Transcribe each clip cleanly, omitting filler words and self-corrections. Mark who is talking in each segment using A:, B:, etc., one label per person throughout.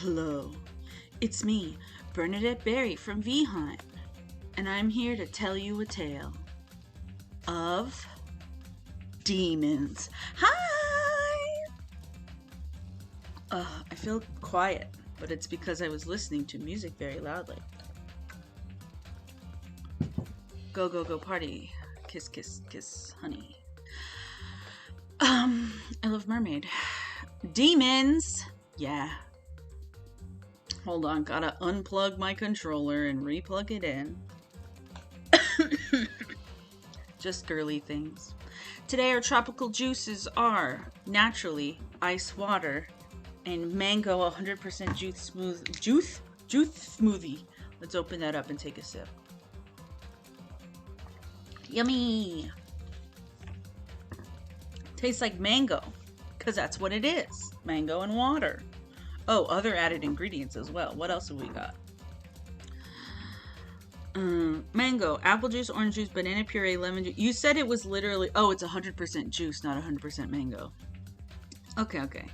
A: Hello, it's me, Bernadette Berry from Vheim, and I'm here to tell you a tale of demons. Hi! I feel quiet, but it's because I was listening to music very loudly. Go, go, go party. Kiss, kiss, kiss, honey. I love Mermaid. Demons! Yeah. Hold on, gotta unplug my controller and replug it in. Just girly things. Today our tropical juices are naturally ice water and mango 100% juice smoothie. Let's open that up and take a sip. Yummy! Tastes like mango, because that's what it is. Mango and water. Oh, other added ingredients as well. What else have we got? Mango, apple juice, orange juice, banana puree, lemon juice. You said it was literally... Oh, it's 100% juice, not 100% mango. Okay.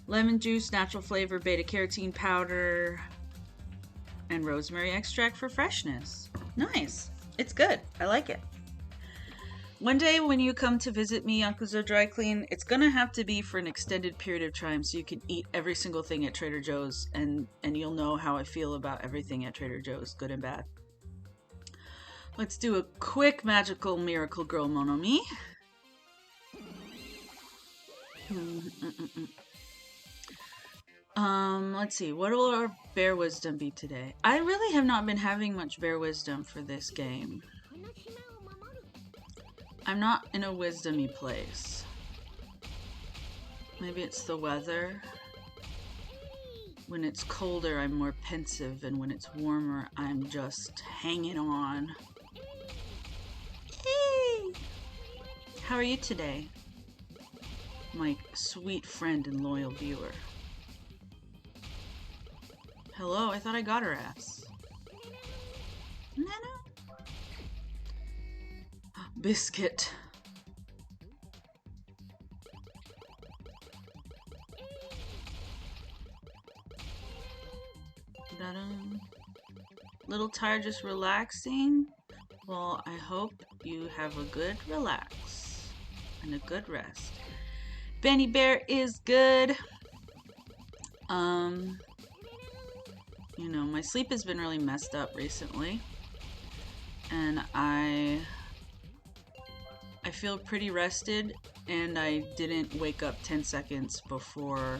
A: Lemon juice, natural flavor, beta-carotene powder, and rosemary extract for freshness. Nice. It's good. I like it. One day when you come to visit me, Yakuza Dry Clean, it's gonna have to be for an extended period of time so you can eat every single thing at Trader Joe's and you'll know how I feel about everything at Trader Joe's, good and bad. Let's do a quick magical miracle girl Monomi. Let's see, what will our bear wisdom be today? I really have not been having much bear wisdom for this game. I'm not in a wisdom-y place. Maybe it's the weather. When it's colder, I'm more pensive, and when it's warmer, I'm just hanging on. Hey! How are you today, my sweet friend and loyal viewer? Hello, I thought I got her ass. No. Biscuit. Little tired, just relaxing? Well, I hope you have a good relax and a good rest. Benny Bear is good. You know, my sleep has been really messed up recently. And I feel pretty rested, and I didn't wake up 10 seconds before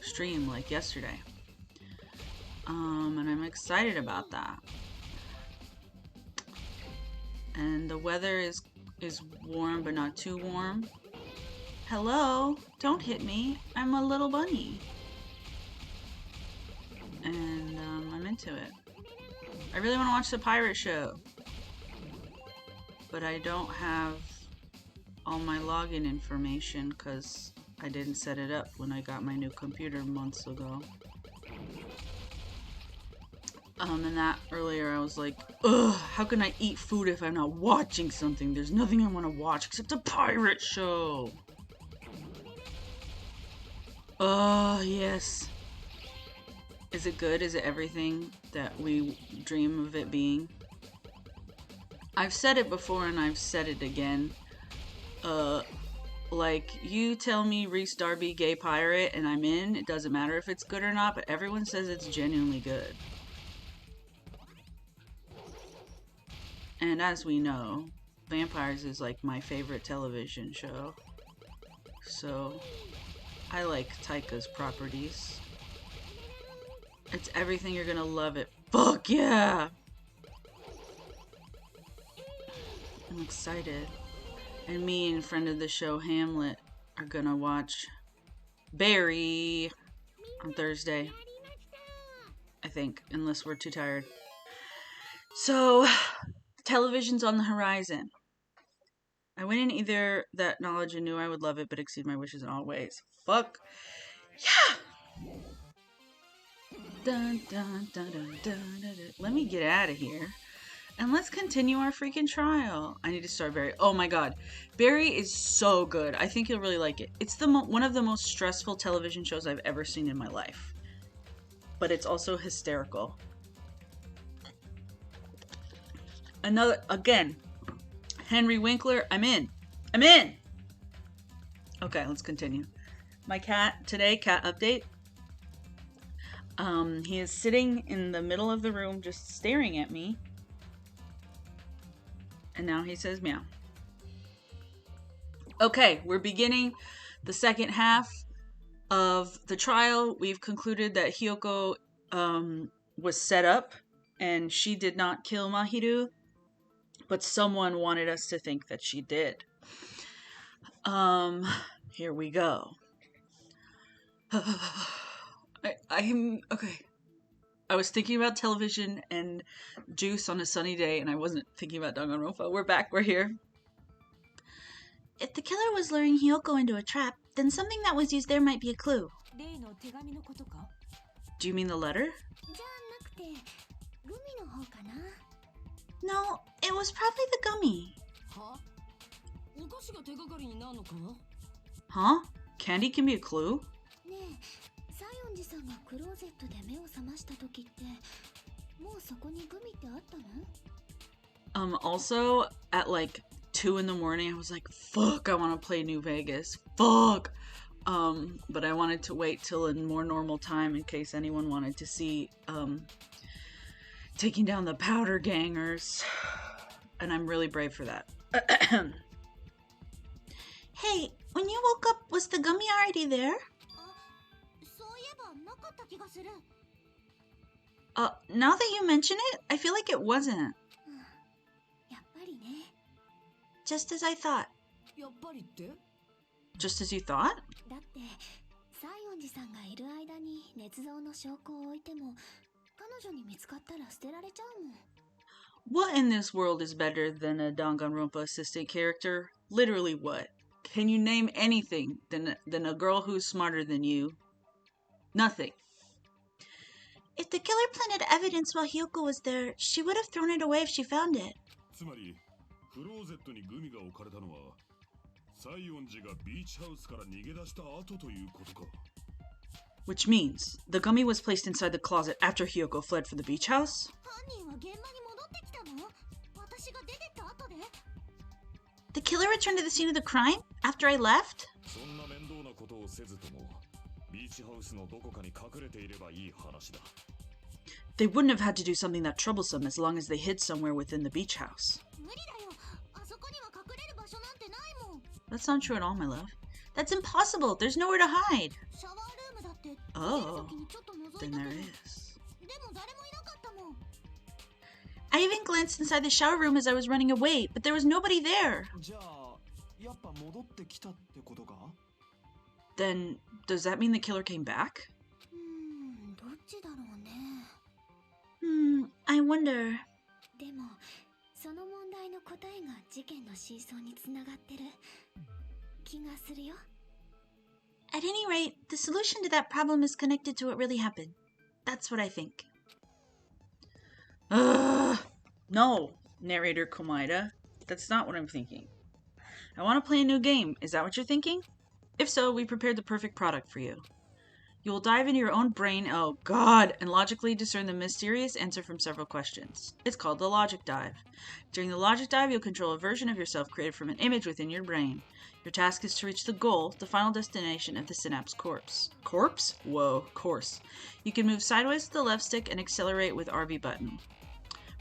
A: stream like yesterday. And I'm excited about that. And the weather is warm, but not too warm. Hello, don't hit me. I'm a little bunny. And I'm into it. I really want to watch the pirate show, but I don't have all my login information because I didn't set it up when I got my new computer months ago. And that earlier I was like, ugh, how can I eat food if I'm not watching something? There's nothing I want to watch except a pirate show. Oh, yes. Is it good? Is it everything that we dream of it being? I've said it before and I've said it again. Like, you tell me Reese Darby gay pirate and I'm in. It doesn't matter if it's good or not, but everyone says it's genuinely good. And as we know, Vampires is like my favorite television show. So, I like Taika's properties. It's everything you're gonna love it. Fuck yeah! I'm excited. And me and friend of the show, Hamlet, are gonna watch Barry on Thursday. I think, unless we're too tired. So, television's on the horizon. I went in either that knowledge and knew I would love it, but exceed my wishes in all ways. Fuck. Yeah! Dun, dun, dun, dun, dun, dun, dun. Let me get out of here. And let's continue our freaking trial. I need to start Barry. Oh my god. Barry is so good. I think you'll really like it. It's one of the most stressful television shows I've ever seen in my life. but it's also hysterical. Again, Henry Winkler, I'm in. Okay, let's continue. My cat today, cat update. He is sitting in the middle of the room just staring at me. And now he says meow. Okay, we're beginning the second half of the trial. We've concluded that Hiyoko was set up and she did not kill Mahiru, but someone wanted us to think that she did. Here we go. I'm okay. I was thinking about television and juice on a sunny day, and I wasn't thinking about Dangan Ronpa. We're back. We're here. If the killer was luring Hiyoko into a trap, then something that was used there might be a clue. Do you mean the letter? No, it was probably the gummy. Huh? Candy can be a clue? Also, at like 2 in the morning, I was like, fuck, I want to play New Vegas. Fuck! But I wanted to wait till a more normal time in case anyone wanted to see, taking down the powder gangers. And I'm really brave for that. Hey, when you woke up, was the gummy already there? Now that you mention it, I feel like it wasn't. Just as I thought. Just as you thought? What in this world is better than a Dangan Ronpa assistant character? Literally what? Can you name anything than a girl who's smarter than you? Nothing. If the killer planted evidence while Hiyoko was there, she would have thrown it away if she found it. Which means the gummy was placed inside the closet after Hiyoko fled from the beach house? The killer returned to the scene of the crime after I left? They wouldn't have had to do something that troublesome as long as they hid somewhere within the beach house. That's not true at all, my love. That's impossible. There's nowhere to hide. Oh, then there is. I even glanced inside the shower room as I was running away, but there was nobody there. Then, does that mean the killer came back? I wonder. At any rate, the solution to that problem is connected to what really happened. That's what I think. No, narrator Komaeda. That's not what I'm thinking. I want to play a new game. Is that what you're thinking? If so, we prepared the perfect product for you. You will dive into your own brain, oh god, and logically discern the mysterious answer from several questions. It's called the Logic Dive. During the Logic Dive, you'll control a version of yourself created from an image within your brain. Your task is to reach the goal, the final destination of the synapse course. Corpse? Whoa, course. You can move sideways with the left stick and accelerate with RB button.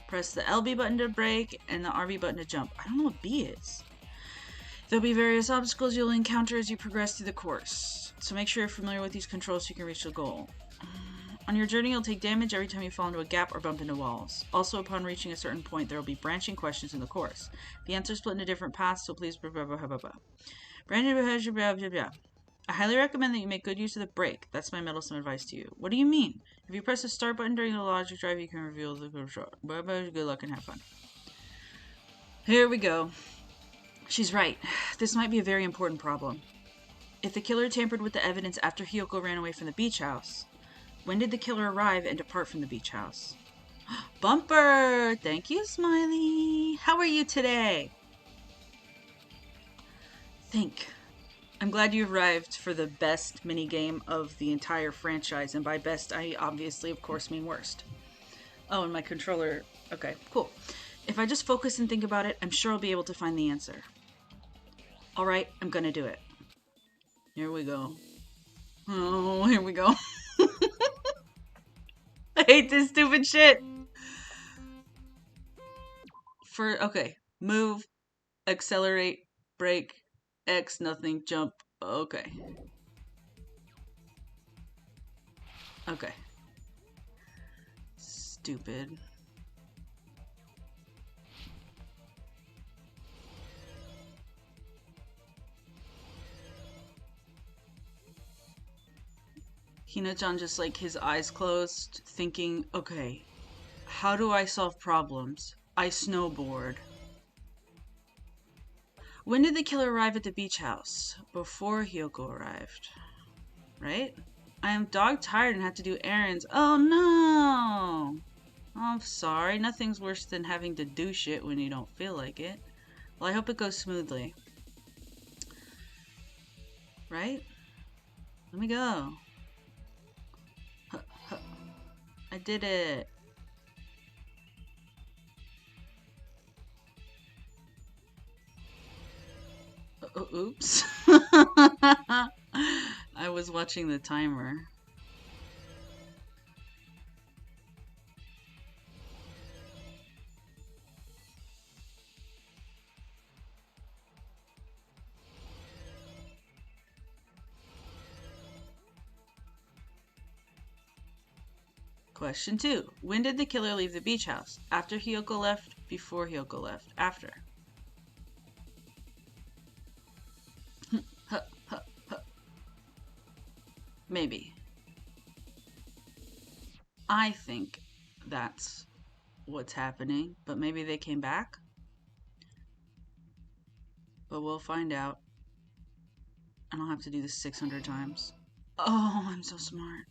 A: Press the LB button to brake and the RB button to jump. I don't know what B is. There'll be various obstacles you'll encounter as you progress through the course, so make sure you're familiar with these controls so you can reach the goal. On your journey, you'll take damage every time you fall into a gap or bump into walls. Also, upon reaching a certain point, there will be branching questions in the course. The answers split into different paths, so please I highly recommend that you make good use of the brake. That's my meddlesome advice to you. What do you mean? If you press the start button during the Logic Drive, you can reveal the control. Good luck and have fun. Here we go. She's right. This might be a very important problem. If the killer tampered with the evidence after Hiyoko ran away from the beach house, when did the killer arrive and depart from the beach house? Bumper! Thank you, Smiley. How are you today? Think. I'm glad you arrived for the best minigame of the entire franchise, and by best, I obviously, of course, mean worst. Oh, and my controller... Okay, cool. If I just focus and think about it, I'm sure I'll be able to find the answer. Alright, I'm gonna do it. Here we go. Oh, here we go. I hate this stupid shit. Okay. Move, accelerate, brake, X, nothing, jump. Okay. Okay. Stupid. Hina-chan just like his eyes closed, thinking, okay, how do I solve problems? I snowboard. When did the killer arrive at the beach house? Before Hyoko arrived. Right? I am dog tired and have to do errands. Oh no! I'm sorry. Nothing's worse than having to do shit when you don't feel like it. Well, I hope it goes smoothly. Right? Let me go. I did it. Oops. I was watching the timer. Question 2. When did the killer leave the beach house? After Hyoko left? Before Hyoko left? After? Maybe. I think that's what's happening, but maybe they came back? But we'll find out. I don't have to do this 600 times. Oh, I'm so smart.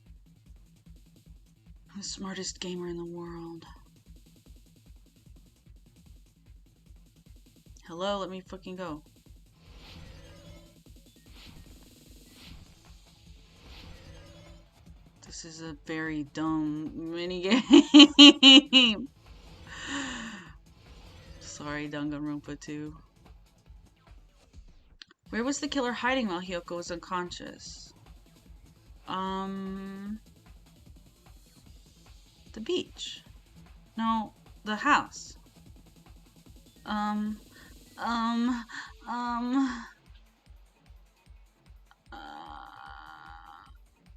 A: I'm the smartest gamer in the world. Hello, let me fucking go. This is a very dumb minigame. Sorry, Dangan Ronpa 2. Where was the killer hiding while Hyoko was unconscious? The beach. No, the house.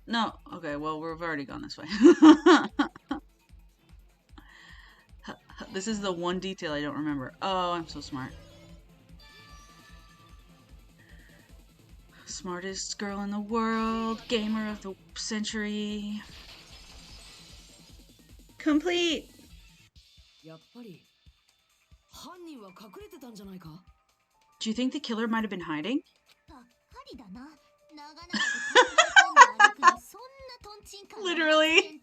A: No. Okay, well, we've already gone this way. This is the one detail I don't remember. Oh, I'm so smart. Smartest girl in the world. Gamer of the century. Complete! Do you think the killer might have been hiding? Literally.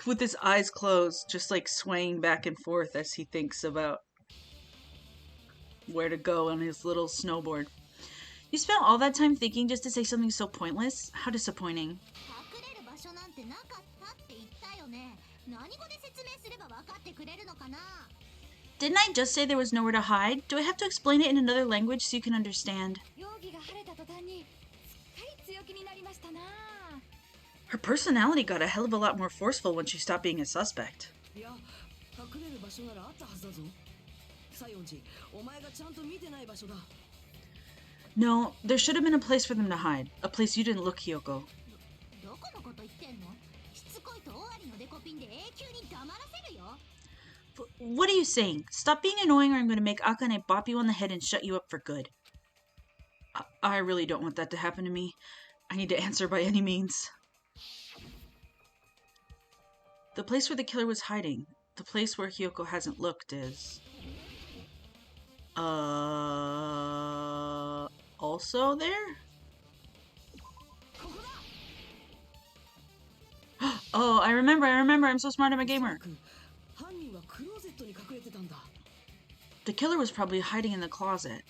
A: With his eyes closed, just like swaying back and forth as he thinks about where to go on his little snowboard. You spent all that time thinking just to say something so pointless? How disappointing. Didn't I just say there was nowhere to hide? Do I have to explain it in another language so you can understand? Her personality got a hell of a lot more forceful when she stopped being a suspect. No, there should have been a place for them to hide. A place you didn't look, Hyoko. What are you saying? Stop being annoying or I'm going to make Akane bop you on the head and shut you up for good. I really don't want that to happen to me. I need to answer by any means. The place where the killer was hiding. The place where Hyoko hasn't looked is... also there? Oh, I remember. I'm so smart, I'm a gamer. The killer was probably hiding in the closet.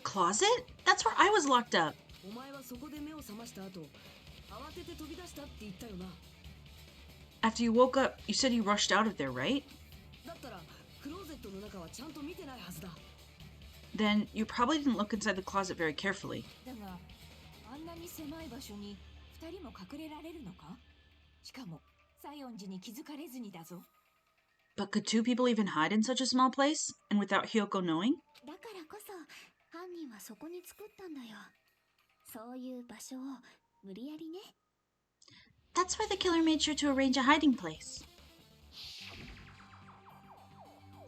A: closet? That's where I was locked up. After you woke up, you said you rushed out of there, right? Then you probably didn't look inside the closet very carefully. But could two people even hide in such a small place, and without Hyoko knowing? That's why the killer made sure to arrange a hiding place.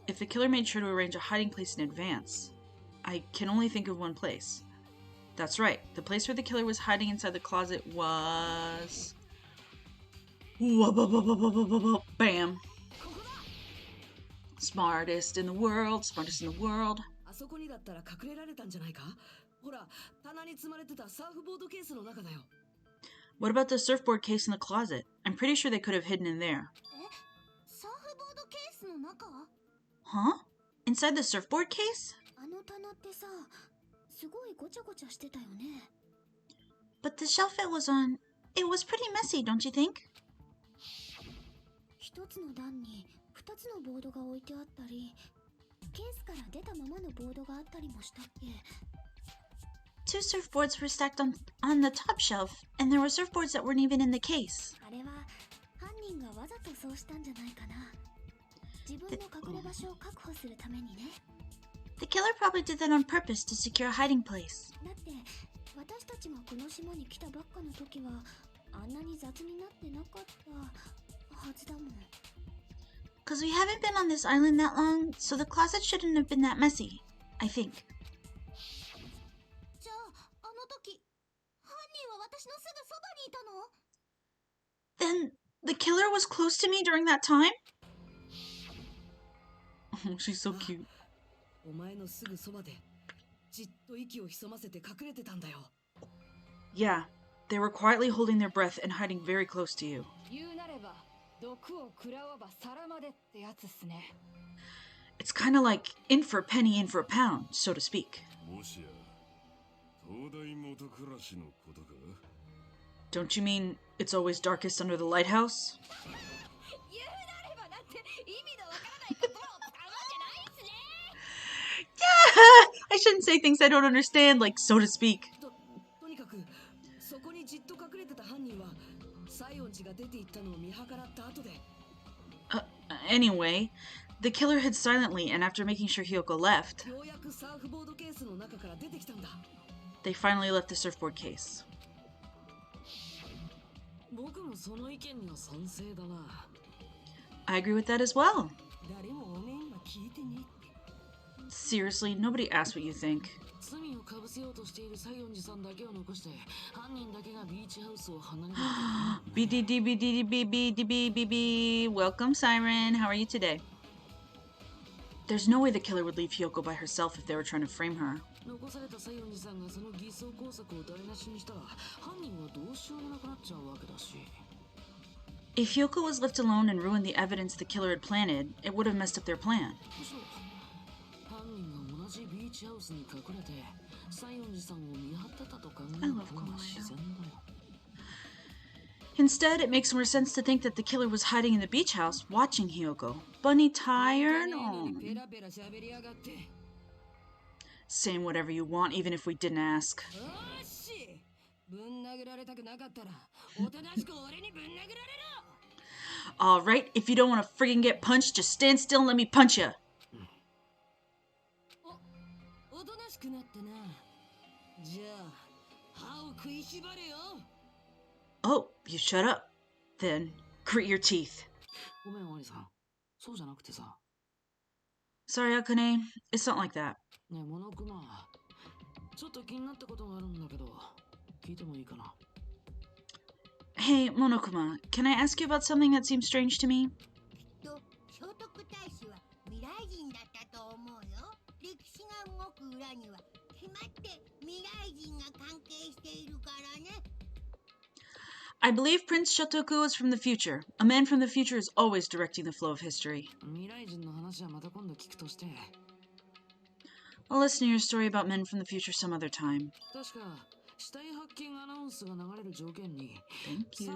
A: If the killer made sure to arrange a hiding place in advance, I can only think of one place. That's right, the place where the killer was hiding inside the closet was... Bam! Smartest in the world, smartest in the world. What about the surfboard case in the closet? I'm pretty sure they could have hidden in there. Huh? Inside the surfboard case? But the shelf it was on, it was pretty messy, don't you think? Two surfboards were stacked on the top shelf, and there were surfboards that weren't even in the case. The killer probably did that on purpose to secure a hiding place. Because we haven't been on this island that long, so the closet shouldn't have been that messy, I think. Then the killer was close to me during that time? Oh, she's so cute. Yeah, they were quietly holding their breath and hiding very close to you. It's kind of like in for a penny, in for a pound, so to speak. Don't you mean it's always darkest under the lighthouse? Yeah! I shouldn't say things I don't understand, like so to speak. Anyway, the killer hid silently, and after making sure Hyoko left, they finally left the surfboard case. I agree with that as well. Seriously, nobody asked what you think. BDDBDBBDBBB. Welcome, Siren. How are you today? There's no way the killer would leave Hyoko by herself if they were trying to frame her. If Hyoko was left alone and ruined the evidence the killer had planted, it would have messed up their plan. I love Komodo. Instead, it makes more sense to think that the killer was hiding in the beach house, watching Hyoko. Bunny tired? Oh. Saying whatever you want, even if we didn't ask. Alright, if you don't want to friggin' get punched, just stand still and let me punch you. Oh, you shut up. Then, grit your teeth. Sorry, Akane. It's not like that. Hey, Monokuma, can I ask you about something that seems strange to me? I believe Prince Shotoku is from the future. A man from the future is always directing the flow of history. I'll listen to your story about men from the future some other time. Thank you.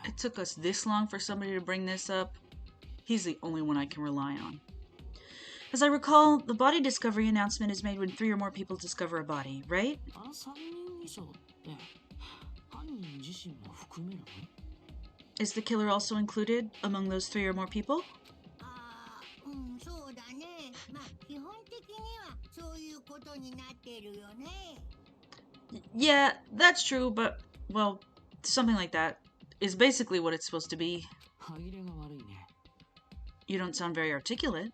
A: It took us this long for somebody to bring this up. He's the only one I can rely on. As I recall, the body discovery announcement is made when 3 or more people discover a body, right? Is the killer also included among those 3 or more people? Yeah, that's true, but, well, something like that is basically what it's supposed to be. You don't sound very articulate.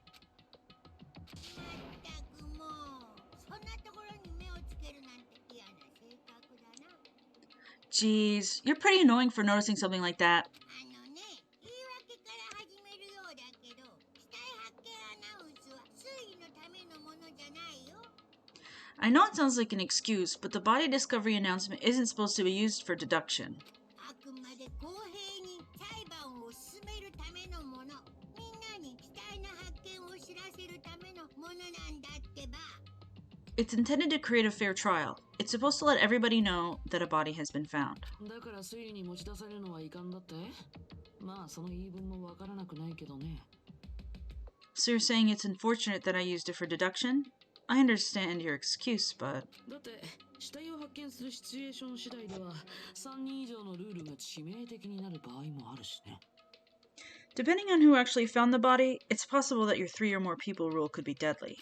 A: Jeez, you're pretty annoying for noticing something like that. I know it sounds like an excuse, but the body discovery announcement isn't supposed to be used for deduction. It's intended to create a fair trial. It's supposed to let everybody know that a body has been found. So you're saying it's unfortunate that I used it for deduction? I understand your excuse, but... Depending on who actually found the body, it's possible that your 3 or more people rule could be deadly.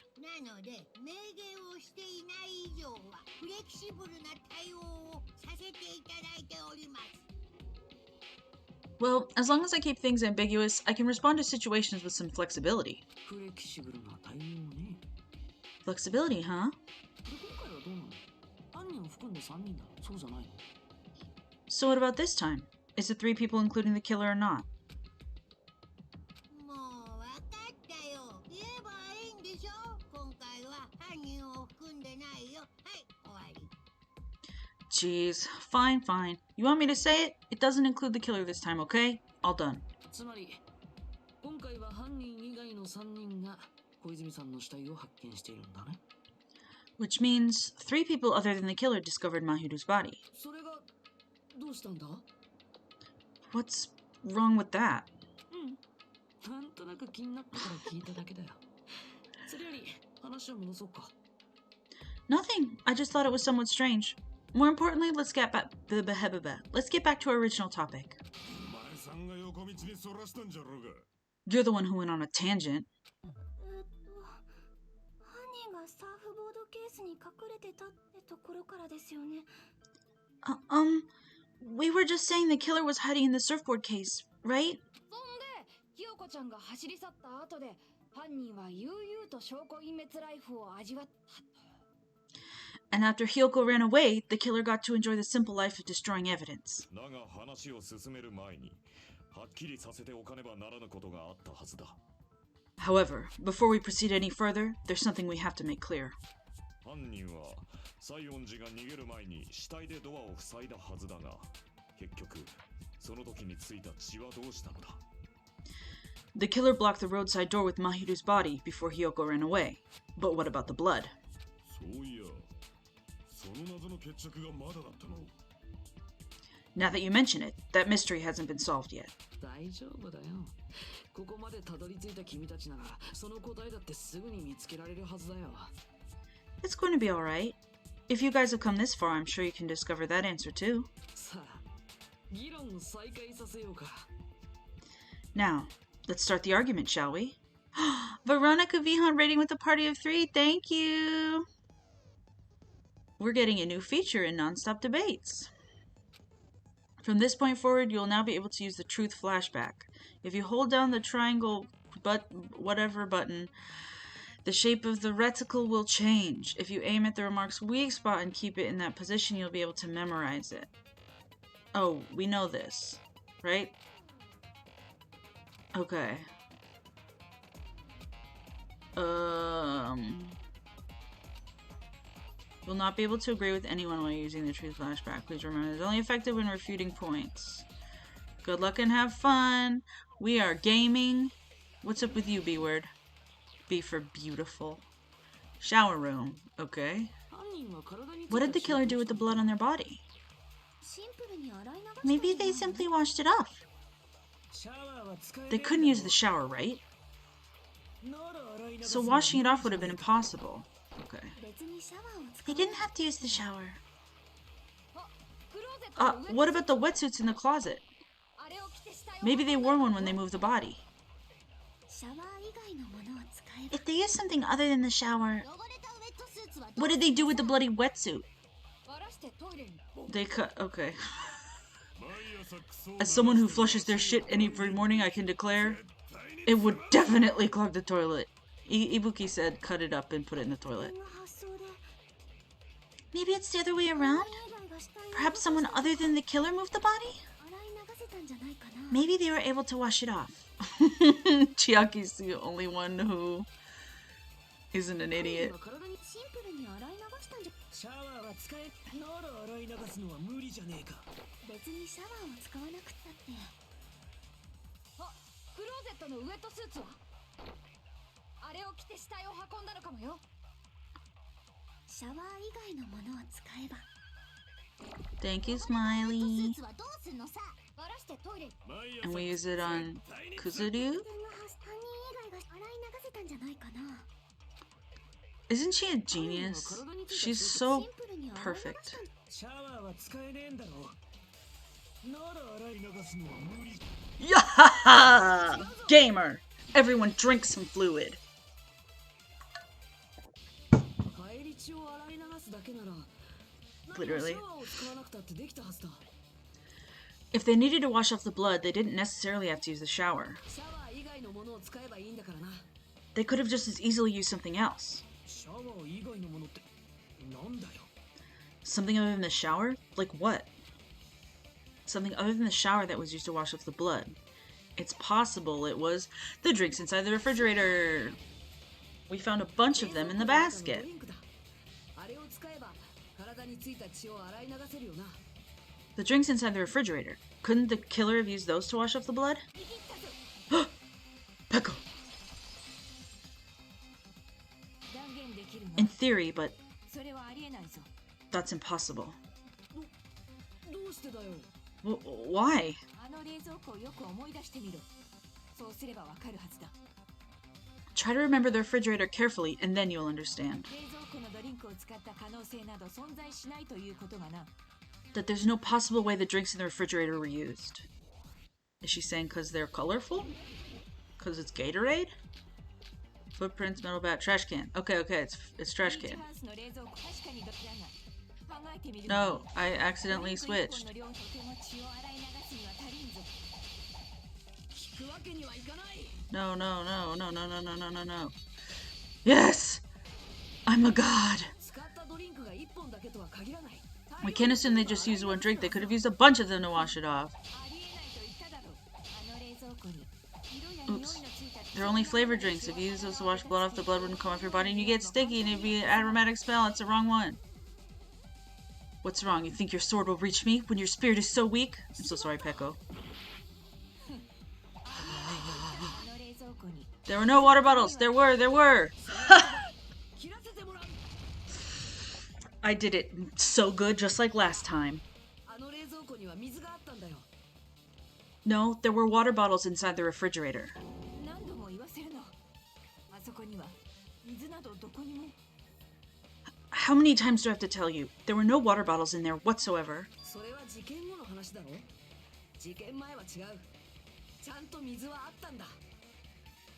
A: Well, as long as I keep things ambiguous, I can respond to situations with some flexibility. Flexibility, huh? So what about this time? Is it 3 people including the killer or not? Jeez, fine. You want me to say it? It doesn't include the killer this time, okay? All done. Which means 3 people other than the killer discovered Mahiru's body. What's wrong with that? Nothing. I just thought it was somewhat strange. More importantly, let's get back to our original topic. You're the one who went on a tangent. We were just saying the killer was hiding in the surfboard case, right? And after Hyoko ran away, the killer got to enjoy the simple life of destroying evidence. However, before we proceed any further, there's something we have to make clear. The killer blocked the roadside door with Mahiru's body before Hyoko ran away. But what about the blood? Now that you mention it, that mystery hasn't been solved yet. It's going to be alright. If you guys have come this far, I'm sure you can discover that answer too. Now, let's start the argument, shall we? Veronica Vihan rating with a party of 3, thank you! We're getting a new feature in Non-Stop Debates. From this point forward, you'll now be able to use the truth flashback. If you hold down the triangle button, the shape of the reticle will change. If you aim at the remark's weak spot and keep it in that position, you'll be able to memorize it. Oh, we know this, right? Okay. Will not be able to agree with anyone while using the truth flashback. Please remember, it's only effective when refuting points. Good luck and have fun. We are gaming. What's up with you, B-word? B for beautiful. Shower room. Okay. What did the killer do with the blood on their body? Maybe they simply washed it off. They couldn't use the shower, right? So washing it off would have been impossible. Okay. They didn't have to use the shower. What about the wetsuits in the closet? Maybe they wore one when they moved the body. If they used something other than the shower, what did they do with the bloody wetsuit? They cut. Okay. As someone who flushes their shit every morning, I can declare it would definitely clog the toilet. Ibuki said cut it up and put it in the toilet. Maybe it's the other way around? Perhaps someone other than the killer moved the body? Maybe they were able to wash it off. Chiaki's the only one who isn't an idiot. Thank you, Smiley. And we use it on Kuzuryu? Isn't she a genius? She's so perfect. Yeah! Gamer! Everyone drink some fluid. Literally. If they needed to wash off the blood, they didn't necessarily have to use the shower. They could have just as easily used something else. Something other than the shower? Like what? Something other than the shower that was used to wash off the blood. It's possible it was the drinks inside the refrigerator. We found a bunch of them in the basket. The drinks inside the refrigerator. Couldn't the killer have used those to wash off the blood? Peko! In theory, but that's impossible. Why? Try to remember the refrigerator carefully, and then you'll understand. That there's no possible way the drinks in the refrigerator were used. Is she saying because they're colorful? Because it's Gatorade? Footprints, metal bat, trash can. Okay, it's trash can. No, I accidentally switched. No. Yes! I'm a god! We can't assume they just used one drink. They could have used a bunch of them to wash it off. Oops. They're only flavored drinks. If you use those to wash blood off, the blood wouldn't come off your body and you get sticky and it'd be an aromatic smell. It's the wrong one. What's wrong? You think your sword will reach me when your spirit is so weak? I'm so sorry, Peko. There were no water bottles. There were. I did it so good, just like last time. No, there were water bottles inside the refrigerator. How many times do I have to tell you? There were no water bottles in there whatsoever.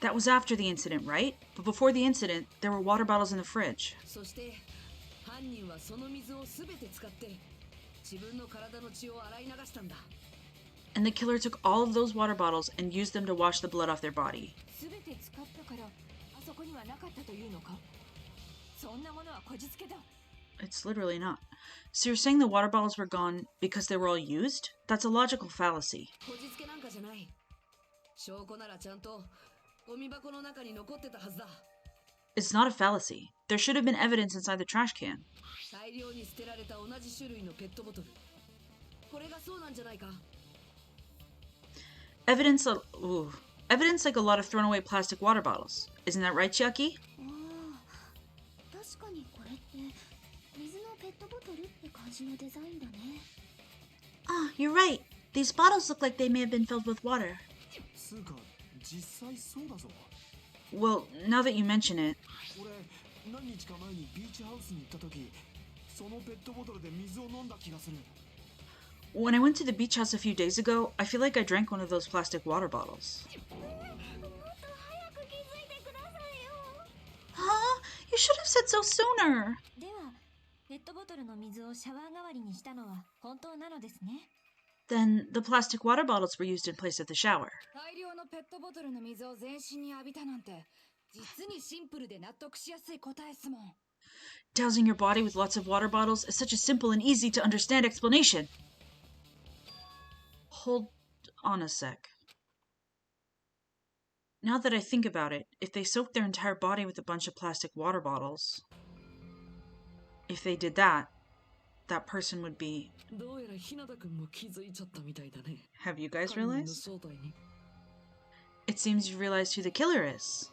A: That was after the incident, right? But before the incident, there were water bottles in the fridge. And the killer took all of those water bottles and used them to wash the blood off their body. It's literally not. So you're saying the water bottles were gone because they were all used? That's a logical fallacy. It's not a fallacy. There should have been evidence inside the trash can. Evidence of... Ooh. Evidence like a lot of thrown away plastic water bottles. Isn't that right, Chiaki? Ah, you're right. These bottles look like they may have been filled with water. Well, now that you mention it. When I went to the beach house a few days ago, I feel like I drank one of those plastic water bottles. Huh? You should have said so sooner. Then the plastic water bottles were used in place of the shower. Dousing your body with lots of water bottles is such a simple and easy to understand explanation. Hold on a sec. Now that I think about it, if they soaked their entire body with a bunch of plastic water bottles, if they did that, that person would be... Have you guys realized? It seems you realized who the killer is.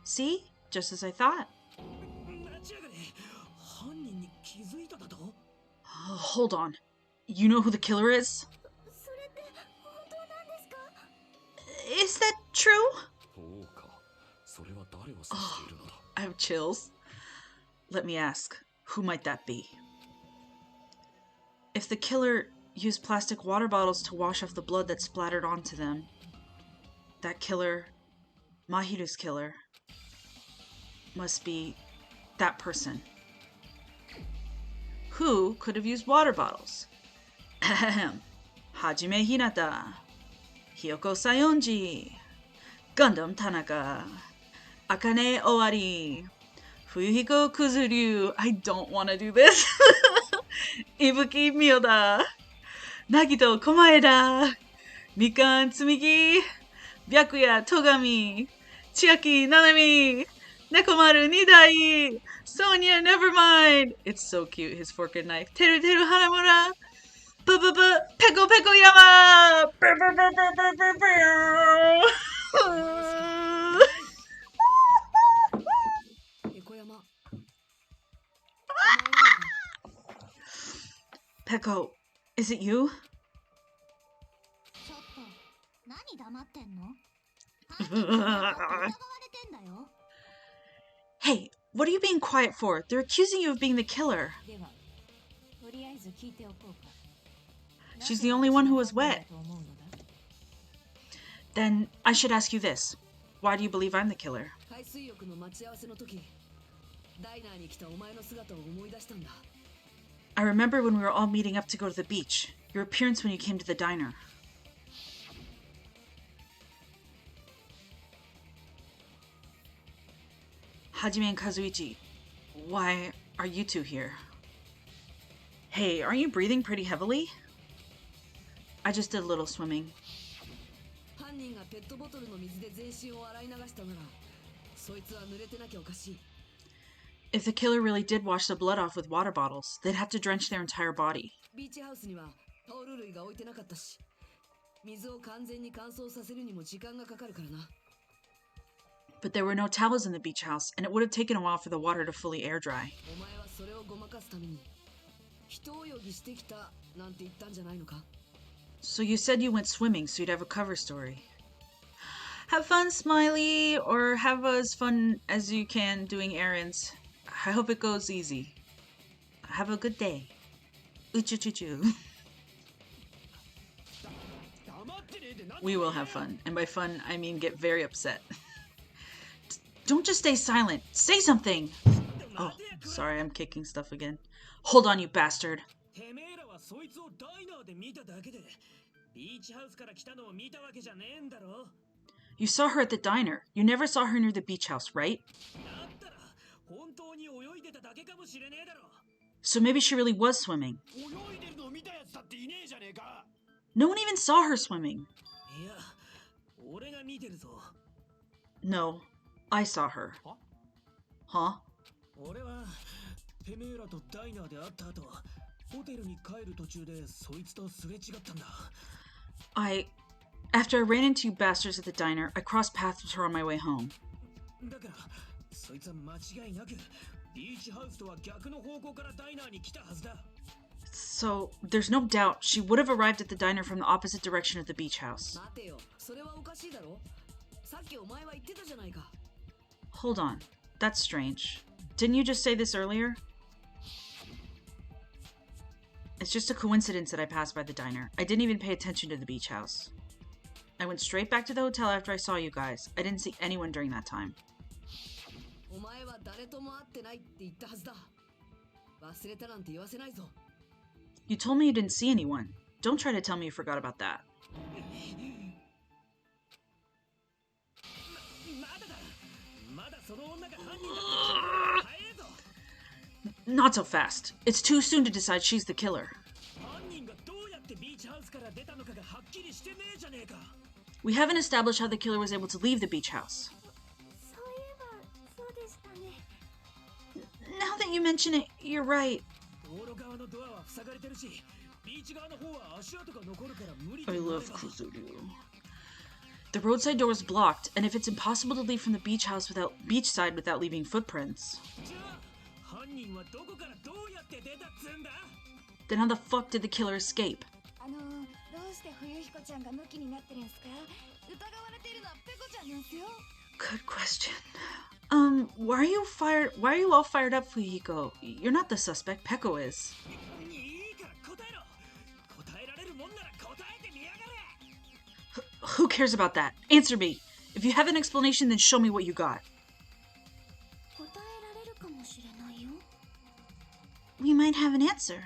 A: See? Just as I thought. Hold on. You know who the killer is? Is that true? Oh, I have chills. Let me ask, who might that be? If the killer used plastic water bottles to wash off the blood that splattered onto them, that killer, Mahiru's killer, must be that person. Who could have used water bottles? Ahem. Hajime Hinata, Hiyoko Sayonji, Gundam Tanaka, Akane Owari, Fuyuhiko Kuzuryu. I don't want to do this. Ibuki Miyoda, Nagito Komaeda, Mikan Tsumigi, Byakuya Togami, Chiaki Nanami, Nekomaru Nidai, Sonia Nevermind. It's so cute, his fork and knife. Teru Teru Hanamura, Peko Peko Yama. Peko, is it you? Hey, what are you being quiet for? They're accusing you of being the killer. She's the only one who was wet. Then I should ask you this. Why do you believe I'm the killer? I remember when we were all meeting up to go to the beach. Your appearance when you came to the diner. Hajime and Kazuichi, why are you two here? Hey, aren't you breathing pretty heavily? I just did a little swimming. If the killer really did wash the blood off with water bottles, they'd have to drench their entire body. But there were no towels in the beach house, and it would have taken a while for the water to fully air dry. So you said you went swimming so you'd have a cover story. Have fun, Smiley, or have as fun as you can doing errands. I hope it goes easy. Have a good day. Uchu-chu-chu. We will have fun, and by fun, I mean get very upset. Don't just stay silent. Say something! Oh, sorry, I'm kicking stuff again. Hold on, you bastard. You saw her at the diner. You never saw her near the beach house, right? So maybe she really was swimming. No one even saw her swimming. No, I saw her. Huh? After I ran into you bastards at the diner, I crossed paths with her on my way home. So, there's no doubt she would have arrived at the diner from the opposite direction of the beach house. Hold on. That's strange. Didn't you just say this earlier? It's just a coincidence that I passed by the diner. I didn't even pay attention to the beach house. I went straight back to the hotel after I saw you guys. I didn't see anyone during that time. You told me you didn't see anyone. Don't try to tell me you forgot about that. Not so fast. It's too soon to decide she's the killer. We haven't established how the killer was able to leave the beach house. Now that you mention it, you're right. I love Kuzuryu. The roadside door is blocked, and if it's impossible to leave from the beachside without leaving footprints, then how the fuck did the killer escape? Good question. Why are you all fired up, Fuyiko? You're not the suspect, Peko is. Who cares about that? Answer me. If you have an explanation, then show me what you got. We might have an answer.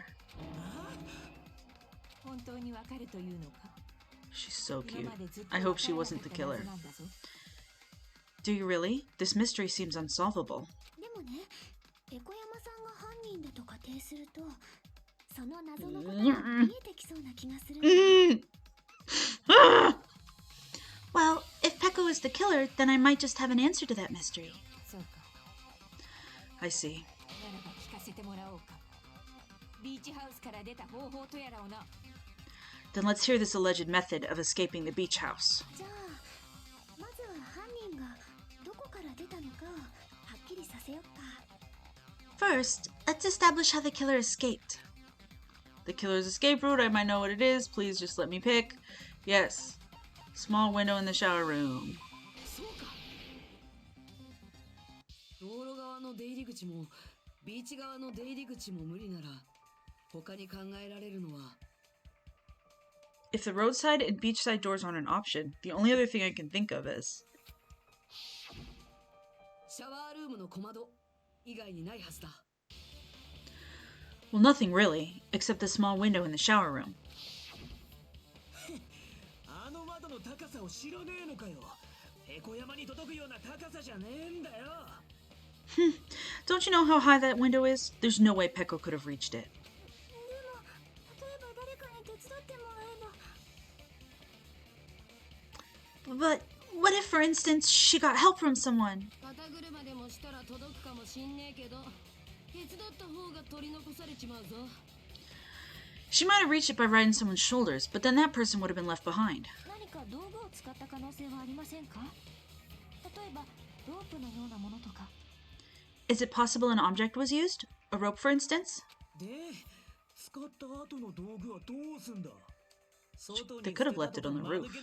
A: She's so cute. I hope she wasn't the killer. Do you really? This mystery seems unsolvable. Well, if Peko is the killer, then I might just have an answer to that mystery. I see. Then let's hear this alleged method of escaping the beach house. First, let's establish how the killer escaped. The killer's escape route, I might know what it is. Please just let me pick. Yes. Small window in the shower room. If the roadside and beachside doors aren't an option, the only other thing I can think of is... Well, nothing really, except the small window in the shower room. Don't you know how high that window is? There's no way Peko could have reached it. But what if, for instance, she got help from someone? She might have reached it by riding someone's shoulders, but then that person would have been left behind. Is it possible an object was used? A rope, for instance? They could have left it on the roof.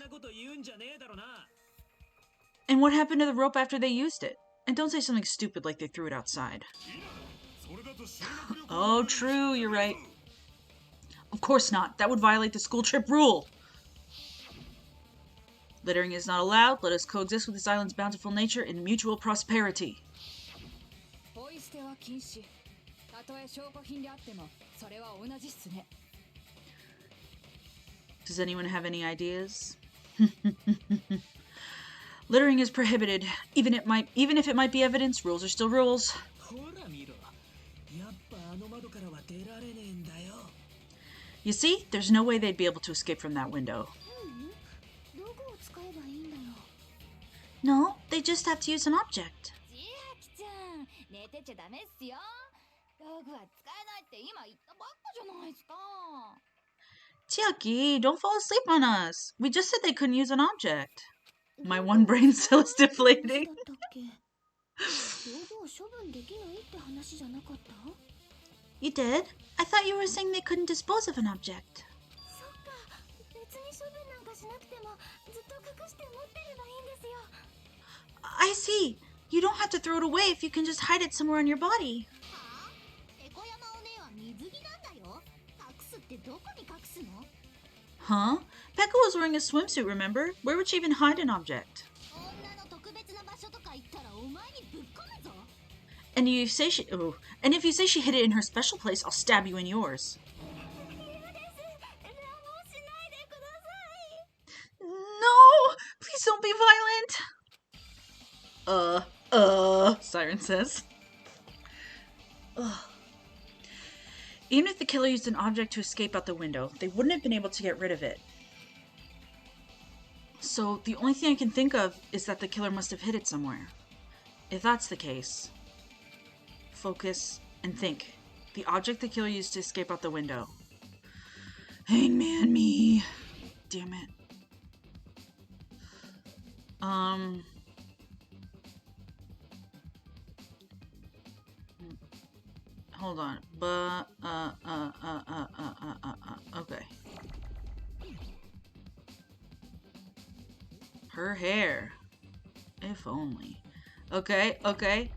A: And what happened to the rope after they used it? And don't say something stupid like they threw it outside. Oh, true, you're right. Of course not. That would violate the school trip rule. Littering is not allowed. Let us coexist with this island's bountiful nature in mutual prosperity. Does anyone have any ideas? Littering is prohibited. Even if it might be evidence, rules are still rules. You see, there's no way they'd be able to escape from that window. No, they just have to use an object. Chiaki, don't fall asleep on us. We just said they couldn't use an object. My one brain cell is deflating. You did? I thought you were saying they couldn't dispose of an object. I see. You don't have to throw it away if you can just hide it somewhere on your body. Huh? Pekka was wearing a swimsuit, remember? Where would she even hide an object? And if you say she hid it in her special place, I'll stab you in yours. No! Please don't be violent! Siren says. Ugh. Even if the killer used an object to escape out the window, they wouldn't have been able to get rid of it. So the only thing I can think of is that the killer must have hid it somewhere. If that's the case, focus and think. The object the killer used to escape out the window. Hangman me. Damn it. Hold on. Okay. Her hair. If only. Okay.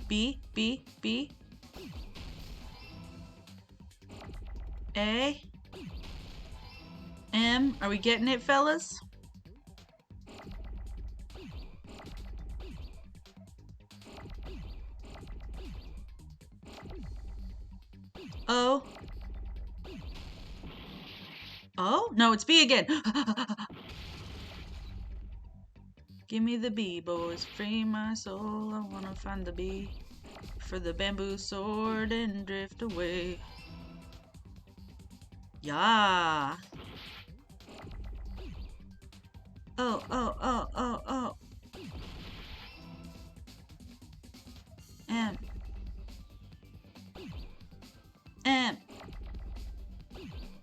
A: B. A. M. Are we getting it, fellas? O. Oh? No, it's B again. Give me the B, boys. Free my soul. I wanna find the B. For the bamboo sword and drift away. Yeah. Oh. M.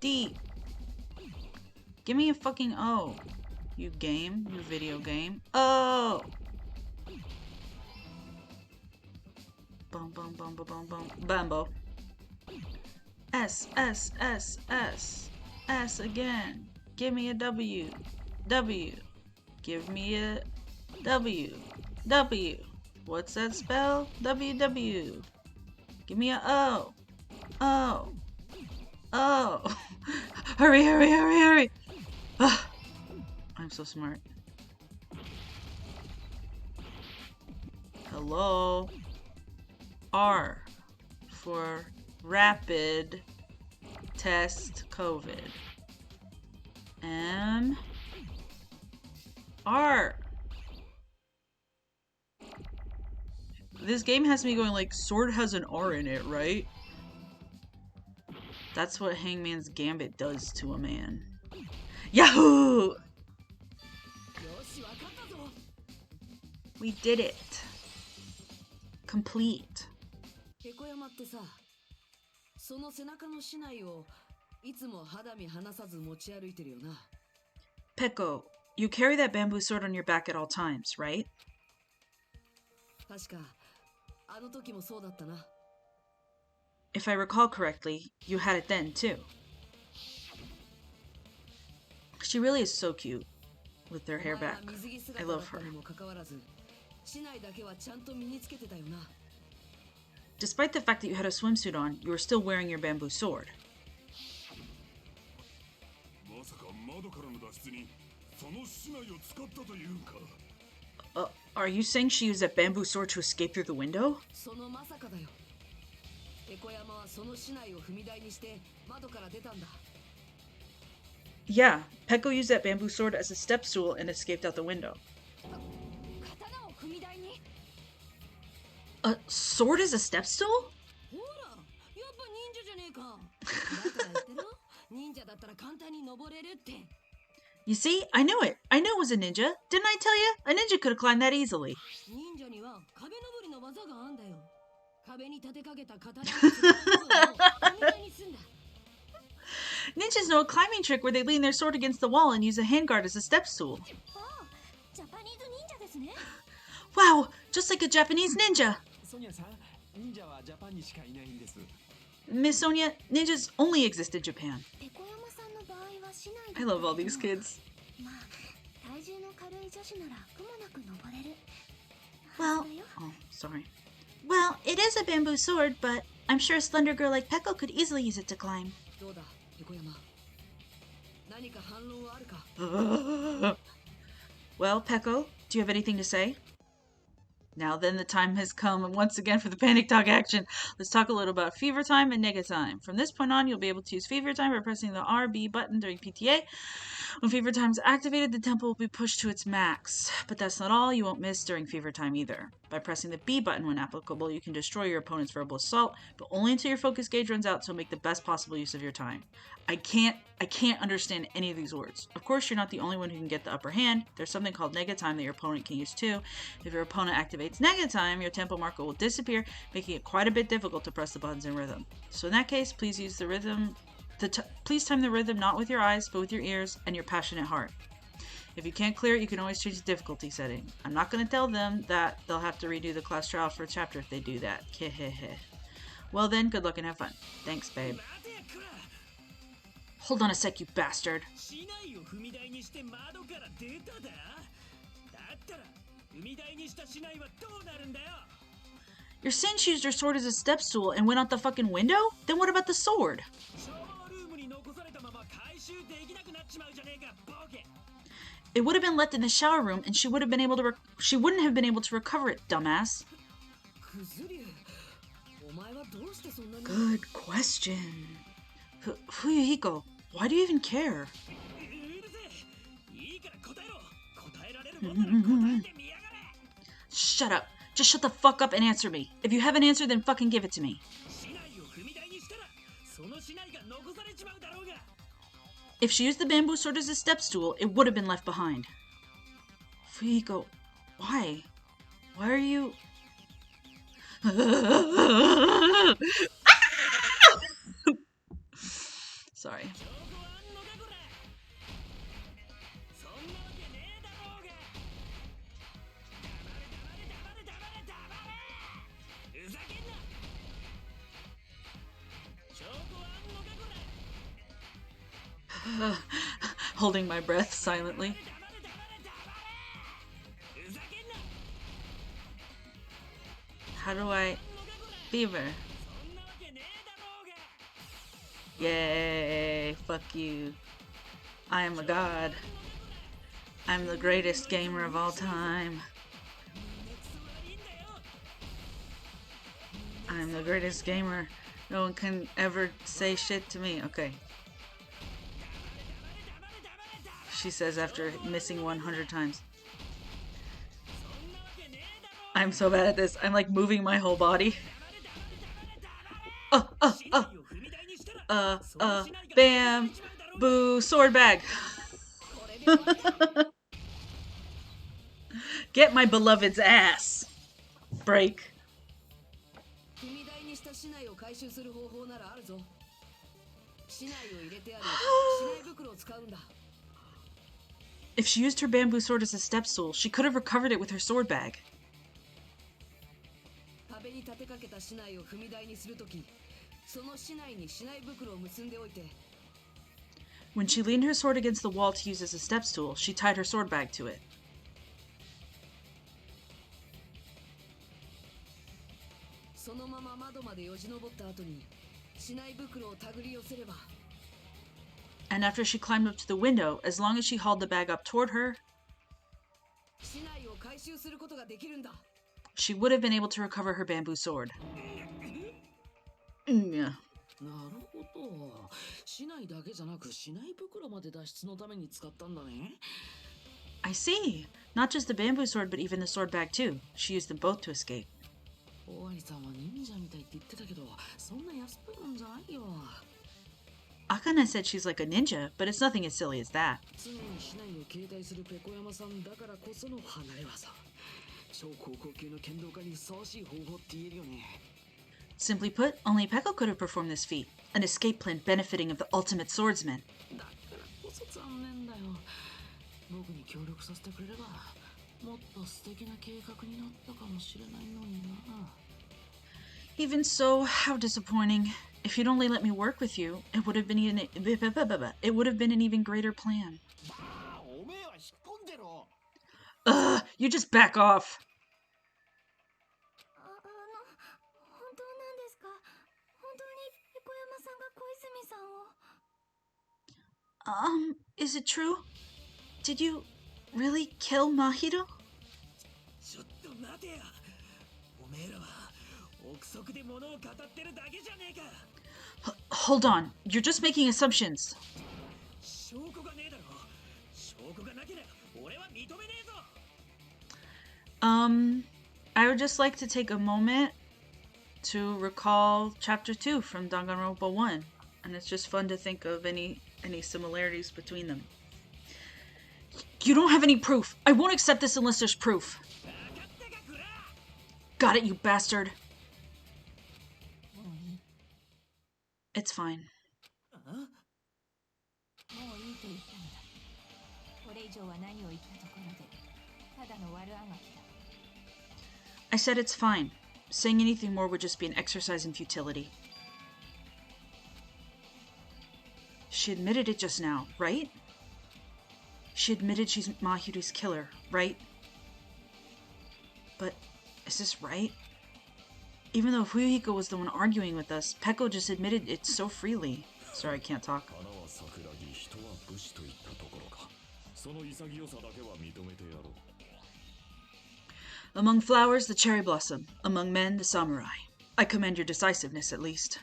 A: D. Give me a fucking O. You game. You video game. Oh. Boom. Bambo. S. S again. Give me a W. W. Give me a W. W. What's that spell? WW. Give me a O. Oh. Hurry. Ugh. I'm so smart. Hello. R for rapid test COVID. M. R. This game has me going like, sword has an R in it, right? That's what Hangman's Gambit does to a man. Yahoo! We did it. Complete. Peko, you carry that bamboo sword on your back at all times, right? If I recall correctly, you had it then, too. She really is so cute, with her hair back. I love her. Despite the fact that you had a swimsuit on, you were still wearing your bamboo sword. Are you saying she used that bamboo sword to escape through the window? Yeah, Peko used that bamboo sword as a step stool and escaped out the window. A sword as a step stool? You see, I knew it. I knew it was a ninja. Didn't I tell you? A ninja could have climbed that easily. Ninjas know a climbing trick where they lean their sword against the wall and use a handguard as a step stool. Wow, just like a Japanese ninja. Miss Sonia, ninjas only exist in Japan. I love all these kids. Well, oh, sorry. Well, it is a bamboo sword, but I'm sure a slender girl like Peko could easily use it to climb. Well, Peko, do you have anything to say? Now then, the time has come once again for the panic talk action. Let's talk a little about fever time and nega time. From this point on, you'll be able to use fever time by pressing the RB button during PTA. When fever time is activated, the tempo will be pushed to its max. But that's not all. You won't miss during fever time either. By pressing the B button when applicable, you can destroy your opponent's verbal assault, but only until your focus gauge runs out, so make the best possible use of your time. I can't understand any of these words. Of course, you're not the only one who can get the upper hand. There's something called nega time that your opponent can use too. If your opponent activates nega time, your tempo marker will disappear, making it quite a bit difficult to press the buttons in rhythm. So in that case, please use the rhythm. Please time the rhythm not with your eyes, but with your ears and your passionate heart. If you can't clear it, you can always change the difficulty setting. I'm not going to tell them that they'll have to redo the class trial for a chapter if they do that. Well then, good luck and have fun. Thanks, babe. Hold on a sec, you bastard. Your cinch used her sword as a step stool and went out the fucking window? Then what about the sword? It would have been left in the shower room, and she wouldn't have been able to recover it, dumbass. Good question. Fuyuhiko, why do you even care? Shut up. Just shut the fuck up and answer me. If you have an answer, then fucking give it to me. If she used the bamboo sword as a step stool, it would have been left behind. Fuyuhiko, why? Why are you... Sorry. Holding my breath silently. How do I... Fever. Yay, fuck you. I am a god. I'm the greatest gamer of all time. I'm the greatest gamer. No one can ever say shit to me. Okay. She says after missing 100 times. I'm so bad at this. I'm like moving my whole body. Bam, boo, sword bag. Get my beloved's ass. Break. If she used her bamboo sword as a step stool, she could have recovered it with her sword bag. When she leaned her sword against the wall to use as a step stool, she tied her sword bag to it. And after she climbed up to the window, as long as she hauled the bag up toward her, she would have been able to recover her bamboo sword. Yeah. I see. Not just the bamboo sword, but even the sword bag too. She used them both to escape. Akane said she's like a ninja, but it's nothing as silly as that. Simply put, only Peko could have performed this feat, an escape plan benefiting of the ultimate swordsman. Even so, how disappointing. If you'd only let me work with you, it would have been an even greater plan. Ugh, you just back off. Is it true? Did you really kill Mahiro? Hold on, you're just making assumptions. I would just like to take a moment to recall Chapter 2 from Danganronpa 1, and it's just fun to think of any similarities between them. You don't have any proof. I won't accept this unless there's proof. Got it, you bastard. It's fine. I said it's fine. Saying anything more would just be an exercise in futility. She admitted it just now, right? She admitted she's Mahiru's killer, right? But is this right? Even though Fuyuhiko was the one arguing with us, Peko just admitted it so freely. Sorry, I can't talk. Among flowers, the cherry blossom. Among men, the samurai. I commend your decisiveness, at least.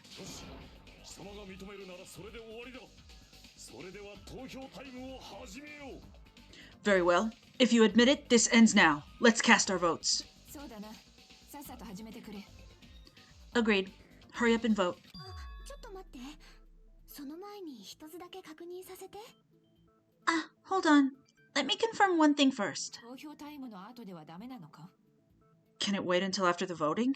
A: Very well. If you admit it, this ends now. Let's cast our votes. Agreed. Hurry up and vote. Hold on. Let me confirm one thing first. Can it wait until after the voting?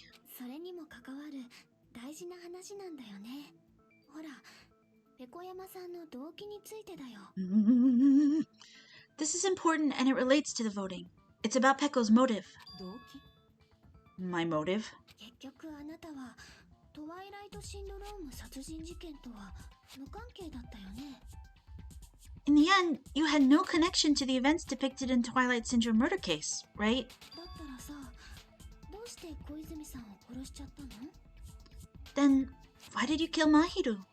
A: This is important and it relates to the voting. It's about Peko's motive. My motive? In the end, you had no connection to the events depicted in Twilight Syndrome murder case, right? Then, why did you kill Mahiru?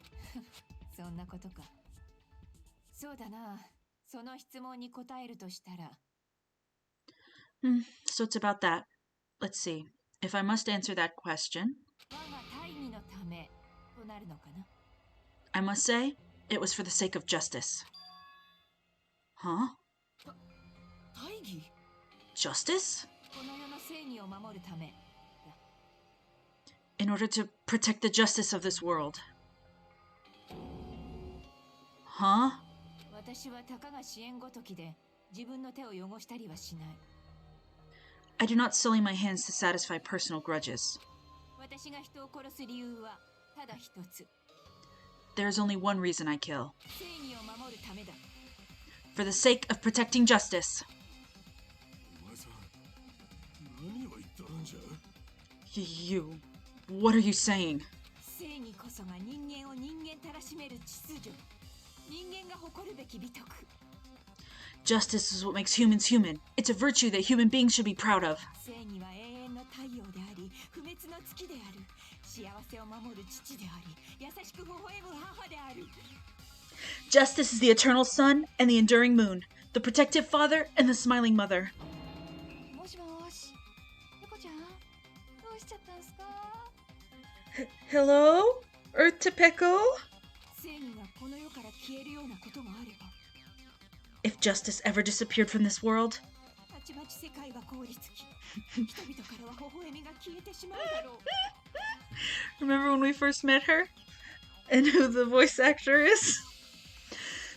A: So it's about that. Let's see. If I must answer that question, I must say, it was for the sake of justice. Huh? Justice? In order to protect the justice of this world. Huh? I do not sully my hands to satisfy personal grudges. There is only one reason I kill. For the sake of protecting justice. You... What are you saying? Justice is what makes humans human. It's a virtue that human beings should be proud of. Justice is the eternal sun and the enduring moon, the protective father and the smiling mother. Hello? Earth to Peko? If justice ever disappeared from this world, remember when we first met her? And who the voice actor is?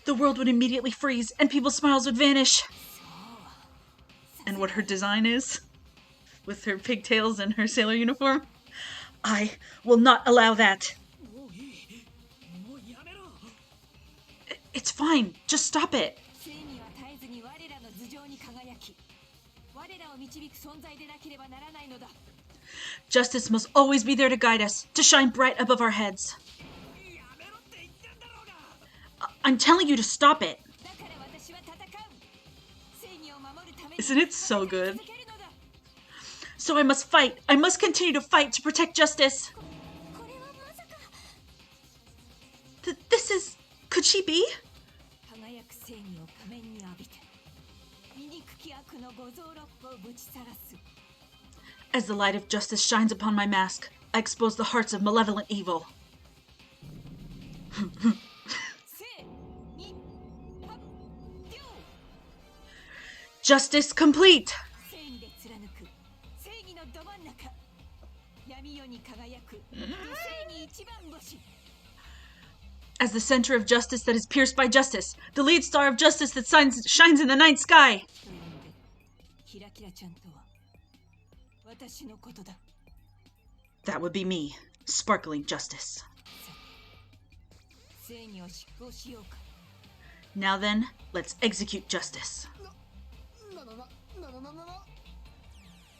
A: The world would immediately freeze and people's smiles would vanish. And what her design is? With her pigtails and her sailor uniform? I will not allow that. It's fine. Just stop it. Justice must always be there to guide us, to shine bright above our heads. I'm telling you to stop it. Isn't it so good? So I must fight. I must continue to fight to protect justice. This is... Could she be? As the light of justice shines upon my mask, I expose the hearts of malevolent evil. Justice complete! As the center of justice that is pierced by justice, the lead star of justice that shines in the night sky. That would be me, sparkling justice. Now then, let's execute justice.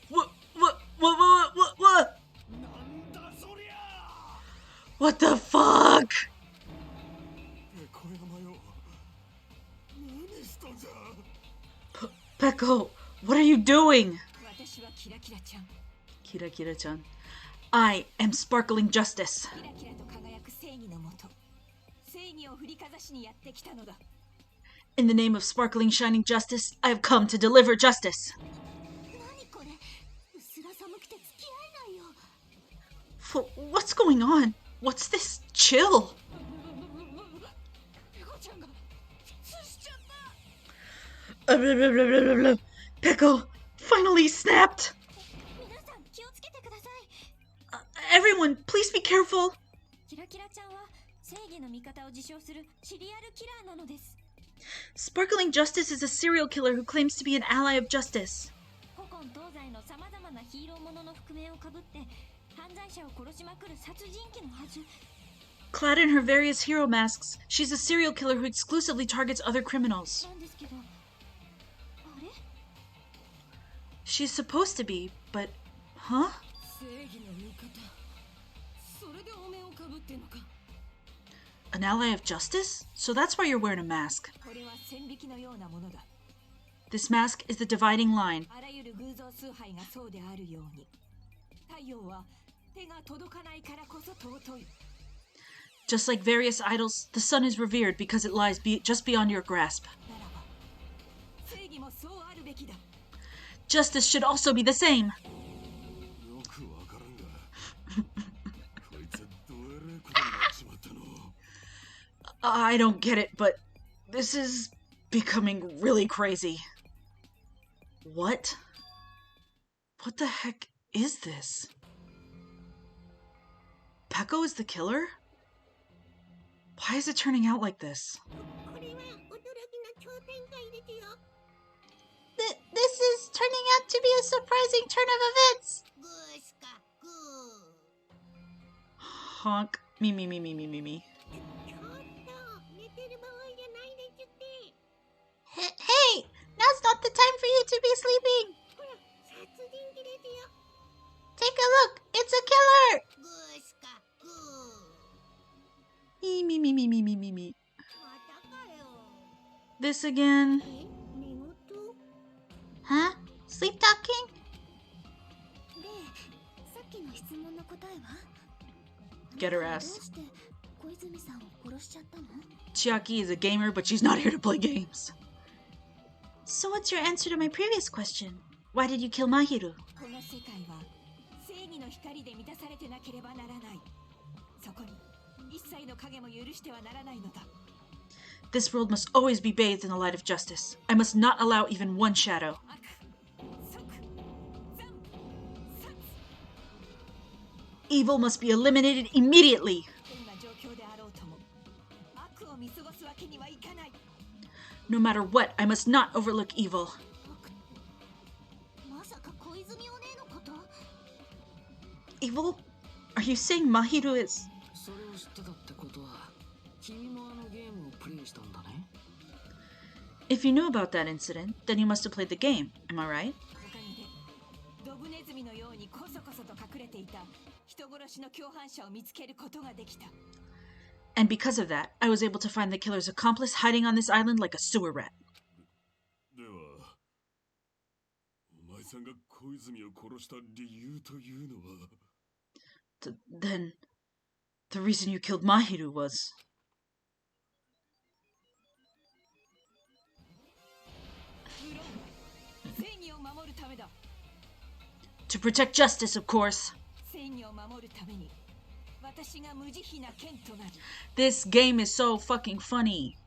A: What? What the fuck? Peko, what are you doing? Kira-Kira-chan. I am sparkling justice. In the name of sparkling shining justice, I have come to deliver justice. What's going on? What's this chill? Peko finally snapped. Everyone, please be careful. Sparkling Justice is a serial killer who claims to be an ally of justice. Clad in her various hero masks, she's a serial killer who exclusively targets other criminals. She's supposed to be, but... Huh? An ally of justice? So that's why you're wearing a mask. This mask is the dividing line. Just like various idols, the sun is revered because it lies just beyond your grasp. Justice should also be the same. I don't get it, but this is becoming really crazy. What? What the heck is this? Peko is the killer? Why is it turning out like this? This is turning out to be a surprising turn of events. Honk. Me. Hey! Now's not the time for you to be sleeping! Take a look! It's a killer! Me. This again? Huh? Sleep talking? Get her ass. Chiaki is a gamer, but she's not here to play games. So what's your answer to my previous question? Why did you kill Mahiru? This world must always be bathed in the light of justice. I must not allow even one shadow. Evil must be eliminated immediately. No matter what, I must not overlook evil. Evil? Are you saying Mahiru is... If you knew about that incident, then you must have played the game, am I right? And because of that, I was able to find the killer's accomplice hiding on this island like a sewer rat. Then, the reason you killed Mahiru was... To protect justice, of course. This game is so fucking funny.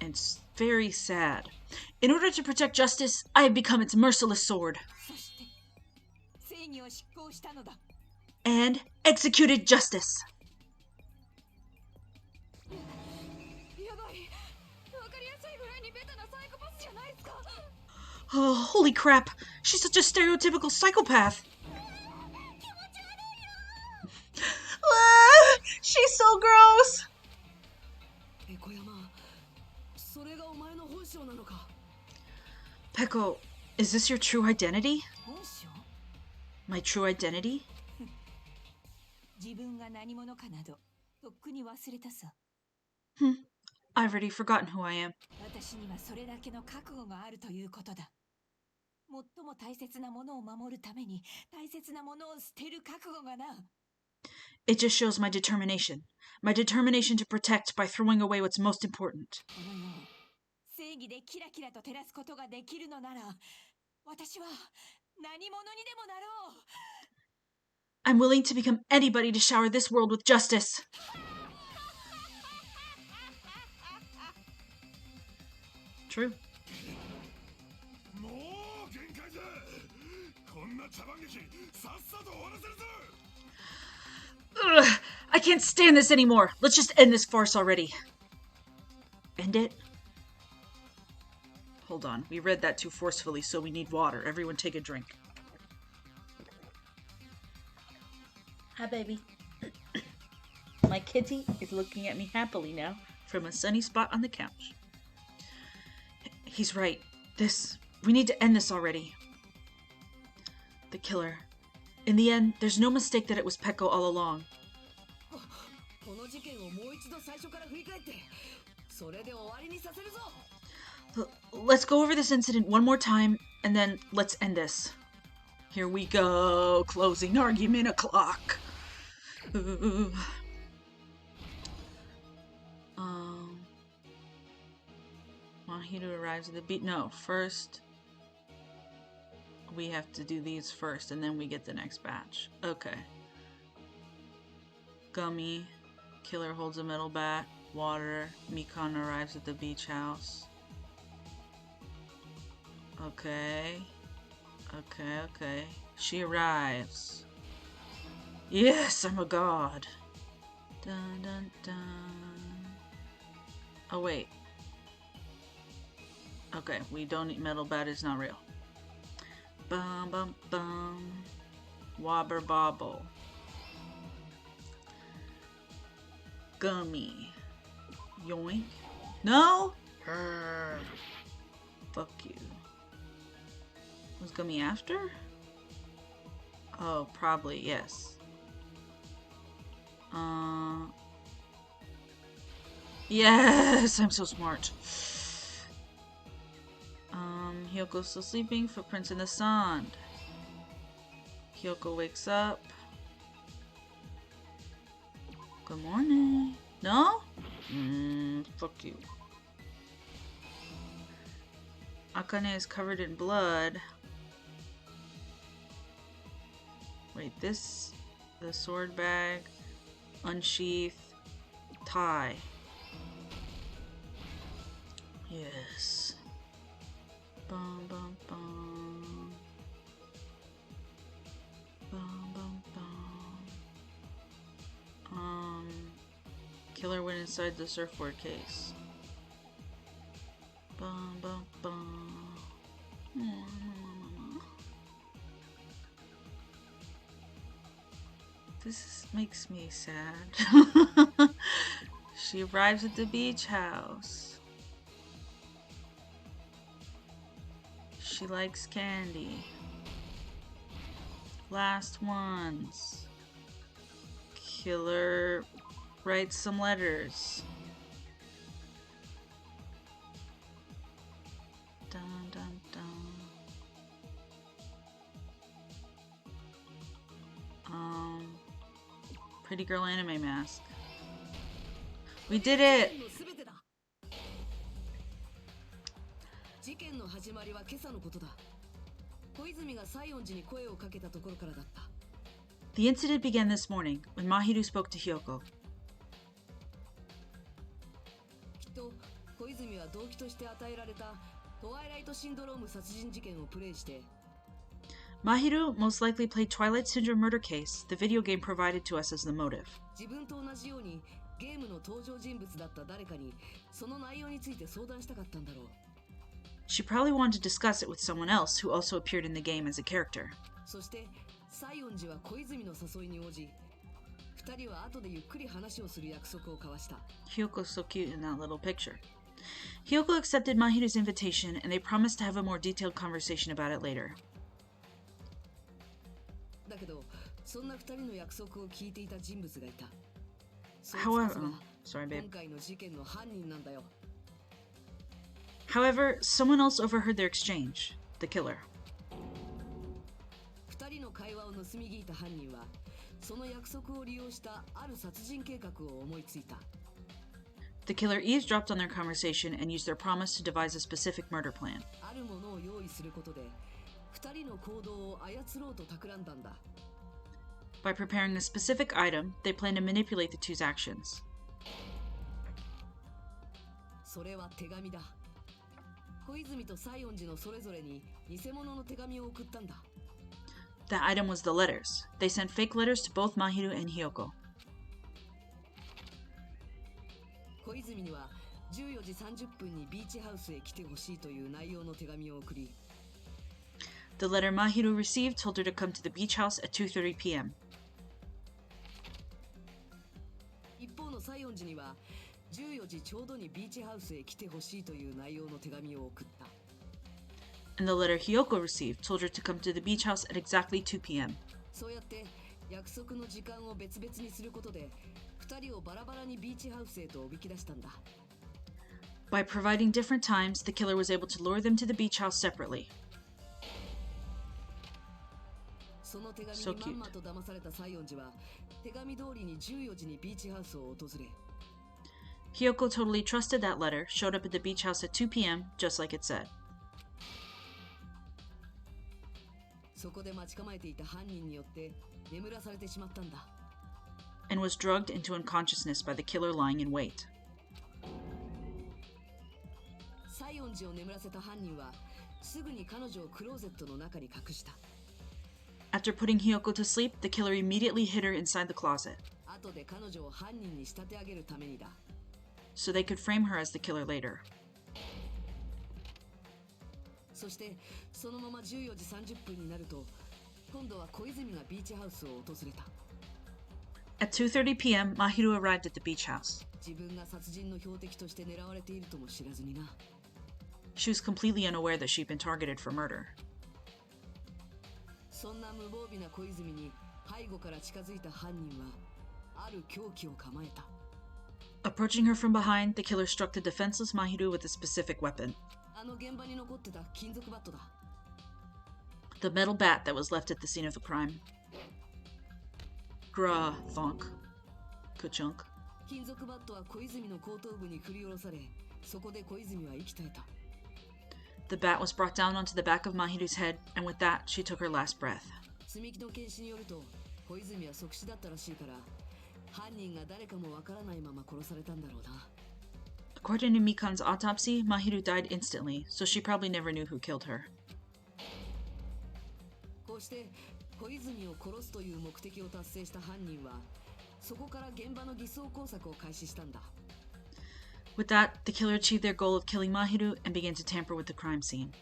A: And it's very sad. In order to protect justice, I have become its merciless sword. And executed justice. Oh, holy crap. She's such a stereotypical psychopath. Ah, she's so gross. Peko, is this your true identity? My true identity? I've already forgotten who I am. It just shows my determination. My determination to protect by throwing away what's most important. I'm willing to become anybody to shower this world with justice. True. Ugh, I can't stand this anymore. Let's just end this farce already. End it? Hold on. We read that too forcefully, so we need water. Everyone take a drink. Hi, baby. My kitty is looking at me happily now from a sunny spot on the couch. He's right. We need to end this already. The killer. In the end, there's no mistake that it was Peko all along. Let's go over this incident one more time, and then let's end this. Here we go. Closing argument o'clock. Mahiru arrives at the beach. No, first we have to do these first, and then we get the next batch. Okay. Gummy. Killer holds a metal bat. Water. Mikan arrives at the beach house. Okay. Okay. She arrives. Yes, I'm a god. Dun dun dun. Oh, wait. Okay, we don't need metal bat is not real. Bum bum bum. Wobber bobble. Gummy. Yoink. No? Fuck you. Was Gummy after? Oh, probably, yes. Yes, I'm so smart. Hyoko's still sleeping. Footprints in the sand. Hyoko wakes up. Good morning. No? Fuck you. Akane is covered in blood. Wait, the sword bag, unsheath, tie. Yes. Bum bum bum. Bum bum bum. Killer went inside the surfboard case. Bum bum bum. makes me sad. She arrives at the beach house. She likes candy. Last ones. Killer writes some letters. Dun dun dun. Pretty girl anime mask. We did it!
B: 事件の始まりは今朝のことだ。小泉が西園寺に声をかけたところからだった。
A: The incident began this morning when Mahiru spoke to Hyoko.
B: きっと小泉は動機として与えられたトワイライトシンドローム殺人事件をプレイして。
A: Mahiru most likely played Twilight Syndrome Murder Case, the video game provided to us as the motive.
B: 自分と同じようにゲームの登場人物だった誰かにその内容について相談したかったんだろう。
A: She probably wanted to discuss it with someone else who also appeared in the game as a character.
B: そして西園寺は小泉の誘いに応じ、二人は後でゆっくり話をする約束を交わした。
A: Hyoko's so cute in that little picture. Hyoko accepted Mahiru's invitation and they promised to have a more detailed conversation about it later.
B: だけど、そんな二人の約束を聞いていた人物がいた。
A: However, sorry, babe.
B: 今回の事件の犯人なんだよ。
A: However, someone else overheard their exchange, the killer.
B: 二人の会話を盗み聞いた犯人は、その約束を利用したある殺人計画を思いついた。
A: The killer eavesdropped on their conversation and used their promise to devise a specific murder plan.
B: あるものを用意することで、二人の行動を操ろうと企んだんだ。
A: By preparing a specific item, they plan to manipulate the two's actions.
B: それは手紙だ。小泉と西園寺のそれぞれに偽物の手紙を送ったんだ。
A: That item was the letters. They sent fake letters to both Mahiru and Hyoko.
B: 小泉には14時30分にビーチハウスへ来てほしいという内容の手紙を送り、
A: The letter Mahiru received told her to come to the beach house at 2:30 p.m.
B: 一方の西園寺には14時ちょうどにビーチハウスへ来てほしいという内容の手紙を送った。
A: And the letter Hyoko received told her to come to the beach house at exactly 2 p.m.
B: そうやって約束の時間を別々にすることで、二人をバラバラにビーチハウスへとおびき出したんだ。
A: By providing different times, the killer was able to lure them to the beach house separately.
B: その手紙にまんまと騙された西園寺は、手紙通りに14時にビーチハウスを訪れ、
A: Hyoko totally trusted that letter, showed up at the beach house at 2 p.m., just like it said.
B: そこで待ち構えていた犯人によって眠らされてしまったんだ。
A: And was drugged into unconsciousness by the killer lying in wait.
B: 西園寺を眠らせた犯人はすぐに彼女をクローゼットの中に隠した。
A: After putting Hyoko to sleep, the killer immediately hid her inside the closet,
B: 後で彼女を犯人に仕立て上げるためにだ。
A: so they could frame her as the killer later.
B: そしてそのまま14時30分になると、今度は小泉がビーチハウスを訪れた。
A: At 2:30 p.m., Mahiru arrived at the beach house.
B: 自分が殺人の標的として狙われているとも知らずにな。
A: She was completely unaware that she'd been targeted for murder.
B: そんな無防備な小泉に背後から近づいた犯人はある凶器を構えた。
A: Approaching her from behind, the killer struck the defenseless Mahiru with a specific weapon.
B: あの現場に残ってた金属バットだ。
A: The metal bat that was left at the scene of the crime. Grah, thonk. Ka-chunk.
B: 金属バットは小泉の後頭部に振り下ろされ、そこで小泉は息絶えた。
A: The bat was brought down onto the back of Mahiru's head, and with that, she took her last breath.
B: 積み木の検視によると、小泉は即死だったらしいから、犯人が誰かもわからないまま殺されたんだろうな。
A: According to Mikan's autopsy, Mahiru died instantly, so she probably never knew who killed her.
B: こうして小泉を殺すという目的を達成した犯人は、そこから現場の偽装工作を開始したんだ。
A: With that, the killer achieved their goal of killing Mahiru and began to tamper with the crime scene.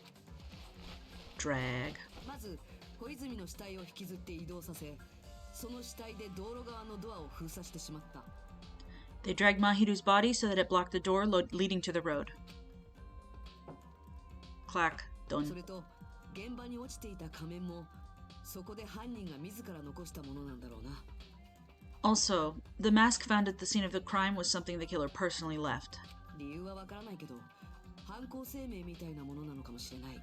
A: Drag.
B: まず小泉の死体を引きずって移動させ、その死体で道路側のドアを封鎖してしまった。
A: They dragged Mahiru's body so that it blocked the door leading to the road. Clack.
B: そ
A: Done.
B: れと現場に落ちていた仮面もそこで犯人が自ら残したものなんだろうな。
A: Also, the mask found at the scene of the crime was something the killer personally left.
B: 理由はわからないけど犯行声明みたいなものなのかもしれない。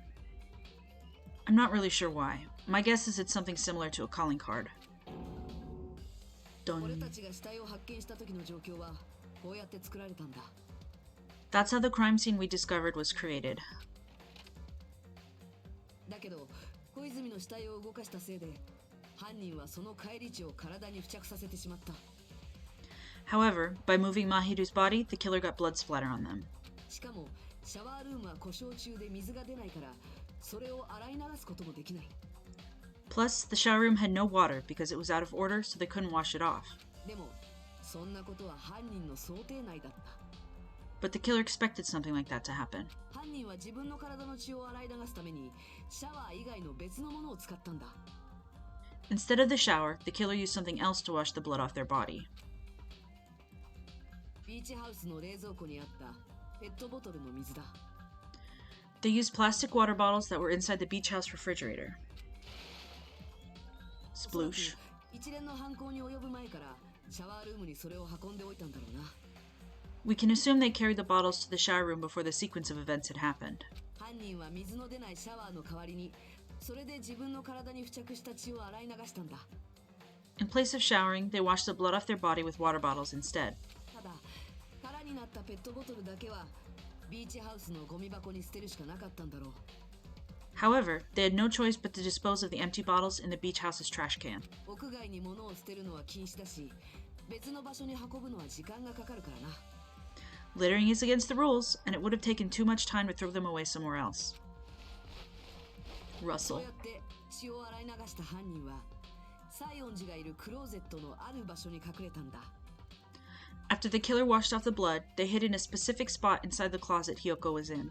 A: I'm not really sure why. My guess is it's something similar to a calling card.
B: 俺
A: Done.
B: たちが死体を発見した時の状況はこうやって作られたんだ。
A: That's how the crime scene we discovered was created.
B: だけど小泉の死体を動かしたせいで犯人はその返り血を体に付着させてしまった。
A: However, by moving Mahiru's body, the killer got blood splatter on them.
B: しかもシャワールームは故障中で水が出ないからそれを洗い流すこともできない。
A: Plus, the shower room had no water because it was out of order, so they couldn't wash it off.
B: でもそんなことは犯人の想定内だった。
A: But the killer expected something like that to happen.
B: 犯人は自分の体の血を洗い流すためにシャワー以外の別のものを使ったんだ。
A: Instead of the shower, the killer used something else to wash the blood off their body.
B: ビーチハウスの冷蔵庫にあったペットボトルの水だ。
A: They used plastic water bottles that were inside the beach house refrigerator.
B: おそらく
A: Sploosh.
B: 一連の犯行に及ぶ前からシャワールームにそれを運んでおいたんだろうな。
A: We can assume they carried the bottles to the shower room before the sequence of events had happened.
B: 犯人は水の出ないシャワーの代わりにそれで自分の体に付着した血を洗い流したんだ。
A: In place of showering, they washed the blood off their body with water bottles instead.
B: ただ空になったペットボトルだけはビーチハウスのゴミ箱に捨てるしかなかったんだろう。
A: However, they had no choice but to dispose of the empty bottles in the beach house's trash can.
B: 屋外に物を捨てるのは禁止だし別の場所に運ぶのは時間がかかるからな。
A: Littering is against the rules, and it would have taken too much time to throw them away somewhere else.
B: そう
A: Russell.
B: やって血を洗い流した犯人は西園寺がいるクローゼットのある場所に隠れたんだ。
A: After the killer washed off the blood, they hid in a specific spot inside the closet Hyoko was in.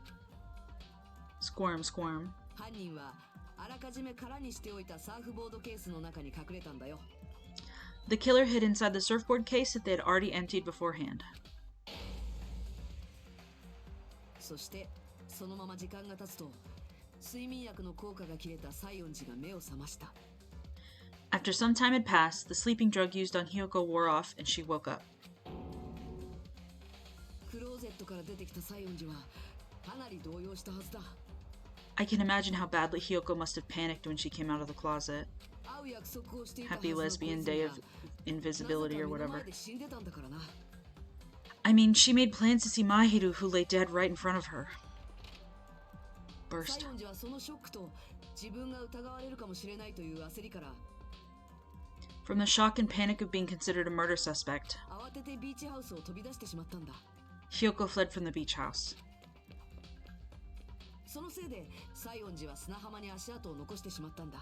A: Squirm, squirm.
B: 犯人はあらかじめ空にしておいたサーフボードケースの中に隠れたんだよ。
A: The killer hid inside the surfboard case that they had already emptied beforehand.
B: そしてそのまま時間が経つと睡眠薬の効果が切れた西園寺が目を覚ました。
A: After some time had passed, the sleeping drug used on Hyoko wore off and she woke up.
B: クローゼットから出てきた西園寺はかなり動揺したはずだ。
A: I can imagine how badly Hyoko must have panicked when she came out of the closet.
B: 会う約束をしていたはず
A: Happy
B: の小
A: lesbian
B: 泉
A: day
B: が
A: of invisibility or
B: なぜか目の
A: whatever.
B: 前で死んでたんだからな。
A: I mean, she made plans to see Mahiru, who lay dead right in front of her.
B: 西
A: Burst.
B: 園寺はそのショックと自分が疑われるかもしれないという焦りから
A: From the shock and panic of being considered a murder suspect,
B: 慌ててビーチハウスを飛び出してしまったんだ。
A: Hyoko fled from the beach house.
B: そのせいで西園寺は砂浜に足跡を残してしまったんだ。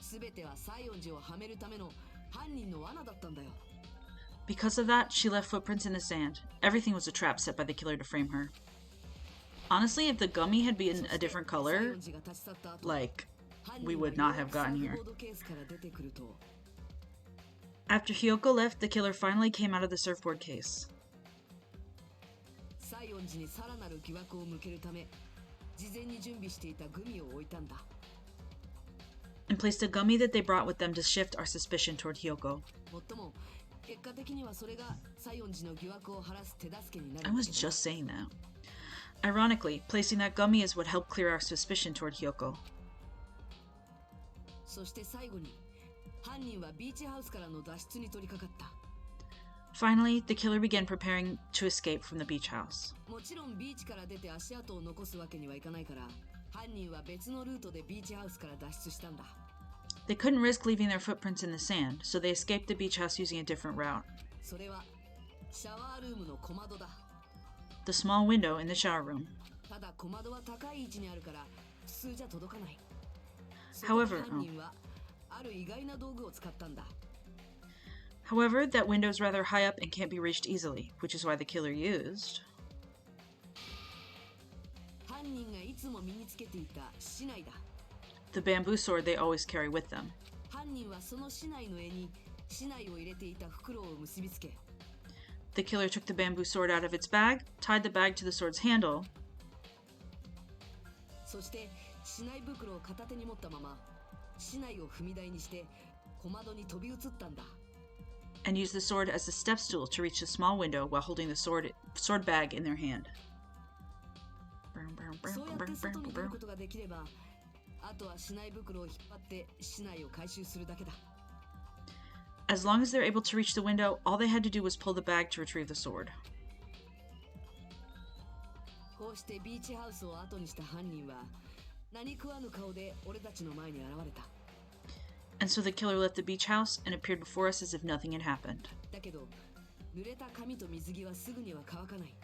B: すべては西園寺をはめるための犯人の罠だったんだよ。
A: Because of that, she left footprints in the sand. Everything was a trap set by the killer to frame her. Honestly, if the gummy had been a different color,
B: 西園寺が立ち去った後、
A: like,
B: 犯
A: we
B: 人は
A: would not have gotten
B: サー
A: here.
B: フボードケースから出てくると
A: After Hyoko left, the killer finally came out of the surfboard case.
B: 西園寺にさらなる疑惑を向けるため事前に準備していたグミを置いたんだ。
A: And placed a gummy that they brought with them to shift our suspicion toward Hyoko.
B: もっとも結果的にはそれが西園寺の疑惑を晴らす手助けになる
A: I
B: んだ
A: was
B: けど
A: just saying that. Ironically, placing that gummy is what helped clear our suspicion toward Hyoko.
B: そして最後に犯人はビーチハウスからの脱出に取り掛かった。
A: Finally, the killer began preparing to escape from the beach house.
B: もちろんビーチから出て足跡を残すわけにはいかないから犯人は別のルートでビーチハウスから脱出したんだ。
A: They couldn't risk leaving their footprints in the sand, so they escaped the beach house using a different route.
B: それはシャワールームの小窓だ。
A: The small window in the shower room.
B: ただ小窓は高い位置にあるから普通じゃ届かない。
A: However,
B: そこで犯人はある意外な道具を使ったんだ。
A: However, that window is rather high up and can't be reached easily, which is why the killer used
B: 犯人がいつも身につけていた竹刀だ。
A: the bamboo sword they always carry with them.
B: 犯人はその竹刀の柄に竹刀を入れていた袋を結びつけ、
A: The killer took the bamboo sword out of its bag, tied the bag to the sword's handle,
B: そして竹刀袋を片手に持ったまま竹刀を踏み台にして小窓に飛び移ったんだ。
A: and used the sword as a step stool to reach the small window while holding the sword bag in their hand.
B: そうやって外に出ることができれば、あとは竹刀袋を引っ張って竹刀を回収するだけだ。
A: As long as they're able to reach the window, all they had to do was pull the bag to retrieve the sword.
B: こうしてビーチハウスを後にした犯人は何食わぬ顔で俺たちの前に現れた。
A: And so the killer left the beach house and appeared before us as if nothing had happened.
B: だけど濡れた髪と水着はすぐには乾かない。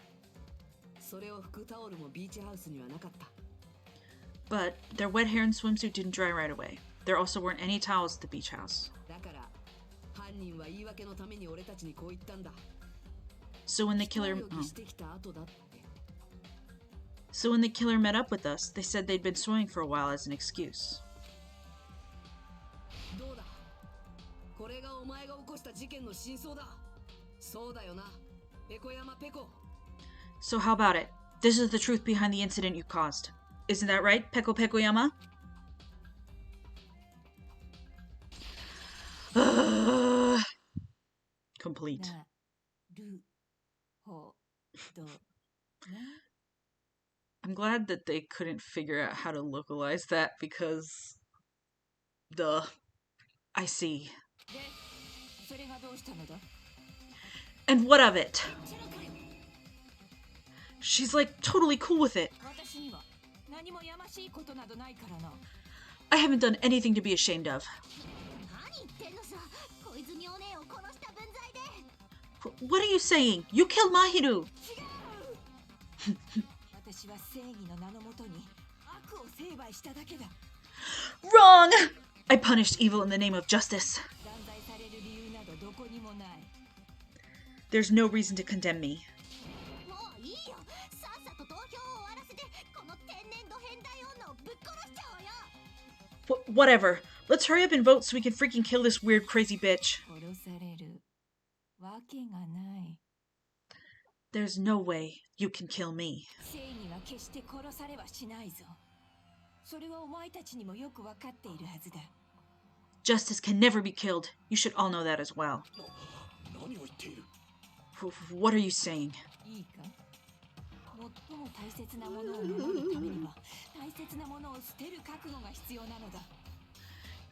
B: それを拭くタオルもビーチハウスにはなかった。
A: But their wet hair and swimsuit didn't dry right away. There also weren't any towels at the beach house.
B: だから犯人は言い訳のために俺たちにこう言ったんだ。
A: So when the killer
B: 一泳ぎしてきた後だって。
A: So when the killer met up with us, they said they'd been swimming for a while as an excuse.
B: どうだ、これがお前が起こした事件の真相だ。そうだよな、ペコ山ペコ。
A: So how about it? This is the truth behind the incident you caused. Isn't that right, Peko Pekoyama? Complete.
C: なるほどね。
A: I'm glad that they couldn't figure out how to localize that because... Duh. I see.
C: で、それがどうしたのだ？
A: And what of it?
C: 知らんかよ。
A: She's like totally cool with it.
C: 私には何もやましいことなどないからな。
A: I haven't done anything to be ashamed of.
D: 何言ってんのさ、小泉お姉を殺した分際で。
A: What are you saying? You killed Mahiru!
C: 私は正義の名のもとに悪を成敗しただけだ。
A: Wrong! I punished evil in the name of justice.
C: 断罪される理由などどこにもない。
A: There's no reason to condemn me.
D: もういいよ、さっさと投票を終わらせて、この天然土変態女をぶっ殺しちゃおうよ。
A: Whatever. Let's hurry up and vote so we can freaking kill this weird, crazy bitch.
C: 殺されるわけがない。
A: There's no way you can kill me.
C: 正義は決して殺されはしないぞ。それはお前たちにもよくわかっているはずだ。
A: Justice can never be killed. You should all know that as well.
E: 何を言っている？
A: What are you saying?
C: いいか、最も大切なものを守るためには大切なものを捨てる覚悟が必要なのだ。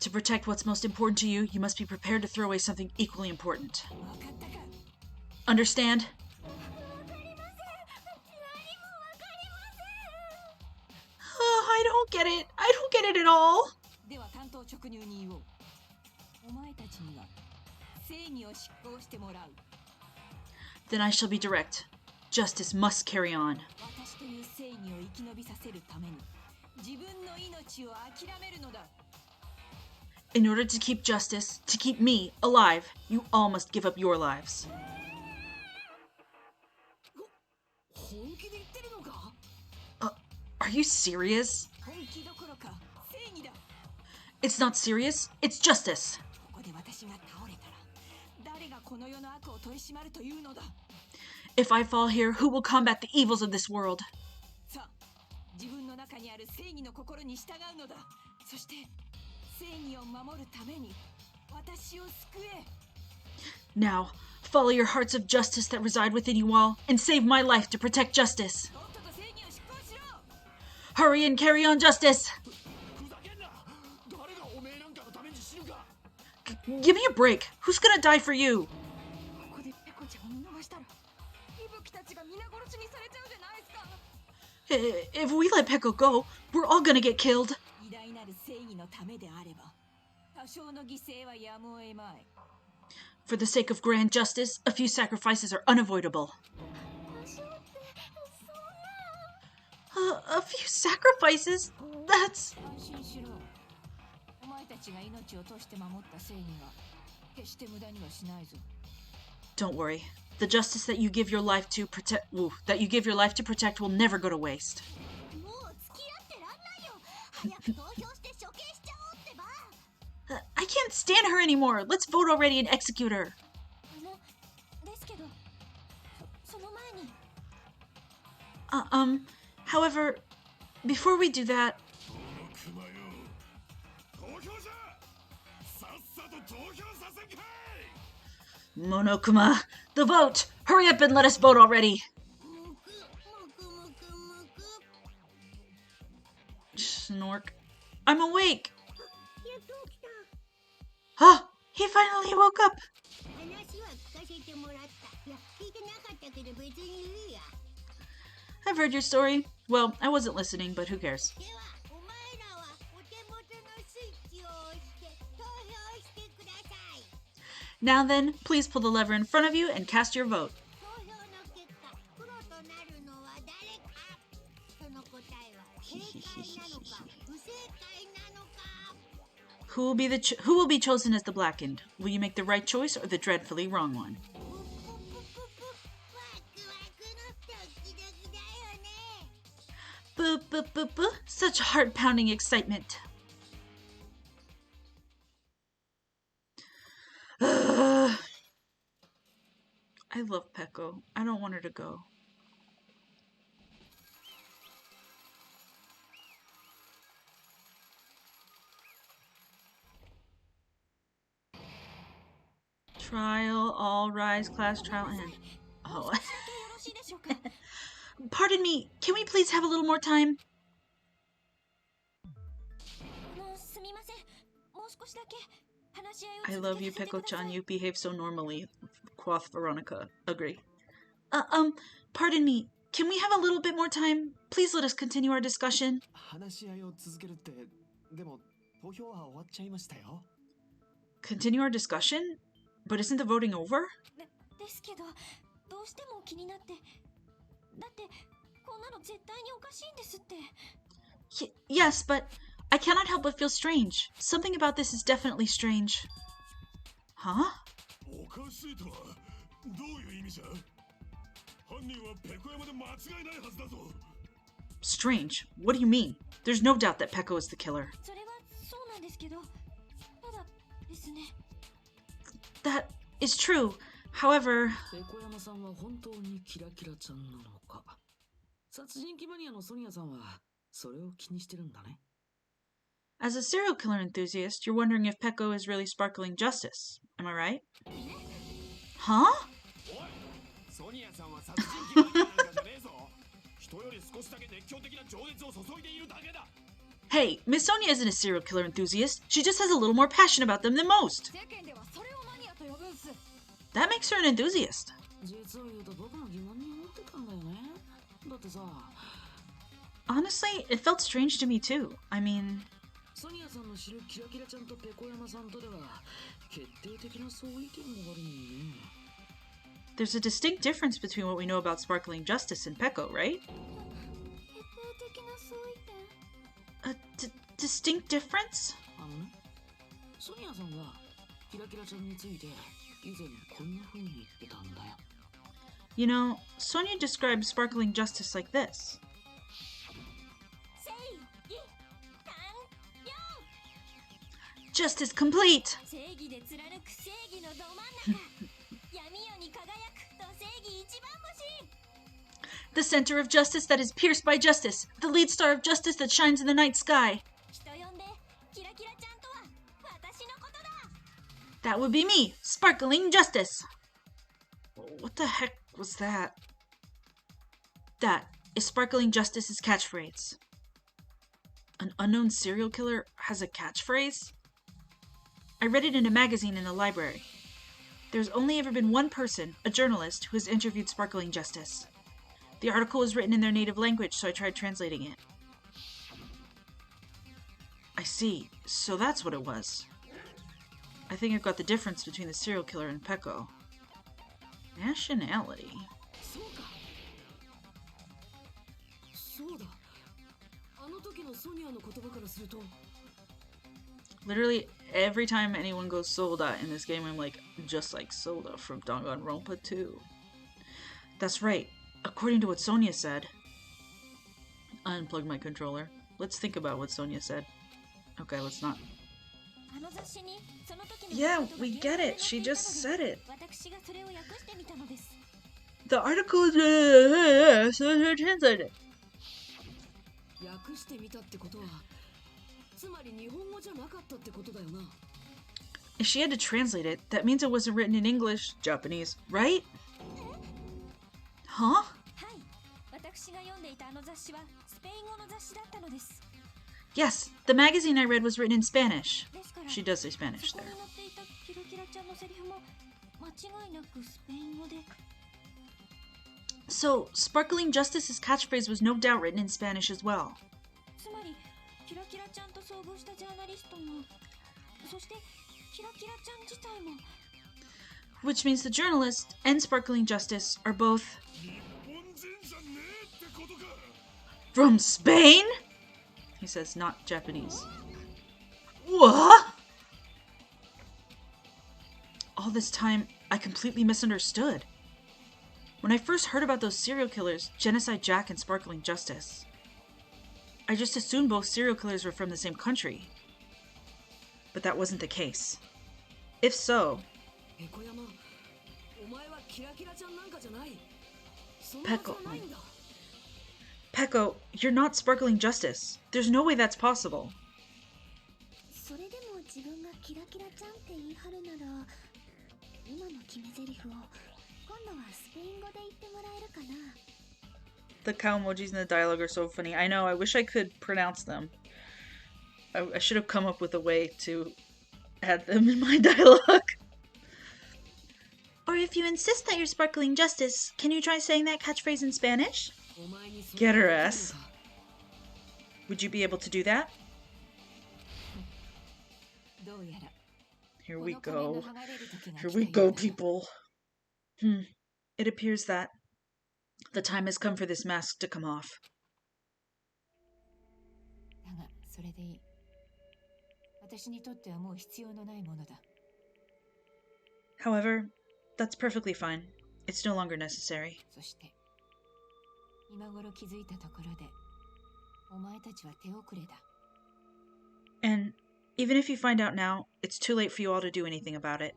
A: To protect what's most important to you, you must be prepared to throw away something equally important.
C: わかったか？
A: Understand?
D: わかりません。何もわかりません。
A: I don't get it. I don't get it at all.
C: では担当直入に言おう。お前たちには正義を執行してもらう。
A: Then I shall be direct. Justice must carry on.
C: 私という正義を生き延びさせるために自分の命を諦めるのだ。
A: In order to keep justice, to keep me alive, you all must give up your lives.
B: 本気で言ってるのか？
A: Are you serious?
C: 本気どころか正義だ。
A: It's not serious. It's justice.
C: ここで私が倒れたら誰がこの世の悪を取り締まるというのだ。
A: If I fall here, who will combat the evils of this world?
C: さあ、自分の中にある正義の心に従うのだ。そして正義を守るために私を救え。
A: Now, follow your hearts of justice that reside within you all, and save my life to protect justice.
C: とっとと正義を執行しろ。
A: Hurry and carry on justice.
E: ふざけんな！誰がおめえなんかのために死ぬか！
A: Give me a break. Who's gonna die for you?
C: ここでペコちゃんを見逃したら、伊吹たちが皆殺しにされちゃうじゃないですか。
A: If we let Peko go, we're all gonna get killed.
C: 偉大なる正義のためであれば、多少の犠牲はやむを得まい。
A: For the sake of grand justice, a few sacrifices are unavoidable.
D: 私をってそんな。
A: A few sacrifices? That's...
C: 安心しろ。お前たちが命を賭して守った正義は決して無駄にはしないぞ。
A: Don't worry. The justice that you give your life to protect... that you give your life to protect will never go to waste.
D: もう付き合ってらんないよ。早く投票して処刑しちゃおうってば。
A: I can't stand her anymore. Let's vote already and execute her.
D: ですけど、その前に。
A: However, before we do that,
E: 熊よ、投票じゃ。さっさと投票させんかい。
A: Monokuma, the vote! Hurry up and let us vote already! Snork. I'm awake!
D: やっと起きた。
A: Ah! He finally woke up!
D: 話は聞かせてもらった。いや、聞いてなかったけど別にいいや。
A: I've heard your story. Well, I wasn't listening, but who cares?
D: では、お前らはお手元のスイッチを押して投票してください。
A: Now then, please pull the lever in front of you and cast your vote.
D: 投票の結果、プロとなるのは誰か。その答えは正解なのか、不正解なのか。
A: Who will be chosen as the blackened? Will you make the right choice or the dreadfully wrong one?
D: ワクワクのドキドキだよね。
A: Boo, boo, boo, boo. Such heart-pounding excitement. I love Peko. I don't want her to go. Trial, all rise, class trial end. Oh.
C: よろしいでしょうか。
A: Pardon me, can we please have a little more time?
C: すみません。もう少しだけ話し合いを
A: I
C: 続
A: love
C: け
A: you,
C: させてください。
A: Peko-chan. You behave so normally. Quoth Veronica. Agree. Pardon me. Can we have a little bit more time? Please let us continue our discussion.
E: 話し合いを続けるって、でも投票は終わっちゃいましたよ。
A: Continue our discussion? But isn't the voting over?
C: ですけど、どうしても気になって。だって、こんなの絶対におかしいんですって。
A: Yes, but I cannot help but feel strange. Something about this is definitely strange. Huh?
E: おかしいとはどういう意味じゃ。犯人はペコ山で間違いないはずだぞ。
A: Strange? What do you mean? There's no doubt that Peko is the killer.
C: それはそうなんですけど、ただですね。
A: That is true. However,
B: ペコ山さんは本当にキラキラちゃんなのか。殺人鬼マニアのソニアさんはそれを気にしてるんだね。
A: as a serial killer enthusiast, you're wondering if Peko is really sparkling justice. Am I right? Huh?
E: おい、ソニアさんは殺人鬼マニアなんかじゃねえぞ。人より少しだけ熱狂的な情熱を注いでいるだけだ。
A: Hey, Miss Sonia isn't a serial killer enthusiast. She just has a little more passion about them than most.
C: 世間ではそれをマニアと呼ぶんす。
A: That makes her an enthusiast.
B: 実を言うと僕も疑問に思ってたんだよね。だってさ、
A: Honestly, it felt strange to me too. I mean,
B: ソニアさんの知るキラキラちゃんとペコ山さんとでは決定的な相違点があるのよね。
A: there's a distinct difference between what we know about sparkling justice and Peko, right?
C: 決定的な相違点。
A: A distinct difference?
B: あのね、ソニアさんがキラキラちゃんについて以前こんな風に言ってたんだよ。
A: You know, Sonia described sparkling justice like this.
C: 正義完了。
A: Justice complete!
C: 正義で貫く正義のど真ん中。闇夜に輝くと正義一番星。
A: The center of justice that is pierced by justice. The lead star of justice that shines in the night sky.
C: 人呼んでキラキラちゃんとは私のことだ。
A: That would be me, sparkling justice. What the heck was that? That is sparkling justice's catchphrase. An unknown serial killer has a catchphrase? I read it in a magazine in the library. There's only ever been one person, a journalist, who has interviewed Sparkling Justice. The article was written in their native language, so I tried translating it. I see. So that's what it was. I think I've got the difference between the serial killer and Peko. Nationality.
B: そうか。そうだ。あの時のソニアの言葉からすると、
A: Literally, every time anyone goes Soda in this game, I'm like, just like Soda from Dangan Ronpa 2. That's right. According to what Sonia said... I unplugged my controller. Let's think about what Sonia said. Okay, let's not. Yeah, we get it. She just said it. The article is so translated.
B: 訳してみたってことは、つまり日本語じゃなかったってことだよな。
A: If she had to translate it, that means it wasn't written in English, Japanese, right? Huh? Yes, the magazine I read was written in Spanish. She does say Spanish there. So, Sparkling Justice's catchphrase was no doubt written in Spanish as well. Which means the journalist and Sparkling Justice are both from Spain? He says not Japanese. What? All this time, I completely misunderstood. When I first heard about those serial killers, Genocide Jack and Sparkling Justice, I just assumed both serial killers were from the same country. But that wasn't the case. If so, Peko, you're not Sparkling Justice. There's no way that's possible. The cow emojis in the dialogue are so funny. I know, I wish I could pronounce them. I should have come up with a way to add them in my dialogue. Or if you insist that you're Sparkling Justice, can you try saying that catchphrase in Spanish? Get her ass. Would you be able to do that? Here we go. Here we go, people. It appears that the time has come for this mask to come off. However, that's perfectly fine. It's no longer necessary. And even if you find out now, it's too late for you all to do anything about it.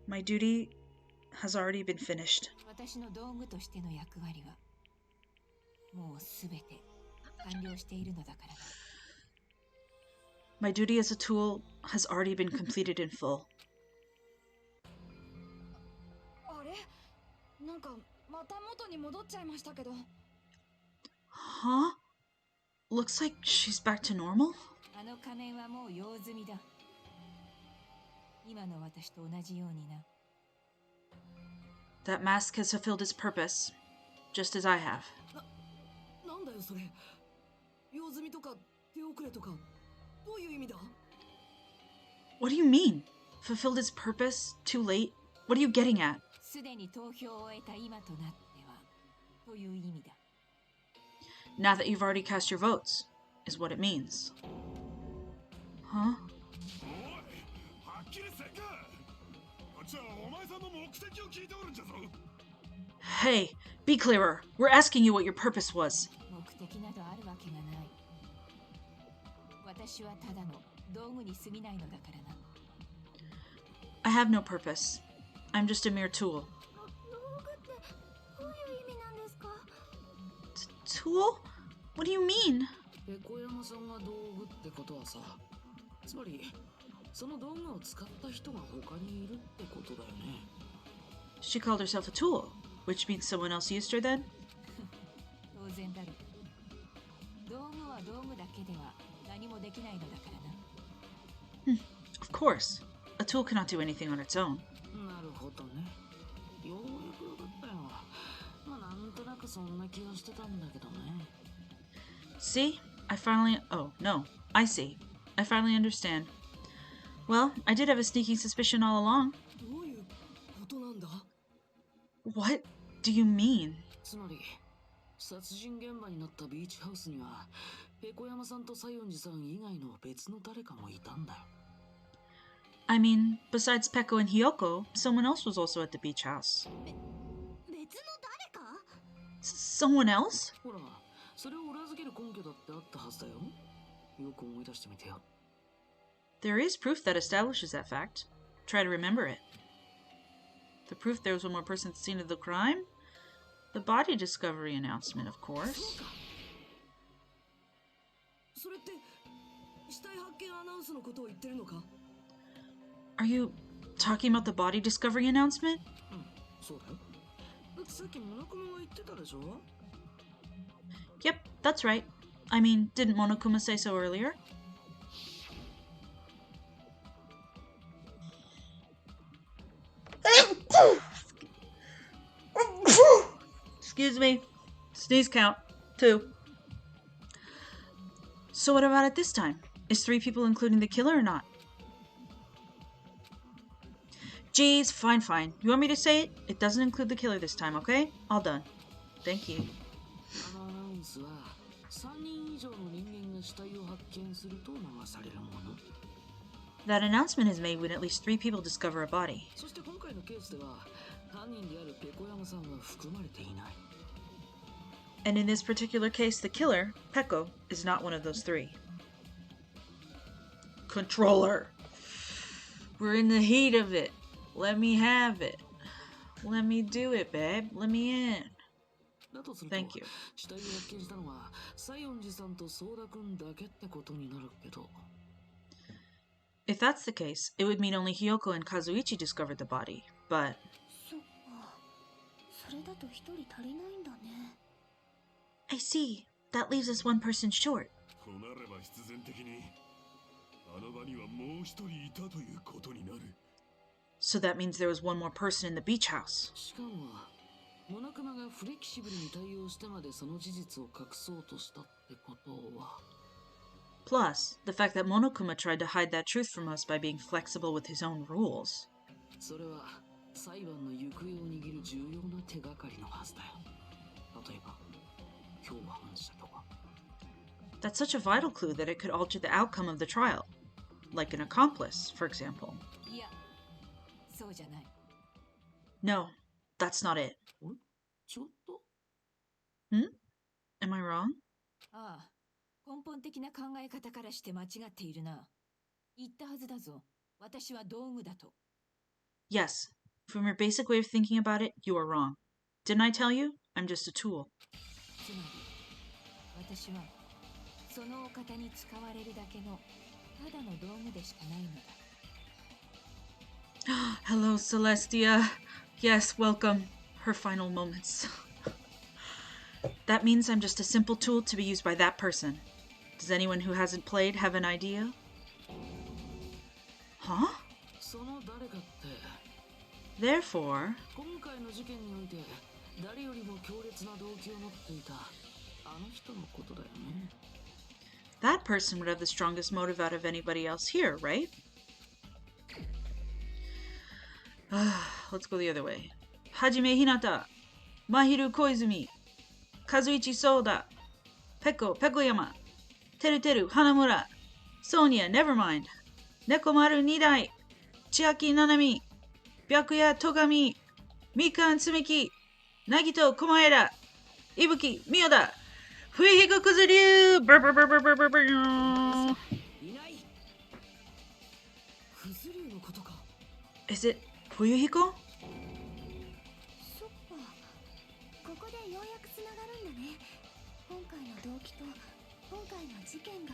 A: My duty has already been finished. My duty as a tool has already been completed in full. Huh? Looks like she's back to normal? That mask has fulfilled its purpose, just as I have. What do you mean? Fulfilled its purpose? Too late? What are you getting at? Now that you've already cast your votes, is what it means. Huh? Hey, be clearer. We're asking you what your purpose was. I have no purpose. I'm just a mere tool. Tool? What do you mean? She called herself a tool, which means someone else used her then? Of course. A tool cannot do anything on its own. See? I see. I finally understand. Well, I did have a sneaking suspicion all along. What do you mean? I mean, besides Peko and Hiyoko, someone else was also at the beach house. someone else?
B: ほら、それを裏付ける根拠だってあったはずだよ。よく思い出してみてよ。
A: There is proof that establishes that fact. Try to remember it. The proof there was one more person at the scene of the crime? The body discovery announcement, of course.
B: それって死体発見アナウンスのことを言ってるのか？
A: Are you talking about the body discovery announcement?
B: うん、そうだよ。だってさっきモナクマが言ってたでしょ？
A: Yep, that's right. I mean, didn't Monokuma say so earlier? Excuse me. Sneeze count. 2. So what about it this time? Is 3 people including the killer or not? Jeez, fine. You want me to say it? It doesn't include the killer this time, okay? All done. Thank you.
B: あのアナウンスは3人以上の人間が死体を発見すると流されるもの。
A: That announcement is made when at least 3 people discover a body.
B: そして今回のケースでは犯人であるペコヤマさんは含まれていない。
A: And in this particular case, the killer, Peko, is not one of those 3. Controller. We're in the heat of it. Let me have it. Let me do it, babe. Let me in.
B: だとすると、
A: Thank you.
B: 死体を発見したのは西園寺さんと相田くんだけってことになるけど。
A: If that's the case, it would mean only Hiyoko and Kazuichi discovered the body. But
D: そっか。それだと一人足りないんだね。
A: I see. That leaves us 1 person short.
E: となれば必然的にあの場にはもう一人いたということになる。
A: So that means there was 1 more person in the beach house.
B: しかもモナクマがフレキシブルに対応してまでその事実を隠そうとしたってことは。
A: Plus, the fact that Monokuma tried to hide that truth from us by being flexible with his own rules.
B: それは裁判の行方を握る重要な手がかりのはずだよ。例えば共犯者とか。
A: That's such a vital clue that it could alter the outcome of the trial. Like an accomplice, for example.
C: いや、そうじゃない。
A: No, that's not it.
B: ちょっと
A: Am I wrong?
C: ああ、根本的な考え方からして間違っているな。言ったはずだぞ。私は道具だと。
A: Yes. From your basic way of thinking about it, you are wrong. Didn't I tell you? I'm just a tool.
C: つまり、私はそのお方に使われるだけのただの道具でしかないのだ。
A: Hello, Celestia. Yes, welcome. Her final moments. That means I'm just a simple tool to be used by that person. Does anyone who hasn't played have an idea? Huh?
B: その誰かって
A: Therefore,
B: 今回の事件において誰よりも強烈な動機を持っていたあの人のことだよね。
A: that person would have the strongest motive out of anybody else here, right? Let's go the other way. Hajime Hinata, Mahiru Koizumi, Kazuichi Soda, Peko Pekoyama, Teru Hanamura, Sonia Nevermind, Nekomaru Nidai, Chiaki Nanami, Byakuya Togami, Mikan Tsumiki, Nagito Komaeda, Ibuki Miyoda, Fuihiko Kuzuryu!
B: いない。クズリュウのことか。
A: Is it Fuyuhiko?
D: そっか。ここでようやくつながるんだね。今回の動機と今回の事件が。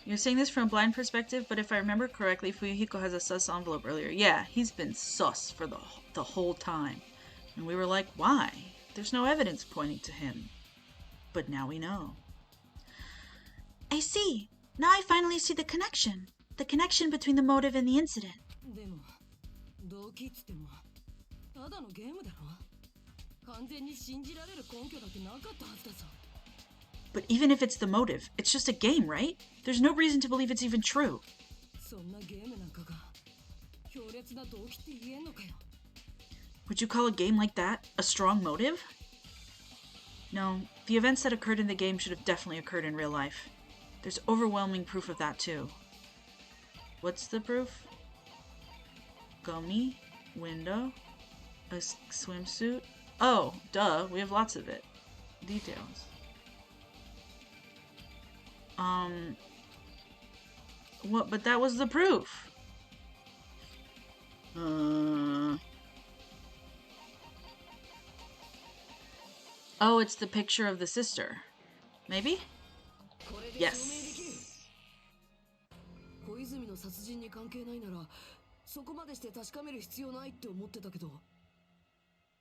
A: You're saying this from a blind perspective, but if I remember correctly, Fuyuhiko has a sus envelope earlier. Yeah, he's been sus for the whole time. And we were like, why? There's no evidence pointing to him. But now we know. I see. Now I finally see the connection. The connection between the motive and the incident.
B: でも動機っつってもただのゲームだろ。完全に信じられる根拠だってなかったはずだぞ。
A: But even if it's the motive, it's just a game, right? There's no reason to believe it's even true.
B: そんなゲームなんかが強烈な動機って言えんのかよ。
A: Would you call a game like that a strong motive? No, the events that occurred in the game should have definitely occurred in real life. There's overwhelming proof of that too. What's the proof? Gummy, window, a swimsuit. Oh, duh. We have lots of it. Details. What? But that was the proof. Oh, it's the picture of the sister. Maybe? Yes.
B: 小泉の殺人に関係ないなら、そこまでして確かめる必要ないって思ってたけど。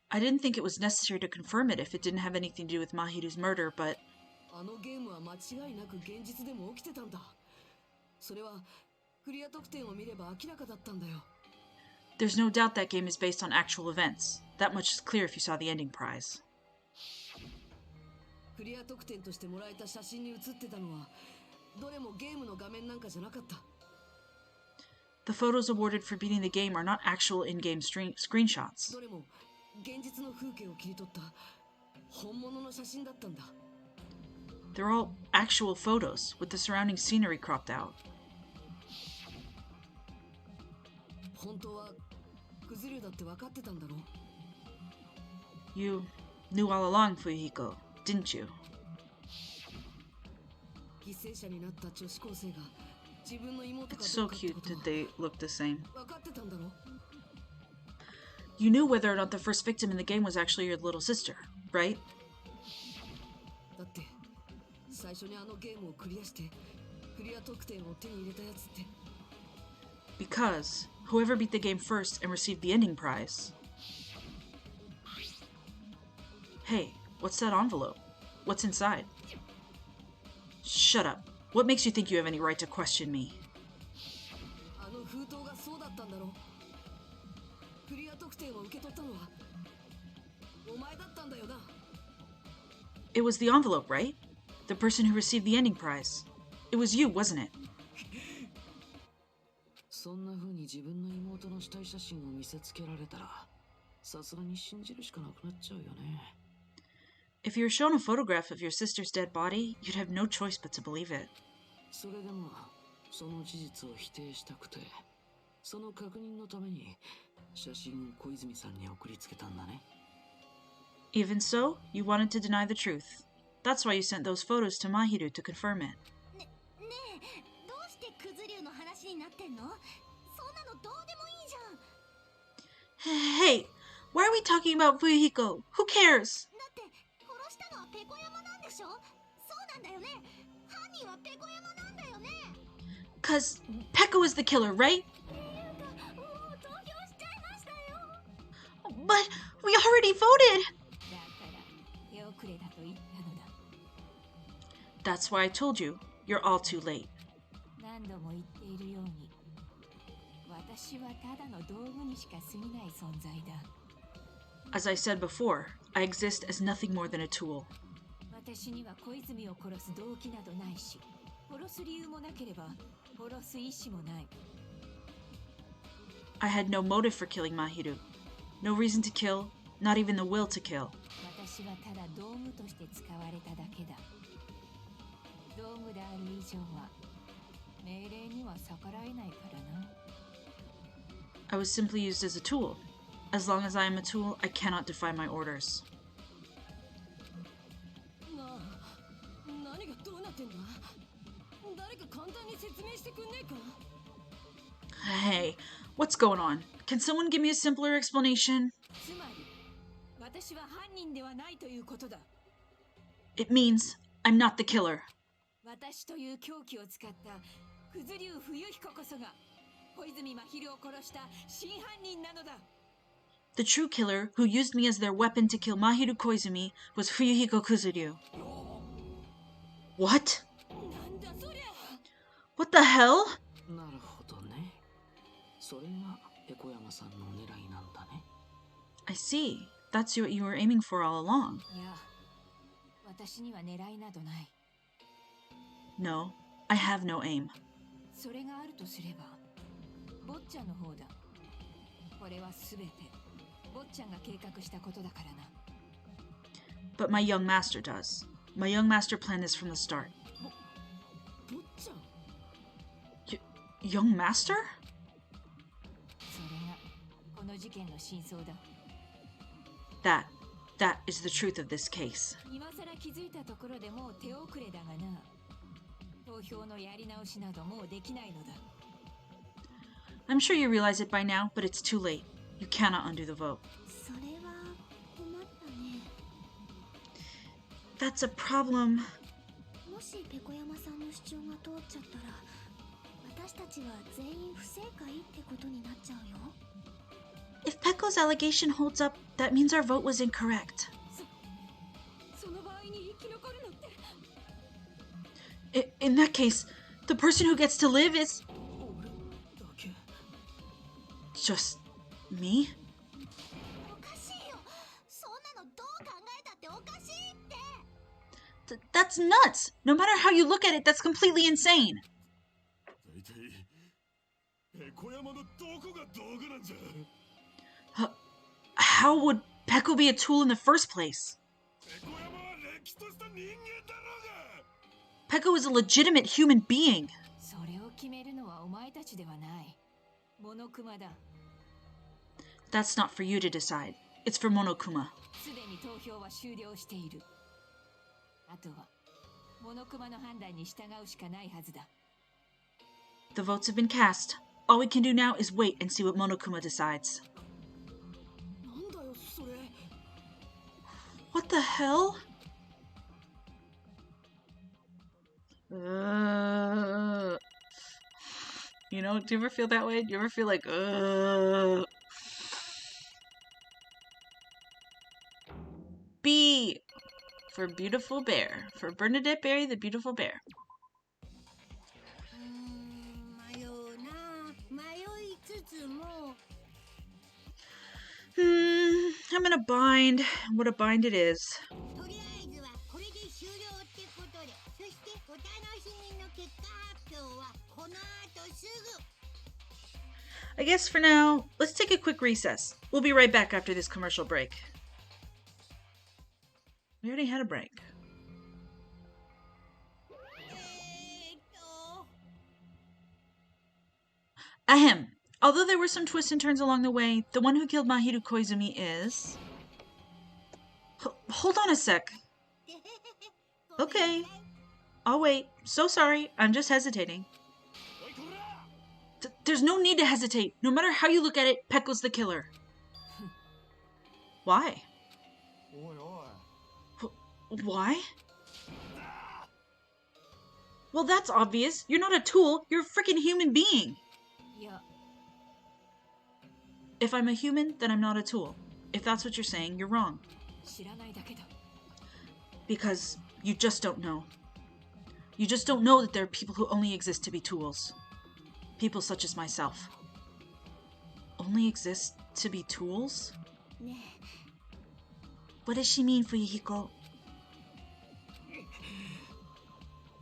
A: I didn't think it was necessary to confirm it if it didn't have anything to do with Mahiru's murder, but
B: あのゲームは間違いなく現実でも起きてたんだ。それはクリア得点を見れば明らかだったんだよ。
A: there's no doubt that game is based on actual events. That much is clear if you saw the ending prize.
B: クリア得点としてもらえた写真に写ってたのは、どれもゲームの画面なんかじゃなかった。
A: The photos awarded for beating the game are not actual in-game screenshots.
B: どれも現実の風景を切り取った本物の写真だったんだ。
A: They're all actual photos, with the surrounding scenery cropped out.
B: 本当はクズリュウだって分かってたんだろう。
A: You knew all along, Fuyuhiko, didn't you?
B: 犠牲者になった女子高生が自分の妹か
A: It's
B: ど
A: so
B: うかって
A: cute
B: ことは
A: that they look the same.
B: 分かってたんだろう。
A: You knew whether or not the first victim in the game was actually your little sister, right?
B: だって最初にあのゲームをクリアしてクリア得点を手に入れたやつって。
A: Because whoever beat the game first and received the ending prize. Hey, what's that envelope? What's inside? Shut up. What makes you think you have any right to question me?
B: あの封筒がそうだったんだろう。クリア得点を受け取ったのはお前だったんだよな。
A: It was the envelope, right? The person who received the ending prize. It was you, wasn't it?
B: そんな風に自分の妹の死体写真を見せつけられたら、さすがに信じるしかなくなっちゃうよね。
A: If you were shown a photograph of your sister's dead body, you'd have no choice but to believe it.
B: それでもその事実を否定したくて、その確認のために写真を小泉さんに送りつけたんだね。
A: Even so, you wanted to deny the truth. That's why you sent those photos to Mahiru to confirm it.
D: ねえ、どうしてクズリュウの話になってんの？そんなのどうでもいいじゃん。
A: Hey, why are we talking about Fuyuhiko? Who cares?
D: だって殺したのはペコ山なんでしょ？そうなんだよね。犯人はペコ山なんだよね。
A: 'Cause Pekko is the killer, right?
D: もう投票しちゃいましたよ。
A: But we already voted!
C: だから手遅れだと言ったのだ。
A: That's why I told you, you're all too late.
C: 何度も言っているように、私はただの道具にしか過ぎない存在だ。
A: As I said before, I exist as nothing more than a tool.
C: 私には小泉を殺す動機などないし、殺す理由もなければ殺す意思もない。
A: I had no motive for killing Mahiru. No reason to kill, not even the will to kill.
C: 私はただ道具として使われただけだ。道具である以上は命令には逆らえないからな。
A: I was simply used as a tool. As long as I am a tool, I cannot defy my orders.
B: なあ、何がどうなってんだ？誰か簡単に説明してくんねえか？
A: Hey, what's going on? Can someone give me a simpler explanation?
C: つまり私は犯人ではないということだ。
A: It means I'm not the killer.
C: 私という凶器を使ったクズリュウ冬彦こそが小泉真昼を殺した真犯人なのだ。
A: The true killer who used me as their weapon to kill Mahiru Koizumi was Fuyuhiko Kuzuryu. What?
C: なんだそりゃ。
A: What the hell?
B: なるほどね。それがペコ山さんの狙いなんだね。
A: I see. That's what you were aiming for all along.
C: いや、私には狙いなどない。
A: No, I have no aim.
C: それがあるとすれば、坊ちゃんの方だ。これはすべて坊ちゃんが計画したことだからな。
A: But my young master does. My young master planned this from the start.
B: 坊ちゃん。
A: Young master?
C: それがこの事件の真相だ。
A: That That is the truth of this case.
C: 今さら気づいたところでもう手遅れだがな。投票のやり直しなどもうできないのだ。
A: I'm sure you realize it by now, but it's too late. You cannot undo the vote.
D: それは困ったね。
A: That's a problem.
D: もしペコ山さんの主張が通っちゃったら、私たちは全員不正解ってことになっちゃうよ。
A: If Pecco's allegation holds up, that means our vote was incorrect.
C: その場合に生き残るのって。
A: In that case, the person who gets to live is
C: 俺だけ。
A: just me?
D: おかしいよ。そんなのどう考えたっておかしいって。
A: That's nuts! No matter how you look at it, that's completely insane.
E: 大体ペコ山のどこが道具なんじゃ。
A: How would Pecco be a tool in the first place?
E: ペコ山はれっきとした人間だろうが。
A: Pecco is a legitimate human being.
C: それを決めるのはお前たちではない。モノクマだ。
A: That's not for you to decide. It's for Monokuma.
C: すでに投票は終了している。あとはモノクマの判断に従うしかないはずだ。
A: The votes have been cast. All we can do now is wait and see what Monokuma decides.
E: なんだよそれ。
A: What the hell? You know, do you ever feel that way? Do you ever feel like, B for beautiful bear. For Bernadette Berry, the beautiful bear.
D: 迷うな。迷いつつも。
A: I'm in a bind. What a bind it is.
D: とりあえずはこれで終了ってことで、そしてお楽しみの結果発表はこの後すぐ。
A: I guess for now, let's take a quick recess. We'll be right back after this commercial break. We already had a break. Ahem. Although there were some twists and turns along the way, the one who killed Mahiru Koizumi is... Hold on a sec. Okay. I'll wait. So sorry. I'm just hesitating.
E: おいこら。
A: There's no need to hesitate. No matter how you look at it, Pecco's the killer. Why?
E: おいおい。
A: Why? Well, that's obvious. You're not a tool. You're a freaking human being.
C: いや、
A: If I'm a human, then I'm not a tool. If that's what you're saying, you're wrong.
C: 知らないだけだ。
A: Because you just don't know. You just don't know that there are people who only exist to be tools. People such as myself. Only exist to be tools?
D: ね
A: What does she mean, Fuyuhiko?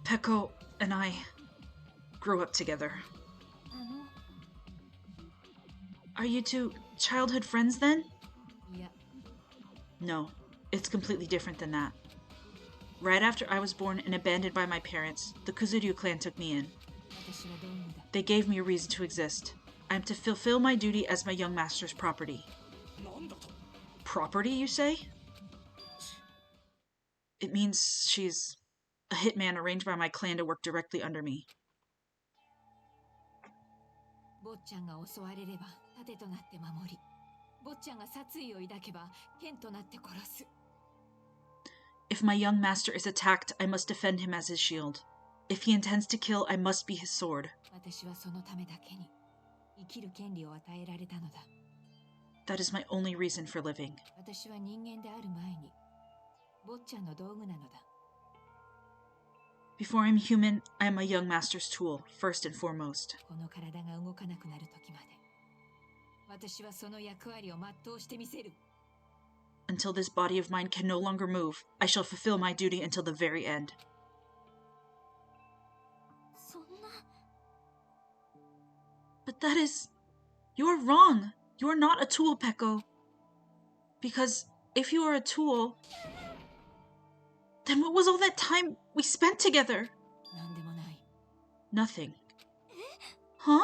A: Pecco and I grew up together.
D: え、あの、
A: Are you two childhood friends then?
C: いや、
A: No, it's completely different than that. Right after I was born and abandoned by my parents, the Kuzuryu clan took me in.
C: 私は道具だ。
A: They gave me a reason to exist. I am to fulfill my duty as my young master's property.
E: なんだと。
A: Property, you say? It means she's a hitman arranged by my clan to work directly under me.
C: 坊ちゃんが襲われれば盾となって守り、坊ちゃんが殺意を抱けば剣となって殺す。
A: If my young master is attacked, I must defend him as his shield. If he intends to kill, I must be his sword.
C: 私はそのためだけに生きる権利を与えられたのだ。
A: That is my only reason for living.
C: 私は人間である前に坊ちゃんの道具なのだ。
A: Before I'm human, I am my young master's tool, first and foremost.
C: この体が動かなくなる時まで私はその役割を全うしてみせる。
A: Until this body of mine can no longer move, I shall fulfill my duty until the very end.
D: そんな。
A: But that is... You're wrong. You are not a tool, Pecco. Because if you are a tool, then what was all that time we spent together?
C: なんでもない。
A: Nothing. Huh?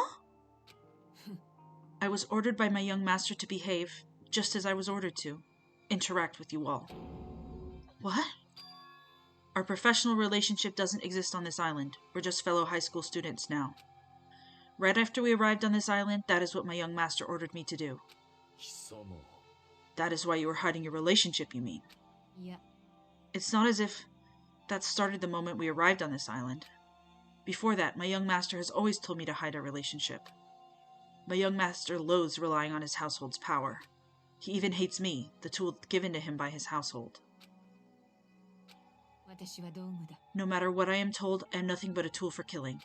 A: I was ordered by my young master to behave, just as I was ordered to. interact with you all. What? Our professional relationship doesn't exist on this island. We're just fellow high school students now. Right after we arrived on this island, that is what my young master ordered me to do. That is why you were hiding your relationship, you mean?
B: Yeah.
A: It's not as if that started the moment we arrived on this island. Before that, my young master has always told me to hide our relationship. My young master loathes relying on his household's power. He even hates me, the tool given to him by his household. No matter what I am told, I am nothing but a tool for killing.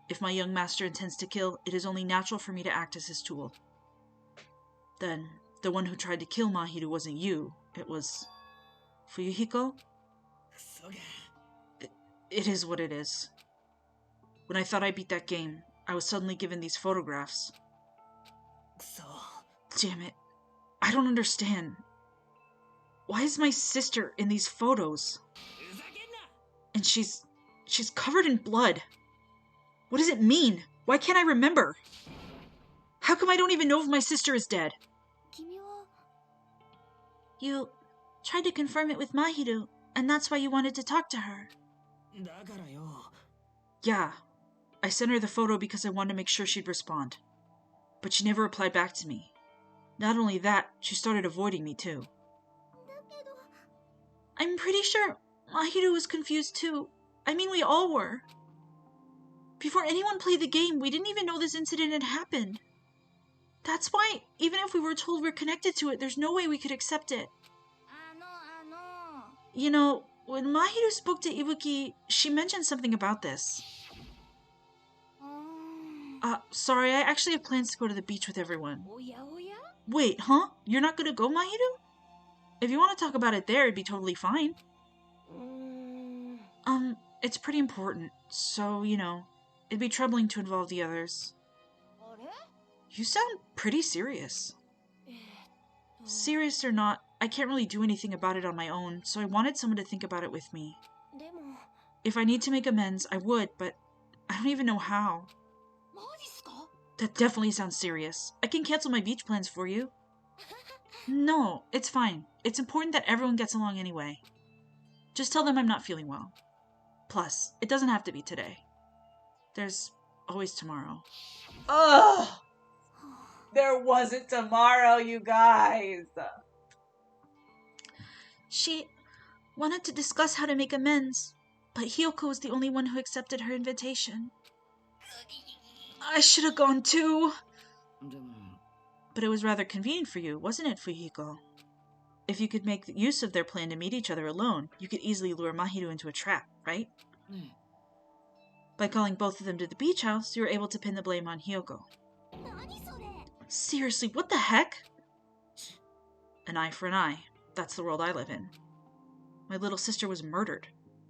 A: If my young master intends to kill, it is only natural for me to act as his tool. Then, the one who tried to kill Mahiru wasn't you, it was... Fuyuhiko? It is what it is. When I thought I beat that game, I was suddenly given these photographs. Damn it. I don't understand. Why is my sister in these photos? And she's covered in blood. What does it mean? Why can't I remember? How come I don't even know if my sister is dead? You tried to confirm it with Mahiru, and that's why you wanted to talk to her. Yeah. I sent her the photo because I wanted to make sure she'd respond. But she never replied back to me. Not only that, she started avoiding me too. I'm pretty sure Mahiru was confused too. I mean, we all were. Before anyone played the game, we didn't even know this incident had happened. That's why, even if we were told we're connected to it, there's no way we could accept it. You know, when Mahiru spoke to Ibuki, she mentioned something about this. Sorry, I actually have plans to go to the beach with everyone. Wait, huh? You're not gonna go, Mahiru? If you want to talk about it there, it'd be totally fine. It's pretty important, so, you know, it'd be troubling to involve the others. You sound pretty serious. Serious or not, I can't really do anything about it on my own, so I wanted someone to think about it with me. If I need to make amends, I would, but I don't even know how. That definitely sounds serious. I can cancel my beach plans for you. No, it's fine. It's important that everyone gets along anyway. Just tell them I'm not feeling well. Plus, it doesn't have to be today. There's always tomorrow.
F: Ugh! There wasn't tomorrow, you guys!
A: She wanted to discuss how to make amends, but Hiyoko was the only one who accepted her invitation. I should have gone too! But it was rather convenient for you, wasn't it, Fuyuhiko? If you could make use of their plan to meet each other alone, you could easily lure Mahiru into a trap, right? By calling both of them to the beach house, you were able to pin the blame on Hiyoko. Seriously, what the heck? An eye for an eye. That's the world I live in. My little sister was murdered.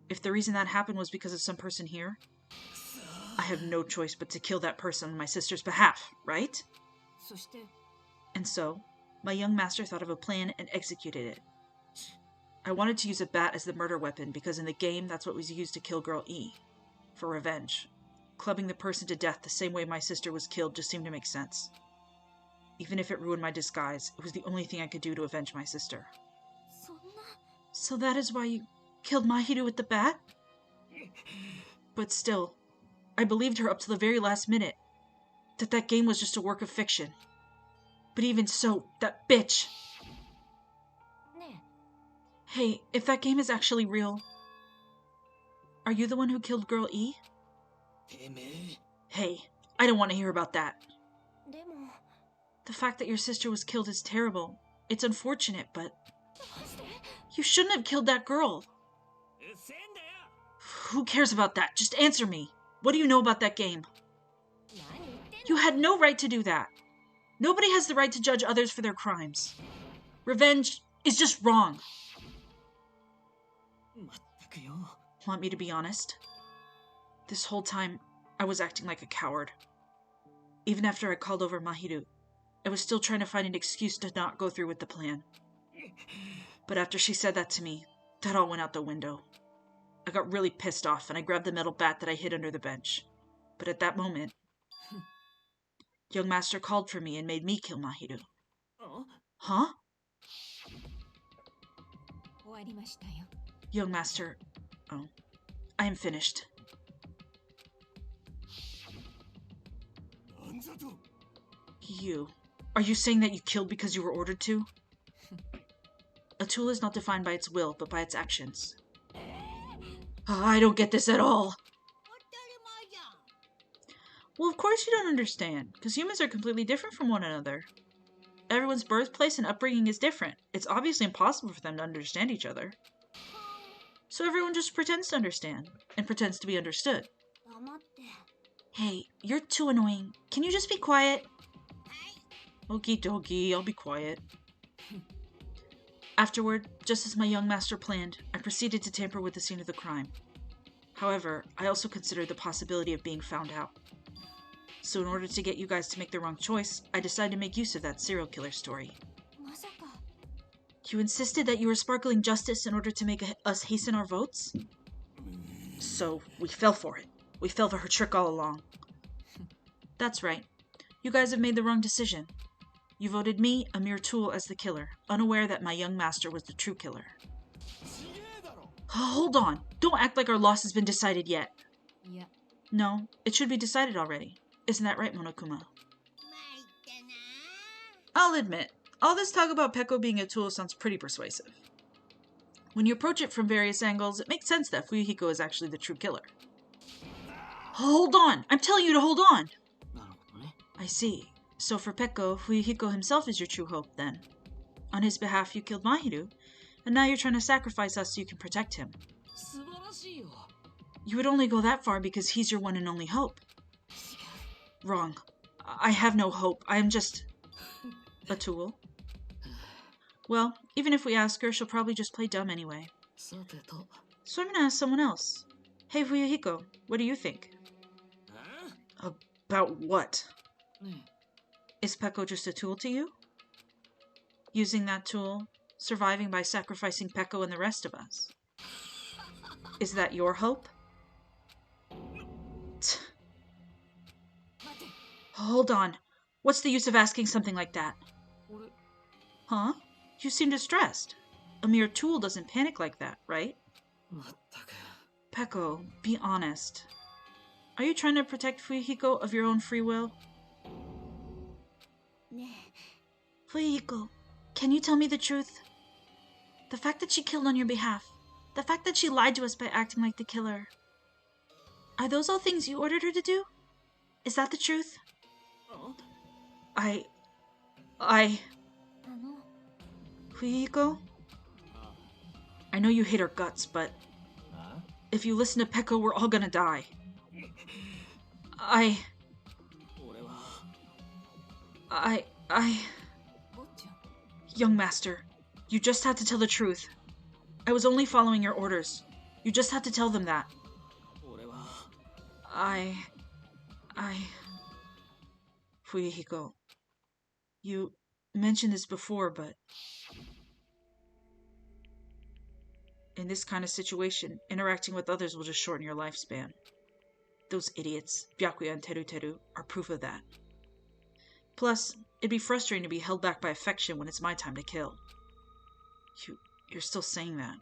A: If the reason that happened was because of some person here, I have no choice but to kill that person on my sister's behalf, right? And so, my young master thought of a plan and executed it. I wanted to use a bat as the murder weapon because in the game that's what was used to kill girl E. For revenge. Clubbing the person to death the same way my sister was killed just seemed to make sense. Even if it ruined my disguise, it was the only thing I could do to avenge my sister. So that is why you killed Mahiru with the bat? But still, I believed her up to the very last minute. That game was just a work of fiction. But even so, that bitch! Hey, if that game is actually real, are you the one who killed girl E? Hey, I don't want to hear about that. The fact that your sister was killed is terrible. It's unfortunate, but... You shouldn't have killed that girl. Who cares about that? Just answer me. What do you know about that game? You had no right to do that. Nobody has the right to judge others for their crimes. Revenge is just wrong. Want me to be honest? This whole time, I was acting like a coward. Even after I called over Mahiru, I was still trying to find an excuse to not go through with the plan. But after she said that to me, that all went out the window. I got really pissed off and I grabbed the metal bat that I hid under the bench. But at that moment, young master called for me and made me kill Mahiru. Huh?
C: わりましたよ。
A: Young master. Oh. I am finished.
E: なんざと
A: You. Are you saying that you killed because you were ordered to? A tool is not defined by its will, but by its actions. I don't get this at all.
D: 当たり前じゃん。
A: Well, of course you don't understand, because humans are completely different from one another. Everyone's birthplace and upbringing is different. It's obviously impossible for them to understand each other. So everyone just pretends to understand, and pretends to be understood.
D: 黙って。
A: Hey, you're too annoying. Can you just be quiet?
D: はい。
A: Okie dokie, I'll be quiet. Afterward, just as my young master planned, I proceeded to tamper with the scene of the crime. However, I also considered the possibility of being found out. So in order to get you guys to make the wrong choice, I decided to make use of that serial killer story.
D: まさか。
A: You insisted that you were sparkling justice in order to make us hasten our votes? So, we fell for it. We fell for her trick all along. That's right. You guys have made the wrong decision. You voted me, a mere tool, as the killer, unaware that my young master was the true killer.
E: ちげえだろ
A: Hold on. Don't act like our loss has been decided yet.
C: いや、
A: No, it should be decided already. Isn't that right, Monokuma?
D: 参ったな。
A: I'll admit, all this talk about Peko being a tool sounds pretty persuasive. When you approach it from various angles, it makes sense that Fuyuhiko is actually the true killer. Hold on! I'm telling you to hold on!
B: なるほどね。
A: I see. So for Peko, Fuyuhiko himself is your true hope, then. On his behalf, you killed Mahiru, and now you're trying to sacrifice us so you can protect him.
B: 素晴らしいよ。
A: You would only go that far because he's your one and only hope.
B: 違う。
A: Wrong. I have no hope. I am just... a tool. Well, even if we ask her, she'll probably just play dumb anyway.
B: さてと。
A: So I'm gonna ask someone else. Hey, Fuyuhiko, what do you think?
E: え
A: About what?
B: ね
A: Is Peko just a tool to you? Using that tool, surviving by sacrificing Peko and the rest of us. Is that your hope?
C: 待て。
A: Hold on. What's the use of asking something like that?
B: え。俺、
A: Huh? You seem distressed. A mere tool doesn't panic like that, right?
B: まったく。
A: Peko, be honest. Are you trying to protect Fuyuhiko of your own free will?
D: ね
A: Fuyuhiko, can you tell me the truth? The fact that she killed on your behalf, the fact that she lied to us by acting like the killer, are those all things you ordered her to do? Is that the truth?
B: あ
A: I...
D: え。
A: Fuyuhiko? I know you hate our guts, but
E: あ
A: if you listen to Peko, we're all gonna die.
B: 俺は。
C: 坊ちゃん。
A: Young master, you just had to tell the truth. I was only following your orders. You just had to tell them that.
B: 俺は。
A: Fuyuhiko, you mentioned this before, but in this kind of situation, interacting with others will just shorten your lifespan. Those idiots, Byakuya and Teru, are proof of that. Plus, it'd be frustrating to be held back by affection when it's my time to kill. You're still saying that.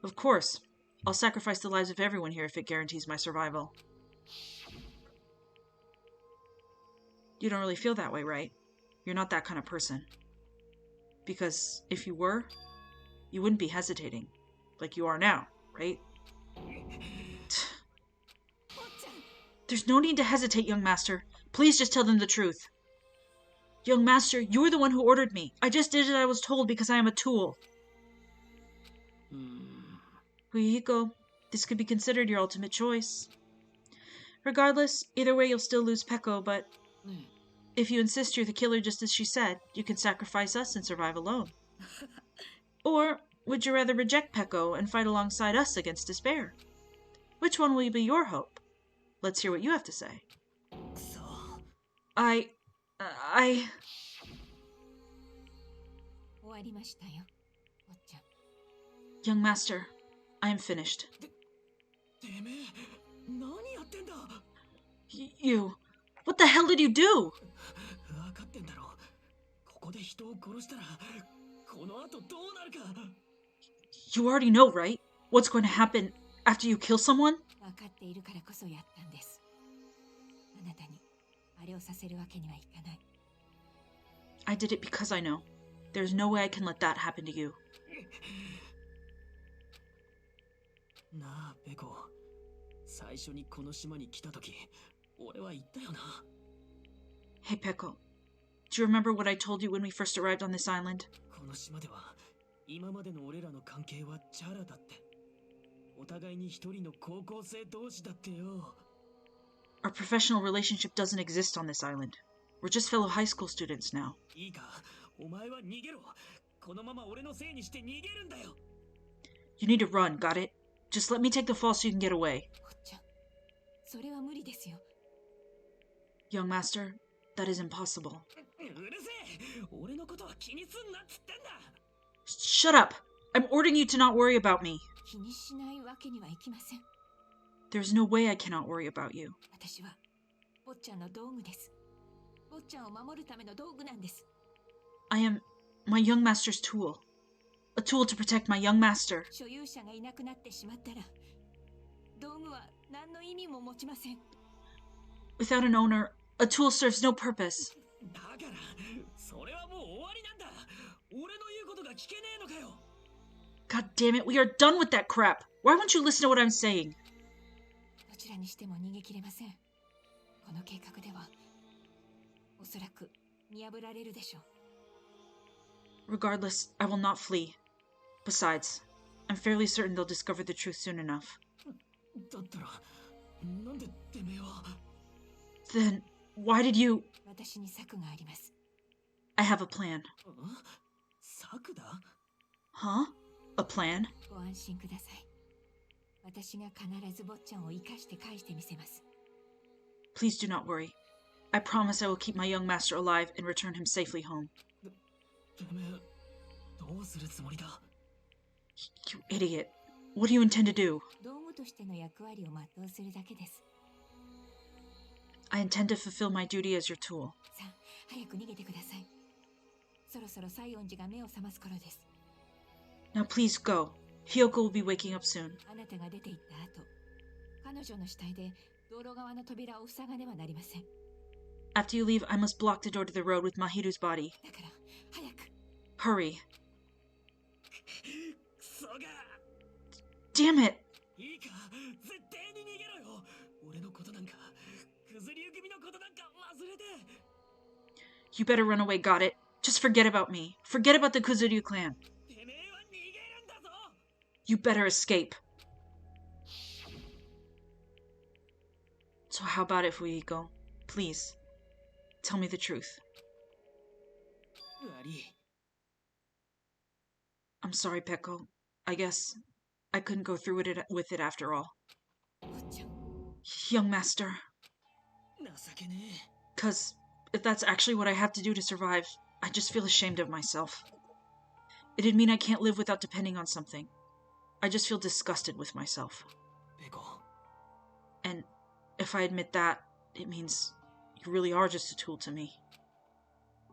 A: Of course, I'll sacrifice the lives of everyone here if it guarantees my survival. You don't really feel that way, right? You're not that kind of person. Because if you were, you wouldn't be hesitating. Like you are now, right?
C: 坊ちゃん。
A: There's no need to hesitate, young master. Please just tell them the truth. Young master, you were the one who ordered me. I just did as I was told because I am a tool.
B: うーん。
A: Fuyuhiko, this could be considered your ultimate choice. Regardless, either way you'll still lose Peko, but
B: ね
A: if you insist you're the killer just as she said, you can sacrifice us and survive alone. Or would you rather reject Peko and fight alongside us against despair? Which one will be your hope? Let's hear what you have to say.
B: え。くそ。
A: I...
C: 終わりましたよ。坊ちゃん。
A: Young master, I am finished.
E: てめえ何やってんだ
A: You... What the hell did you do?
E: 分かってんだろここで人を殺したらこの後どうなるか
A: You already know, right? What's going to happen after you kill someone?
C: 分かっているからこそやったんです。あなたにあれをさせるわけにはいかない。
A: I did it because I know. There's no way I can let that happen to you.
E: なあペコ、最初にこの島に来た時俺は言ったよな。
A: Hey, Peko. Do you remember what I told you when we first arrived on this island?
E: この島では今までの俺らの関係はチャラだって。お互いに一人の高校生同士だってよ。
A: Our professional relationship doesn't exist on this island. We're just fellow high school students now.
E: いいか、お前は逃げろ。このまま俺のせいにして逃げるんだよ。
A: You need to run, got it? Just let me take the fall so you can get away.
C: 坊ちゃん、それは無理ですよ。
A: Young master, that is impossible.
E: うるせえ、俺のことは気にすんなっつってんだ。
A: Shut up! I'm ordering you to not worry about me.
C: 気にしないわけにはいきません。
A: There's no way I cannot worry about you.
C: 私は坊ちゃんの道具です。坊ちゃんを守るための道具なんです。
A: I am my young master's tool. A tool to protect my young master.
C: 所有者がいなくなってしまったら、道具は何の意味も持ちません。
A: Without an owner, a tool serves no purpose.
E: だからそれはもう終わりなんだ。俺の言うことが聞けねえのかよ。
A: God damn it, we are done with that crap. Why won't you listen to what I'm saying?
C: どちらにしても逃げ切れません。この計画では、おそらく見破られるでしょう。
A: Regardless, I will not flee. Besides, I'm fairly certain they'll discover the truth soon enough.
E: だったらなんでてめえは。
A: Then, why did you...
C: 私に策があります。
A: I have a plan.
E: 策だ。
A: Huh? A plan?
C: ご安心ください。私が必ず坊ちゃんを生かして返してみせます。
A: Please do not worry. I promise I will keep my young master alive and return him safely home.
E: てめえどうするつもりだ。
A: You idiot. What do you intend to do?
C: 道具としての役割を全うするだけです。
A: I intend to fulfill my duty as your tool.
C: さあ、早く逃げてください。そろそろ西園寺が目を覚ます頃です。
A: Now please go. Hiyoko will be waking up soon.
C: あなたが出て行った後、彼女の死体で道路側の扉を塞がねばなりません。
A: After you leave, I must block the door to the road with Mahiru's body.
C: だから、早く。
A: Hurry.
E: クソが。
A: Damn it!
E: いいか、絶対に逃げろよ。俺のことなんか、くずりゅう組のことなんか忘れて。
A: You better run away, got it? Just forget about me. Forget about the Kuzuryu clan.
E: てめえは逃げるんだぞ。
A: You better escape. So how about it, Fuiko? Please, tell me the truth.
E: 悪い。
A: I'm sorry, Peko. I guess I couldn't go through with it after all.
C: 坊ちゃん、
A: Young master.
E: 情けねえ。
A: Cause if that's actually what I have to do to survive, I just feel ashamed of myself. It'd mean I can't live without depending on something. I just feel disgusted with myself.
E: ペコ。
A: And if I admit that, it means you really are just a tool to me.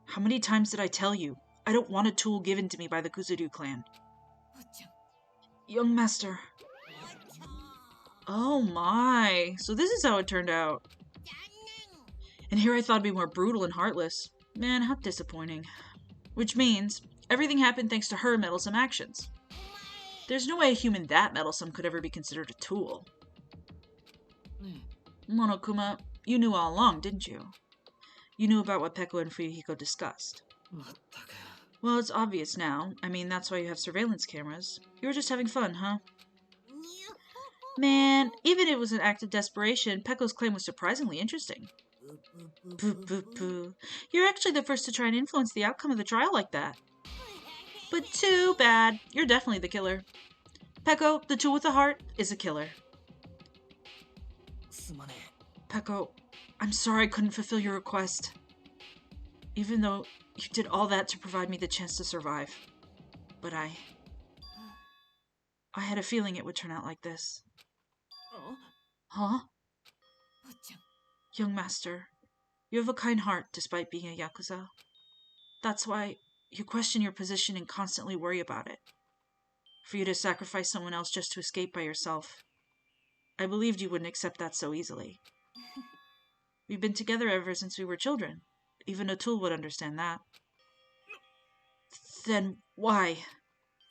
A: How many times did I tell you I don't want a tool given to me by the Kuzuryu clan?
C: 坊ちゃん、
A: Young master. Oh my. So this is how it turned out. And here I thought it'd be more brutal and heartless. Man, how disappointing. Which means everything happened thanks to her meddlesome actions. There's no way a human that meddlesome could ever be considered a tool. Monokuma, you knew all along, didn't you? You knew about what Peko and Fuyuhiko discussed.
E: まったく。
A: Well, it's obvious now. I mean, that's why you have surveillance cameras. You were just having fun, huh? Man, even if it was an act of desperation, Peko's claim was surprisingly interesting. Boo, boo, boo. You're actually the first to try and influence the outcome of the trial like that. But too bad. You're definitely the killer. Peko, the tool with the heart, is a killer.
E: すまねえ。
A: Peko, I'm sorry I couldn't fulfill your request. Even though you did all that to provide me the chance to survive. But I had a feeling it would turn out like this.
E: あ
A: Huh?
C: 坊ちゃん、
A: Young master, you have a kind heart despite being a Yakuza. That's why you question your position and constantly worry about it. for you to sacrifice someone else just to escape by yourself. I believed you wouldn't accept that so easily. We've been together ever since we were children. Even a tool would understand that. Then why?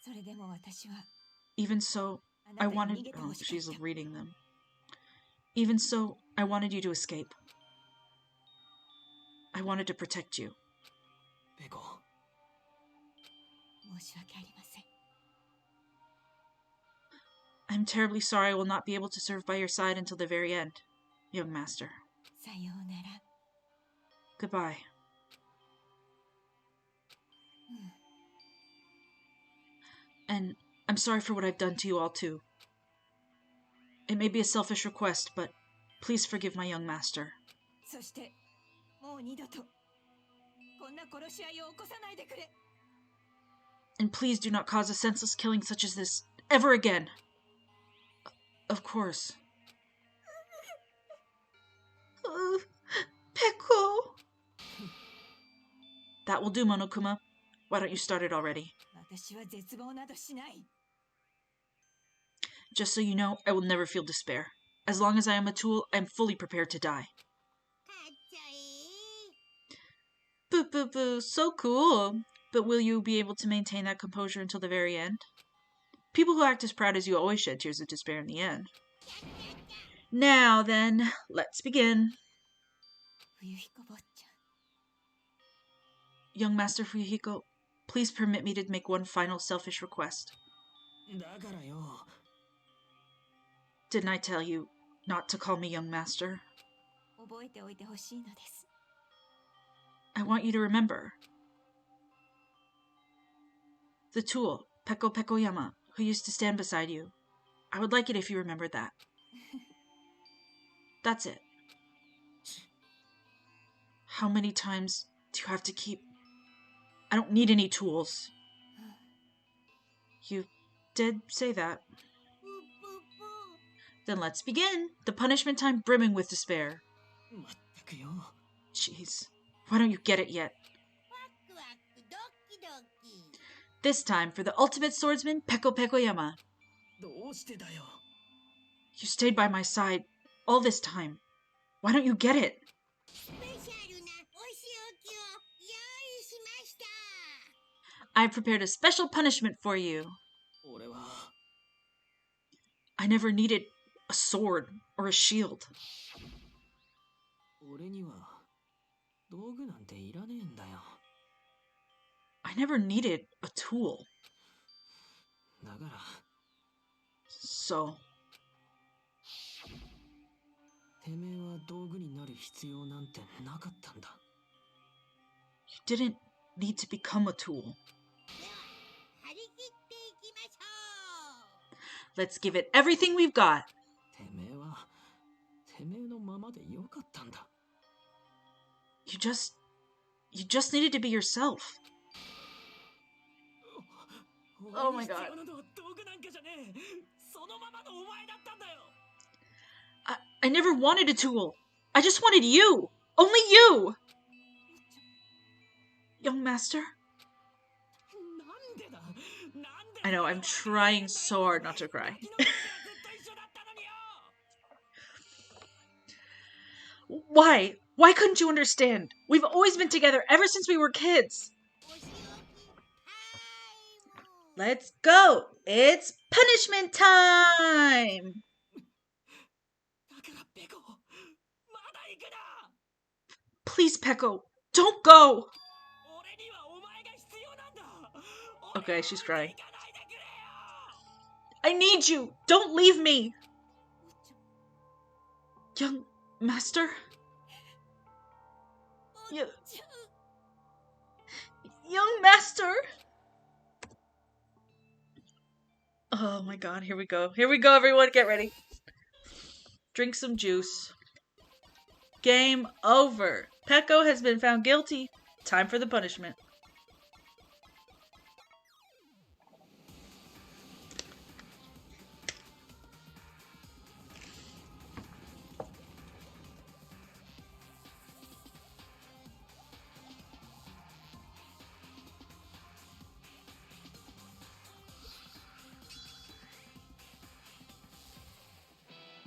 C: それでも私は
A: Even so,
C: あ
A: I
C: なたに逃
A: wanted...
C: げて
A: Oh,
C: ほしかっ
A: she's
C: た。
A: reading them. Even so, I wanted you to escape. I wanted to protect you.
E: ペコ、
C: 申し訳ありません。
A: I'm terribly sorry I will not be able to serve by your side until the very end, young master.
C: さようなら。
A: Goodbye.
C: うん。
A: And I'm sorry for what I've done to you all too. It may be a selfish request, but please forgive my young master.
C: そしてもう二度とこんな殺し合いを起こさないでくれ。
A: And please do not cause a senseless killing such as this ever again. Of course. Peko! That will do, Monokuma. Why don't you start it already?
C: 私は絶望などしない。
A: Just so you know, I will never feel despair. As long as I am a tool, I am fully prepared to die.
D: かっちょいい。
A: Boo boo boo, so cool. But will you be able to maintain that composure until the very end? People who act as proud as you always shed tears of despair in the end. Now then, let's begin.
C: 冬彦坊ち
A: Young Master Fuyuhiko, please permit me to make one final selfish request.
E: だからよ。
A: Didn't I tell you not to call me young master?
C: ゃん。覚えておいてほしいのです。
A: I want you to remember. The tool, Peko Pekoyama, who used to stand beside you. I would like it if you remembered that. That's it. How many times do you have to keep... I don't need any tools. You did say that.
D: ぷぷぷ。
A: Then let's begin. The punishment time brimming with despair.
E: まったくよ。
A: Jeez. Why don't you get it yet?
D: ワクワクドキドキ。
A: This time for the ultimate swordsman, Peko Pekoyama.
E: どうしてだよ。
A: You stayed by my side all this time. Why don't you get it?
D: スペシャルなお仕置きを用意しました。
A: I've prepared a special punishment for you.
E: 俺は
A: I never needed a sword or a shield.
E: 俺には道具なんていらねえんだよ。
A: I never needed a tool.
E: だから
A: So,
E: てめえは道具になる必要なんてなかったんだ。
A: you didn't need to become a tool.
D: では、張り切っていきましょう。
A: Let's give it everything we've got.
E: てめえはてめえのままでよかったんだ。
A: You just needed to be yourself. Oh my God.
E: 俺に必要なのは道具なんかじゃねえ。そのままのお前だったんだよ。
A: I never wanted a tool. I just wanted you. Only you. Young master?
E: なんでだ。なんで
A: I know, I'm trying so hard not to cry.
E: 昨日ずっと一緒だったのによ。
A: Why? Why couldn't you understand? We've always been together ever since we were kids.
D: お仕置きタイム。
A: Let's go. It's punishment time.
E: だからペコ、まだ行くな。
A: Please, Peko, don't go.
E: 俺にはお前が必要なんだ。
A: Okay, she's crying.
E: 行かないでくれよ。
A: I need you. Don't leave me. Young master? Young master? Oh my god, here we go. Here we go, everyone. Get ready. Drink some juice. Game over. Peko has been found guilty. Time for the punishment.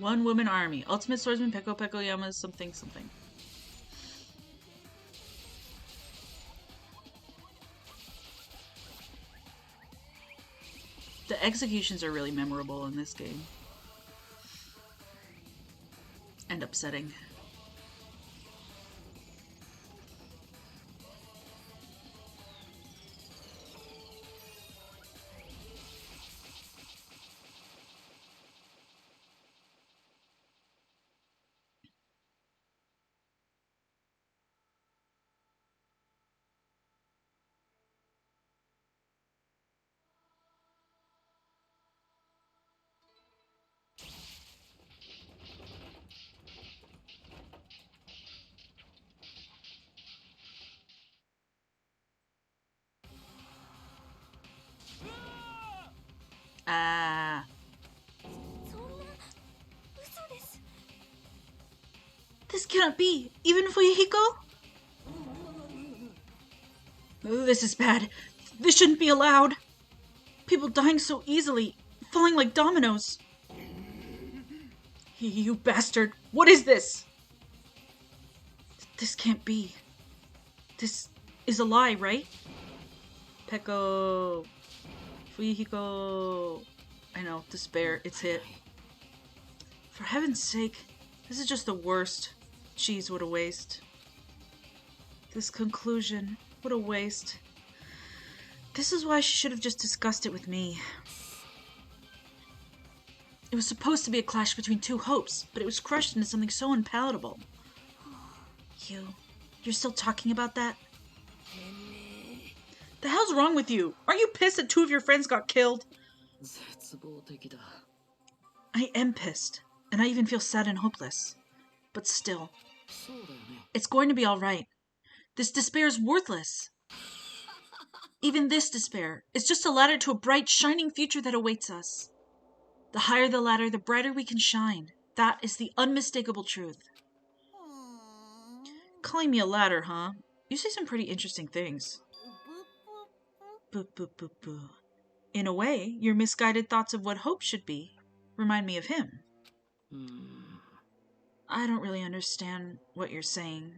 A: One woman army. Ultimate swordsman Peko Peko Yama something something. The executions are really memorable in this game. And upsetting. Ah. This cannot be. Even Fuyuhiko? Oh, this is bad. This shouldn't be allowed. People dying so easily, falling like dominoes. You bastard. What is this? This can't be. This is a lie, right? Peko. Fuyuhiko. I know, despair. It's hit. For heaven's sake, this is just the worst. Jeez, what a waste. This conclusion, what a waste. This is why she should have just discussed it with me. It was supposed to be a clash between two hopes, but it was crushed into something so unpalatable. You're still talking about that? The hell's wrong with you? Aren't you pissed that two of your friends got killed? I am pissed, and I even feel sad and hopeless. But still, it's going to be alright. This despair is worthless. Even this despair is just a ladder to a bright, shining future that awaits us. The higher the ladder, the brighter we can shine. That is the unmistakable truth. Calling me a ladder, huh? You say some pretty interesting things. Boo, boo, boo, boo. In a way, your misguided thoughts of what hope should be remind me of him. I don't really understand what you're saying.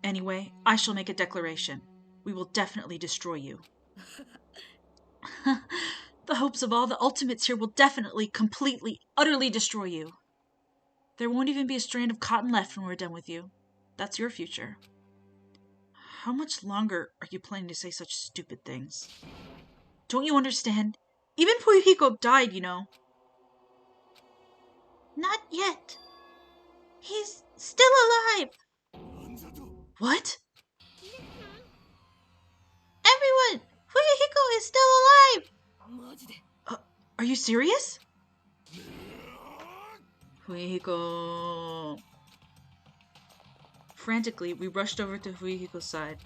A: Anyway, I shall make a declaration. We will definitely destroy you. The hopes of all the ultimates here will definitely, completely, utterly destroy you. There won't even be a strand of cotton left when we're done with you. That's your future. How much longer are you planning to say such stupid things? Don't you understand? Even Fuyuhiko died, you know. Not yet. He's still alive. What? Everyone! Fuyuhiko is still alive! Are you serious? Fuyuhiko... Frantically, we rushed over to Fuyuhiko's side.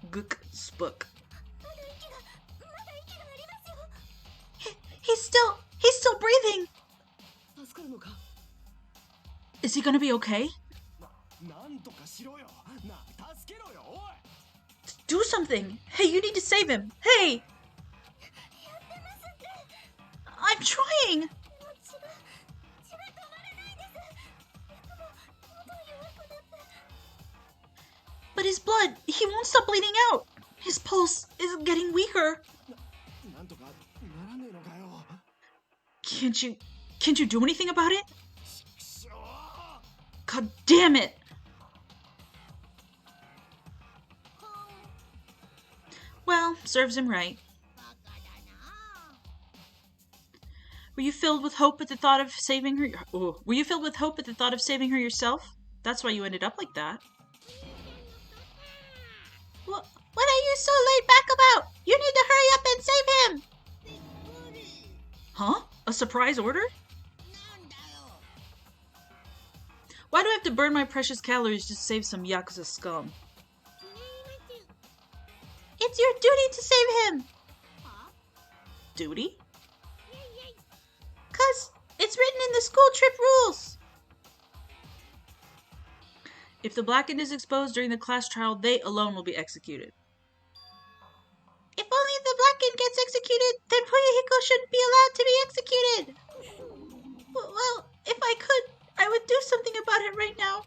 A: Gook spook. He's still breathing! Is he gonna be okay? Do something! Hey, you need to save him! Hey! I'm trying! But his blood, he won't stop bleeding out! His pulse is getting weaker! Can't you do anything about it? God damn it! Well, serves him right. Were you filled with hope at the thought of saving her? Were you filled with hope at the thought of saving her yourself? That's why you ended up like that. What are you so laid back about? You need to hurry up and save him! Huh? A surprise order? Why do I have to burn my precious calories to save some Yakuza scum? It's your duty to save him! Duty? 'Cause it's written in the school trip rules! If the blackened is exposed during the class trial, they alone will be executed. executed, then Fuyuhiko shouldn't be allowed to be executed. Well, if I could, I would do something about it right now.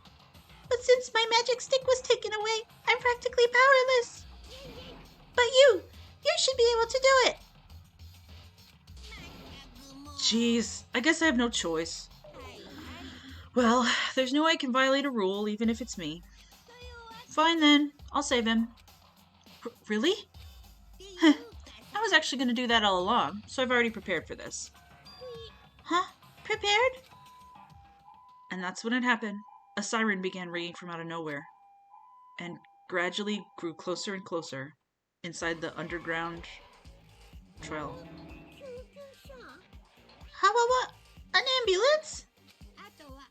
A: But since my magic stick was taken away, I'm practically powerless. But you should be able to do it. Jeez, I guess I have no choice. Well, there's no way I can violate a rule, even if it's me. Fine then, I'll save him. Really? I was actually going to do that all along, so I've already prepared for this. Huh? Prepared? And that's when it happened. A siren began ringing from out of nowhere, and gradually grew closer and closer inside the underground trail. How about what? An ambulance?
D: あとは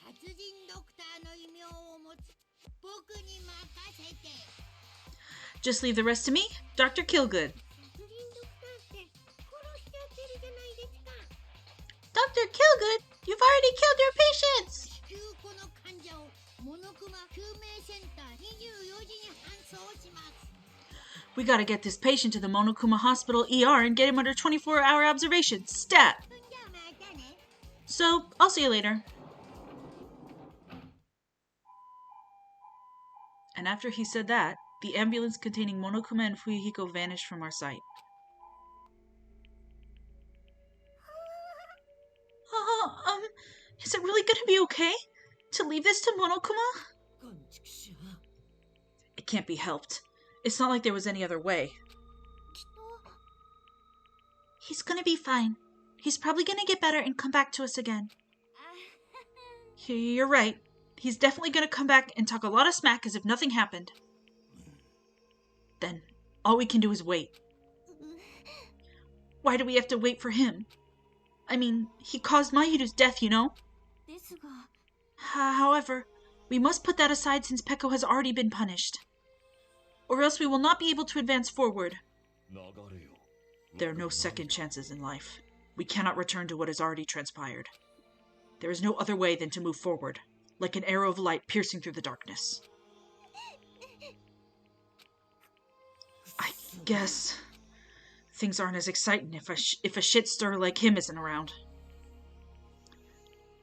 D: 殺人ドクターの異名を持つ僕に任せて。
A: Just leave the rest to me, Dr. Killgood.
D: 殺人ドクターって殺しちゃってるじゃないですか。
A: Dr. Killgood, you've already killed your patients!
D: 地球この患者をモノクマ救命センター24時に搬送します。
A: We gotta get this patient to the Monokuma Hospital ER and get him under 24-hour observation. Stat!
D: じゃあまたね。
A: So, I'll see you later. And after he said that, the ambulance containing Monokuma and Fuyuhiko vanished from our sight. Is it really gonna be okay to leave this to Monokuma? It can't be helped. It's not like there was any other way. He's gonna be fine. He's probably gonna get better and come back to us again. You're right. He's definitely gonna come back and talk a lot of smack as if nothing happened. Then, all we can do is wait. Why do we have to wait for him? I mean, he caused Mayuru's death, you know? However, we must put that aside since Peko has already been punished. Or else we will not be able to advance forward. There are no second chances in life. We cannot return to what has already transpired. There is no other way than to move forward, like an arrow of light piercing through the darkness. I guess things aren't as exciting if a shit-stirrer like him isn't around.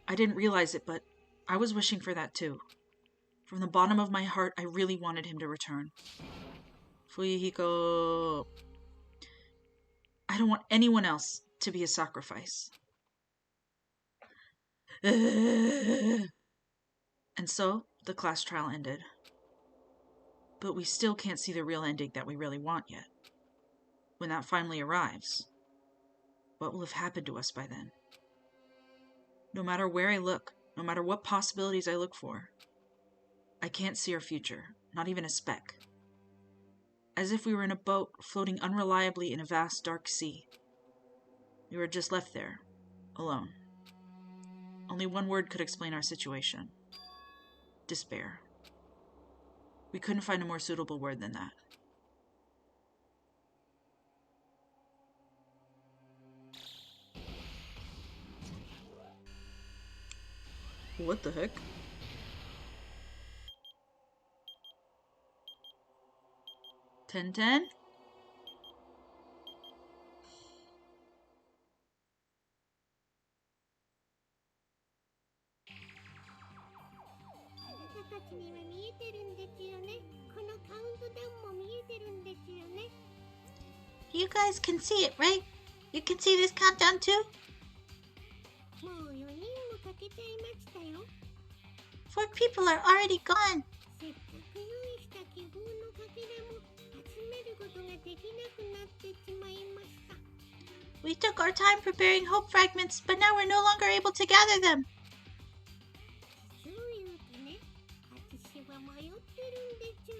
A: I didn't realize it, but I was wishing for that too. From the bottom of my heart, I really wanted him to return. Fuyuhiko... I don't want anyone else to be a sacrifice. And so, the class trial ended. But we still can't see the real ending that we really want yet. When that finally arrives, what will have happened to us by then? No matter where I look, no matter what possibilities I look for, I can't see our future, not even a speck. As if we were in a boat floating unreliably in a vast dark sea. We were just left there, alone. Only one word could explain our situation. Despair. We couldn't find a more suitable word than that. What the heck? Ten?
D: たちには見えてるんですよね。このカウントダウンも見えてるんですよね。
A: You guys can see it, right? You can see this countdown too?
D: もう4人もかけちゃいましたよ。
A: 4 people are already gone.
D: せっかく用意した希望のかけらも集めることができなくなってしまいました。
A: We took our time preparing hope fragments, but now we're no longer able to gather them.
D: そういうとね、私は迷ってるんです。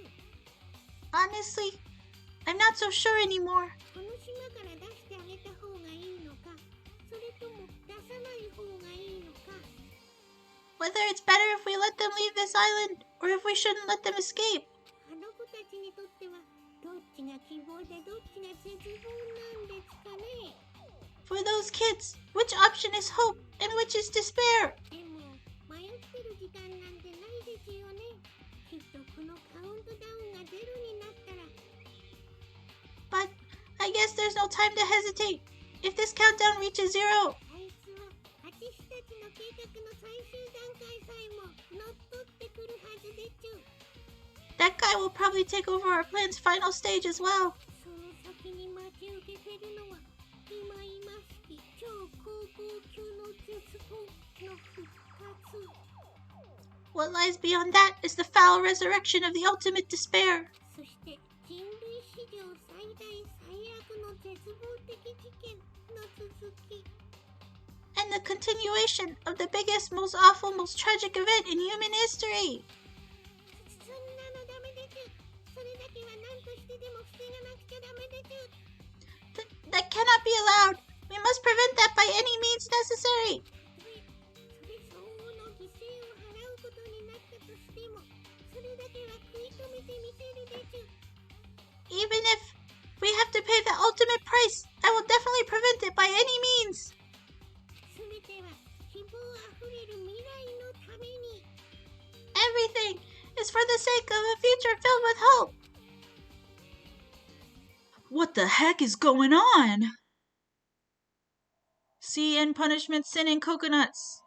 A: Honestly, I'm not so sure anymore.
D: この島から出してあげた方がいいのか、それとも出さない方がいいのか。
A: Whether it's better if we let them leave this island, or if we shouldn't let them escape.
D: あの子たちにとってはどっちが希望でどっちが絶望なんですかね。
A: For those kids, which option is hope and which is despair?
D: でも迷ってる時間なんてないですよね。きっとこのカウントダウンがゼロになったら。
A: But I guess there's no time to hesitate. If this countdown reaches 0,
D: あいつは私たちの計画の最終段階さえも乗っ取ってくるはずでちゅ。
A: that guy will probably take over our plan's final stage as well.
D: その先に待ち受けてるのは今今しき超高校級の絶望の復活。
A: What lies beyond that is the foul resurrection of the ultimate despair.
D: そして人類史上最大最悪の絶望的事件の続き。
A: And the continuation of the biggest, most awful, most tragic event in human history.
D: そんなのダメでちゅ。それだけは何としてでも防がなくちゃダメでちゅ。
A: That cannot be allowed. We must prevent that by any means necessary.
D: それ相応の犠牲を払うことになったとしても、それだけは食い止めてみせるでちゅ。
A: Even if we have to pay the ultimate price, I will definitely prevent it by any means.
D: すべては希望あふれる未来のために。
A: Everything is for the sake of a future filled with hope. What the heck is going on? See and punishment, sin and coconuts.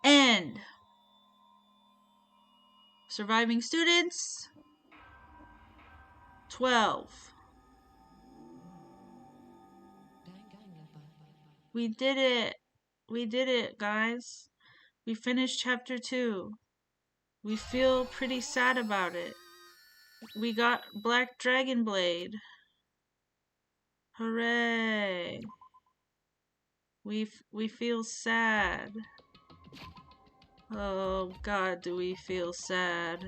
A: End. Surviving students 12. We did it. We did it, guys. We finished chapter 2. We feel pretty sad about it. We got Black Dragon Blade. Hooray. We feel sad. Oh God, do we feel sad.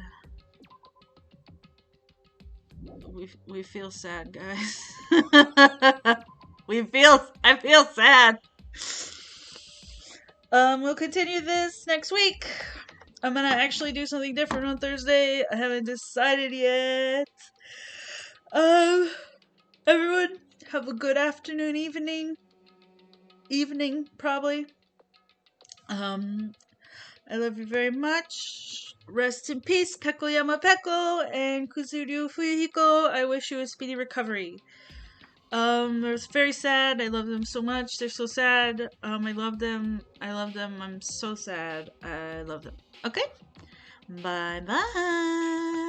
A: We feel sad, guys. I feel sad. We'll continue this next week. I'm gonna actually do something different on Thursday. I haven't decided yet. Everyone, have a good afternoon, evening, probably. I love you very much. Rest in peace, Pekoyama Peko and Kuzuryu Fuyuhiko. I wish you a speedy recovery. It was very sad. I love them so much. They're so sad. I love them. I'm so sad. I love them. Okay? Bye-bye.